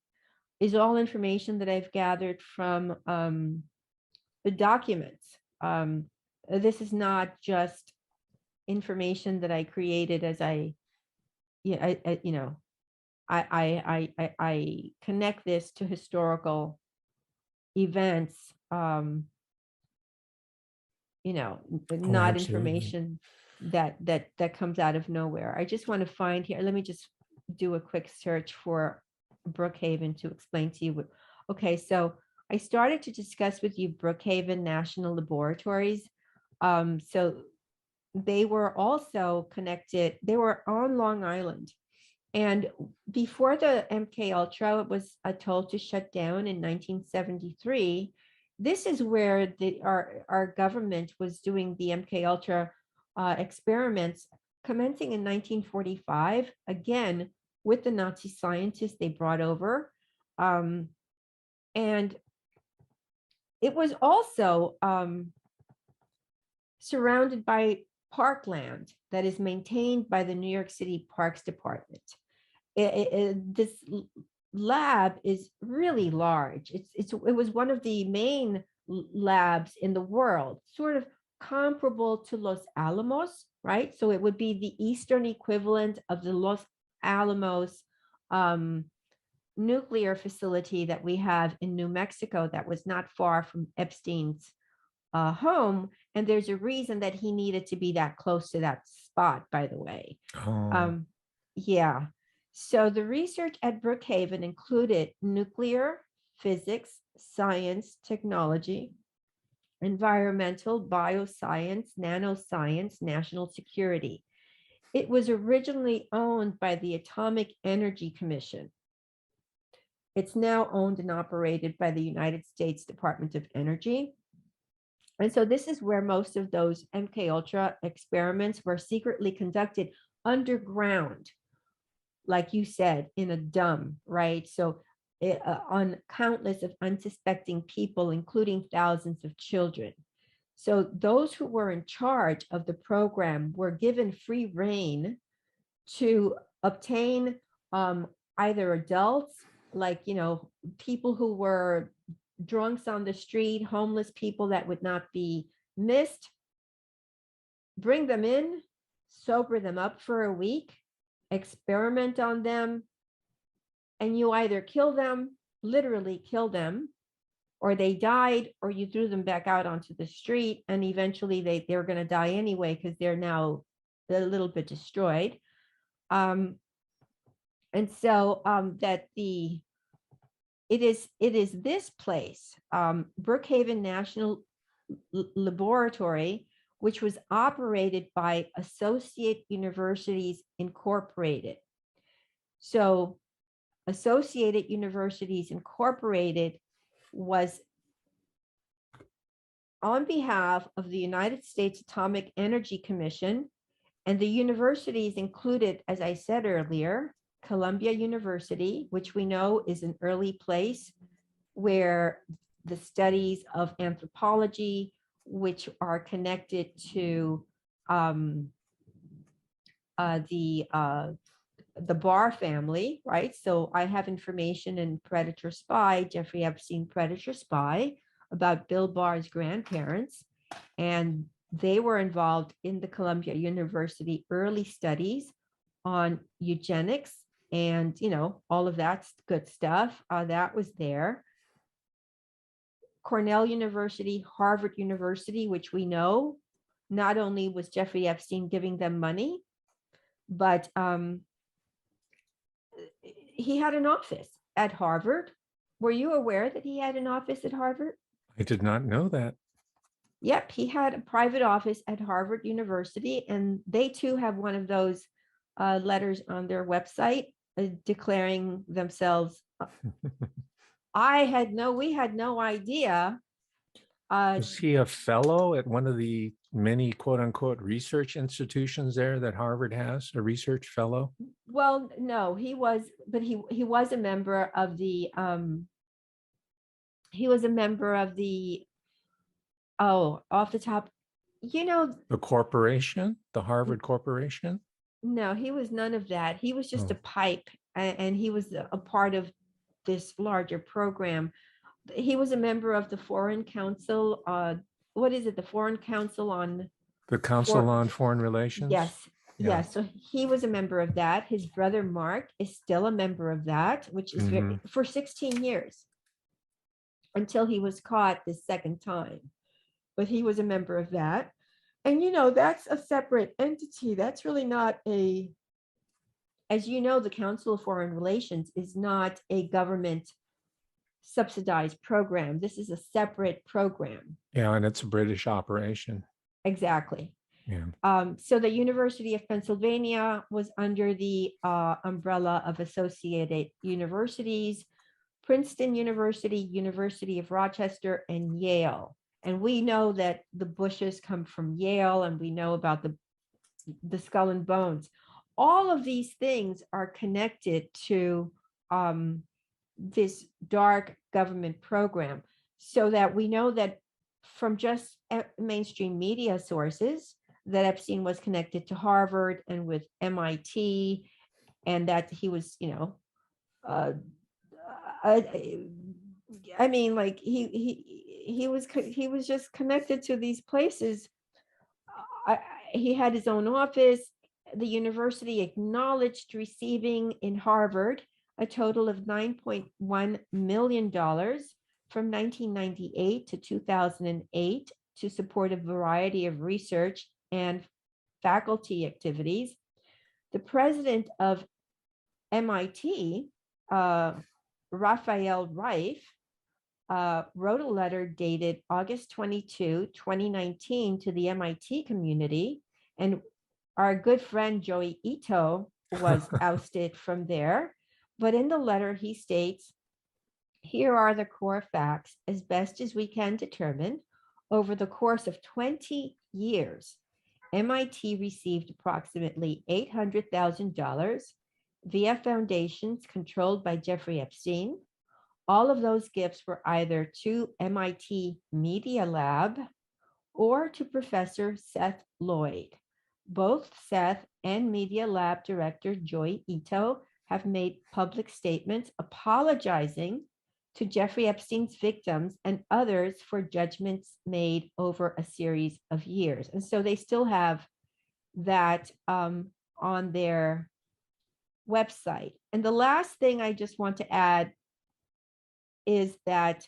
is all information that I've gathered from the documents. This is not just information that I created as I connect this to historical events, Oh, not absolutely. information that comes out of nowhere. I just want to find here. Let me just do a quick search for Brookhaven to explain to you. Okay, so I started to discuss with you Brookhaven National Laboratories. So they were also connected. They were on Long Island. And before the MKUltra was told to shut down in 1973, this is where our government was doing the MKUltra experiments, commencing in 1945, again, with the Nazi scientists they brought over. And it was also surrounded by parkland that is maintained by the New York City Parks Department. This lab is really large. It was one of the main labs in the world, sort of comparable to Los Alamos, right? So it would be the eastern equivalent of the Los Alamos nuclear facility that we have in New Mexico that was not far from Epstein's home. And there's a reason that he needed to be that close to that spot, by the way. Oh, Yeah. So the research at Brookhaven included nuclear, physics, science, technology, environmental, bioscience, nanoscience, national security. It was originally owned by the Atomic Energy Commission. It's now owned and operated by the United States Department of Energy. And so this is where most of those MKUltra experiments were secretly conducted underground, like you said, in a dump, right? So on countless of unsuspecting people, including thousands of children. So those who were in charge of the program were given free rein to obtain either adults, like, people who were drunks on the street, homeless people that would not be missed, bring them in, sober them up for a week, experiment on them, and you either kill them, literally kill them, or they died, or you threw them back out onto the street, and eventually they're going to die anyway because they're now a little bit destroyed. And so it is this place, Brookhaven National Laboratory, which was operated by Associate Universities Incorporated. So Associated Universities Incorporated was on behalf of the United States Atomic Energy Commission, and the universities included, as I said earlier, Columbia University, which we know is an early place where the studies of anthropology, which are connected to the Barr family, right? So I have information in Predator Spy, Jeffrey Epstein Predator Spy, about Bill Barr's grandparents. And They were involved in the Columbia University early studies on eugenics and, all of that good stuff. That was there. Cornell University, Harvard University, which we know not only was Jeffrey Epstein giving them money, but he had an office at Harvard. Were you aware that he had an office at Harvard? I did not know that. Yep, he had a private office at Harvard University, and they too have one of those letters on their website declaring themselves. We had no idea. Was he a fellow at one of the many quote unquote research institutions there that Harvard has, a research fellow? Well, no, he was, but he was a member of the off the top, The corporation, the Harvard Corporation? no, he was none of that. He was just Oh. a pipe, and he was a part of this larger program. He was a member of the Foreign Council. What is it? The Foreign Council on The Council on Foreign Relations? Yes. Yeah. Yes. So he was a member of that. His brother Mark is still a member of that, which is for 16 years until he was caught the second time. But he was a member of that. And that's a separate entity. That's really not as you know, the Council of Foreign Relations is not a government subsidized program. This is a separate program. Yeah, and it's a British operation. Exactly. Yeah. So the University of Pennsylvania was under the umbrella of Associated Universities, Princeton University, University of Rochester, and Yale. And we know that the Bushes come from Yale, and we know about the Skull and Bones. All of these things are connected to this dark government program, so that we know that from just mainstream media sources that Epstein was connected to Harvard and with MIT, and that he was, I mean, like he was just connected to these places. He had his own office. The university acknowledged receiving in Harvard a total of $9.1 million from 1998 to 2008 to support a variety of research and faculty activities. The president of MIT, Raphael Reif, wrote a letter dated August 22, 2019 to the MIT community, and our good friend Joey Ito was ousted from there. But in the letter, he states, here are the core facts as best as we can determine. Over the course of 20 years, MIT received approximately $800,000 via foundations controlled by Jeffrey Epstein. All of those gifts were either to MIT Media Lab or to Professor Seth Lloyd. Both Seth and Media Lab director Joy Ito have made public statements apologizing to Jeffrey Epstein's victims and others for judgments made over a series of years. And so they still have that on their website. And the last thing I just want to add is that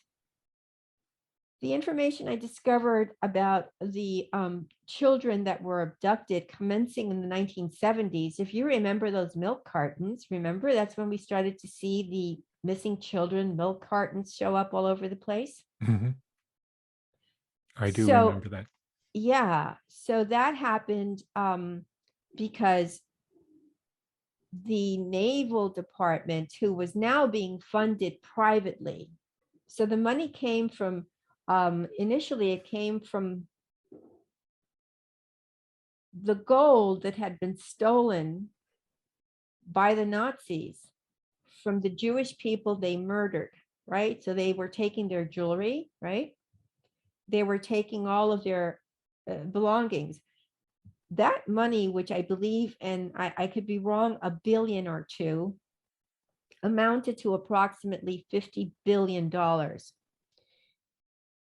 the information I discovered about the children that were abducted commencing in the 1970s, if you remember those milk cartons, remember that's when we started to see the missing children milk cartons show up all over the place? Mm-hmm. I do remember that. Yeah, so that happened because the Naval Department, who was now being funded privately, so the money came from initially it came from the gold that had been stolen by the Nazis from the Jewish people they murdered, right? So they were taking their jewelry, right? They were taking all of their belongings. That money, which I believe, and I could be wrong, $1 billion or $2 billion, amounted to approximately $50 billion.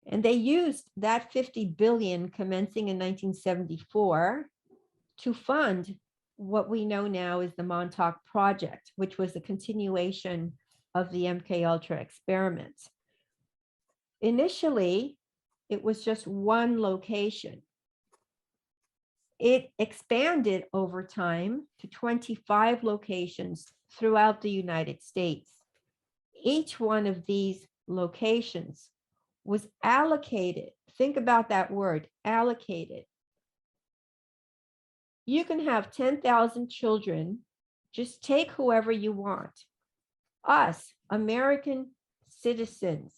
And they used that 50 billion commencing in 1974 to fund what we know now as the Montauk Project, which was a continuation of the MKUltra experiments. Initially, it was just one location. It expanded over time to 25 locations throughout the United States. Each one of these locations was allocated. Think about that word, allocated. You can have 10,000 children, just take whoever you want. Us, American citizens,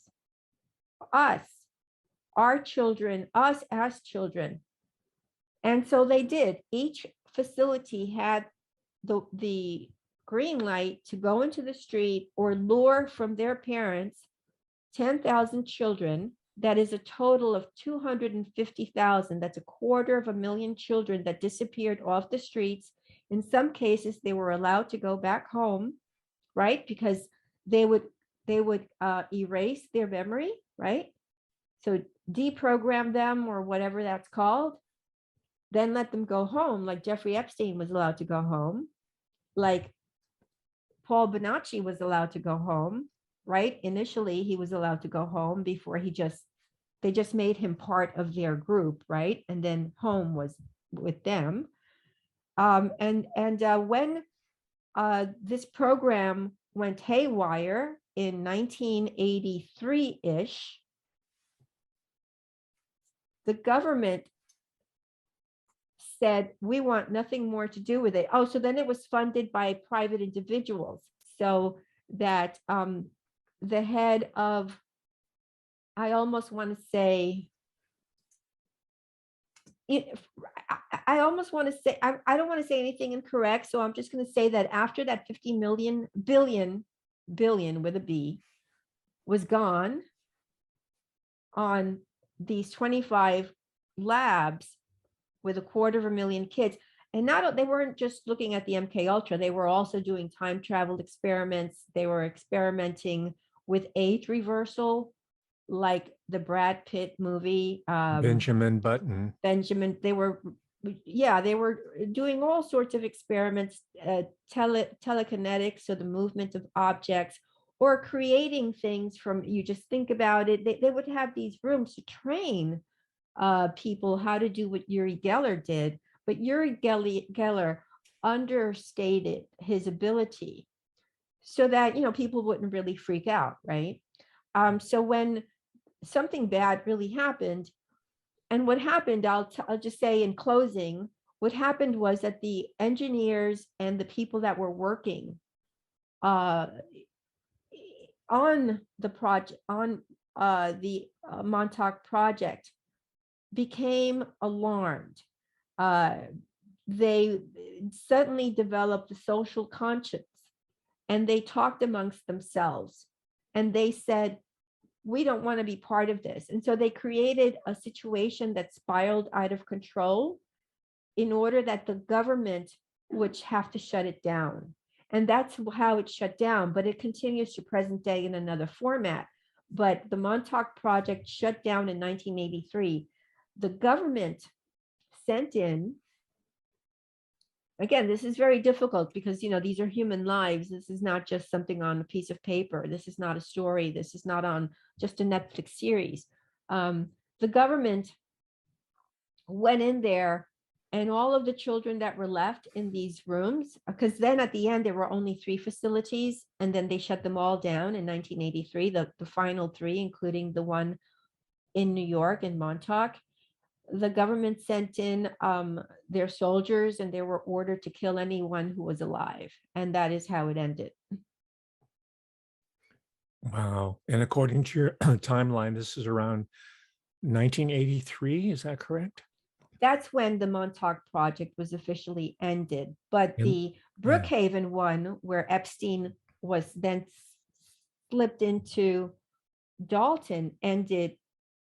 us, our children, us as children. And so they did. Each facility had the green light to go into the street or lure from their parents 10,000 children. That is a total of 250,000. That's 250,000 children that disappeared off the streets. In some cases, they were allowed to go back home, right? Because they would erase their memory, right? So deprogram them or whatever that's called, then let them go home. Like Jeffrey Epstein was allowed to go home, like Paul Bonacci was allowed to go home, right? Initially, he was allowed to go home before they just made him part of their group, right? And then home was with them. When this program went haywire in 1983-ish, the government said, we want nothing more to do with it. Oh, so then it was funded by private individuals. So that the head of, I almost want to say, I almost want to say, I don't want to say anything incorrect. So I'm just going to say that after that 50 billion with a B was gone on these 25 labs with 250,000 kids. And they weren't just looking at the MKUltra, they were also doing time travel experiments. They were experimenting with age reversal, like the Brad Pitt movie. Benjamin Button. They were doing all sorts of experiments, telekinetics, so the movement of objects, or creating things from, you just think about it, they would have these rooms to train people how to do what Uri Geller did, but Uri Geller understated his ability so that, people wouldn't really freak out, right? So when something bad really happened, and what happened, I'll just say in closing, what happened was that the engineers and the people that were working on the project, on the Montauk Project, became alarmed. They suddenly developed a social conscience, and they talked amongst themselves, and they said, we don't want to be part of this. And so they created a situation that spiraled out of control in order that the government would have to shut it down. And that's how it shut down, but it continues to present day in another format. But the Montauk Project shut down in 1983. The government sent in, again, this is very difficult because, these are human lives. This is not just something on a piece of paper. This is not a story. This is not on just a Netflix series. The government went in there, and all of the children that were left in these rooms, because then at the end, there were only 3 facilities, and then they shut them all down in 1983, the final 3, including the one in New York in Montauk. The government sent in their soldiers, and they were ordered to kill anyone who was alive. And that is how it ended. Wow. And according to your timeline, this is around 1983. Is that correct? That's when the Montauk Project was officially ended. But the Brookhaven one, where Epstein was then slipped into Dalton, ended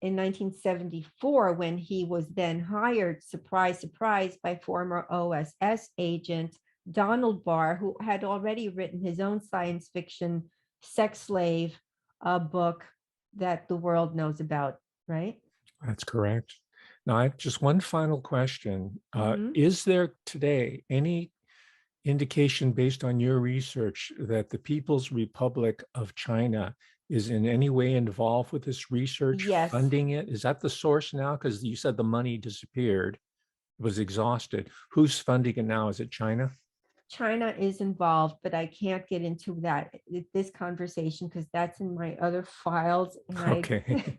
in 1974, when he was then hired, surprise, surprise, by former OSS agent Donald Barr, who had already written his own science fiction sex slave book that the world knows about right? That's correct. Now, I just one final question. Mhm. Is there today any indication based on your research that the People's Republic of China is in any way involved with this research, Yes, funding it? Is that the source now? Because you said the money disappeared, it was exhausted. Who's funding it now? Is it China? China is involved, but I can't get into that this conversation because that's in my other files, and I Okay.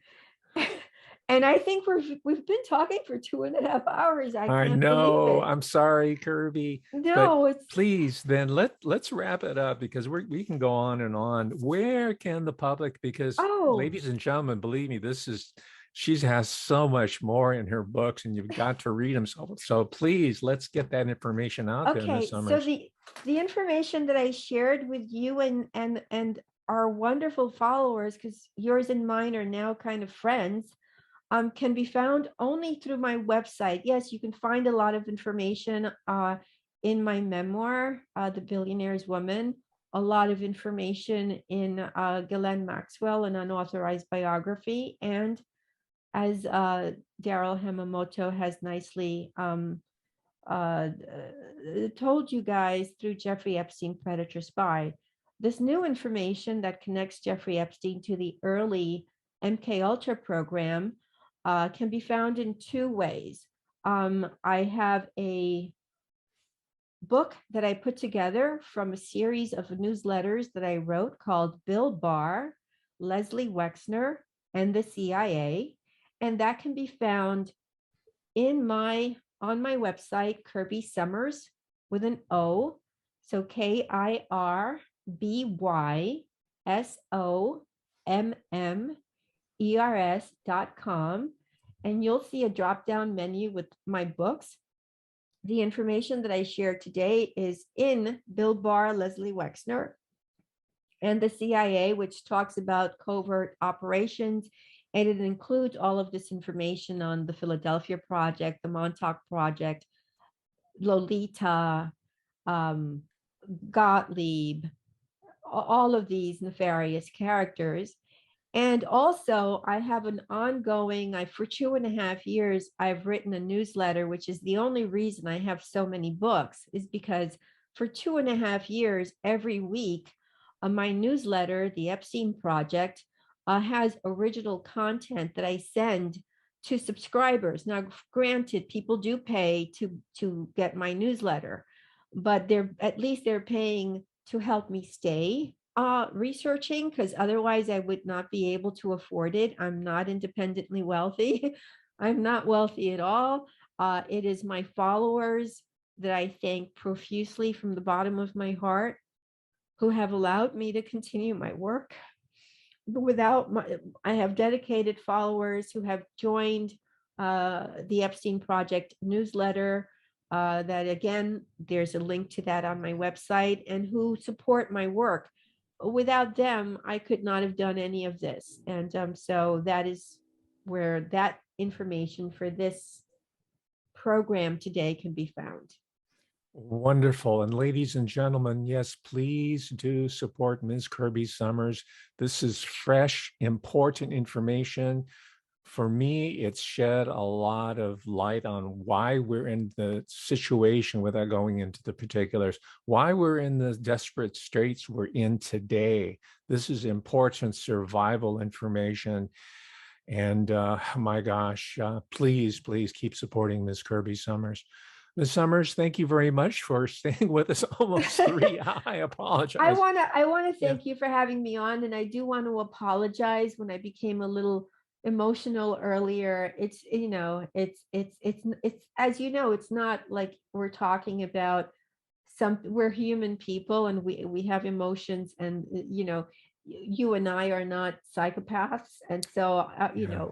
and I think we've been talking for 2.5 hours. I I can't believe know. it. I'm sorry, Kirby, but No, it's please then let's wrap it up because we can go on and on. Where can the public, because oh, ladies and gentlemen, believe me, she has so much more in her books and you've got to read them. So please let's get that information out there, Miss okay. So Summers. the information that I shared with you and our wonderful followers, because yours and mine are now kind of friends, can be found only through my website. Yes, you can find a lot of information in my memoir, The Billionaire's Woman, a lot of information in Ghislaine Maxwell, an unauthorized biography, and as Daryl Hamamoto has nicely uh, told you guys through Jeffrey Epstein, Predator Spy, this new information that connects Jeffrey Epstein to the early MKUltra program can be found in two ways. I have a book that I put together from a series of newsletters that I wrote called Bill Barr, Leslie Wexner, and the CIA. And that can be found in my on my website, Kirby Sommers with an O. So KirbySommers.com. And you'll see a drop down menu with my books. The information that I shared today is in Bill Barr, Leslie Wexner, and the CIA, which talks about covert operations. And it includes all of this information on the Philadelphia Project, the Montauk Project, Lolita, um, Gottlieb, all of these nefarious characters. And also, I have an ongoing, for 2.5 years, I've written a newsletter, which is the only reason I have so many books, is because for 2.5 years, every week, my newsletter, The Epstein Project, has original content that I send to subscribers. Now, granted, people do pay to get my newsletter, but they're paying to help me stay researching, because otherwise I would not be able to afford it. I'm not independently wealthy. I'm not wealthy at all. It is my followers that I thank profusely from the bottom of my heart, who have allowed me to continue my work. I have dedicated followers who have joined the Epstein Project newsletter. That again, there's a link to that on my website, and who support my work. Without them, I could not have done any of this. And so that is where that information for this program today can be found. Wonderful. And ladies and gentlemen, yes, please do support Ms. Kirby Sommers. This is fresh, important information. For me, it's shed a lot of light on why we're in the situation, without going into the particulars, why we're in the desperate straits we're in today. This is important survival information. And my gosh, please keep supporting Ms. Kirby Sommers. Ms. Sommers, thank you very much for staying with us almost 3 hours. I apologize. I want to Yeah. thank you for having me on, and I do want to apologize when I became a little emotional earlier. It's it's as you know, it's not like we're talking about we're human people, and we have emotions, and you and I are not psychopaths, and so Yeah.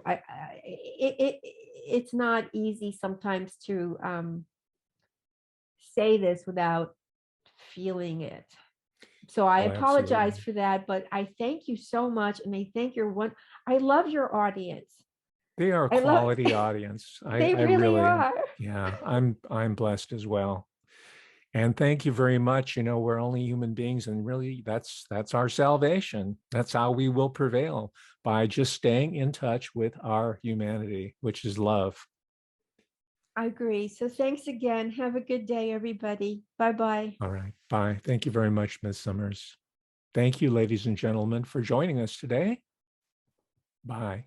it's not easy sometimes to say this without feeling it. So I Oh, apologize absolutely. for that, but I thank you so much, and I thank I love your audience. They are a I love quality audience. they I really really, are. yeah, I'm blessed as well. And thank you very much. You know, we're only human beings, and really that's our salvation. That's how we will prevail, by just staying in touch with our humanity, which is love. I agree. So thanks again. Have a good day, everybody. Bye-bye. All right. Bye. Thank you very much, Ms. Summers. Thank you, ladies and gentlemen, for joining us today. Bye.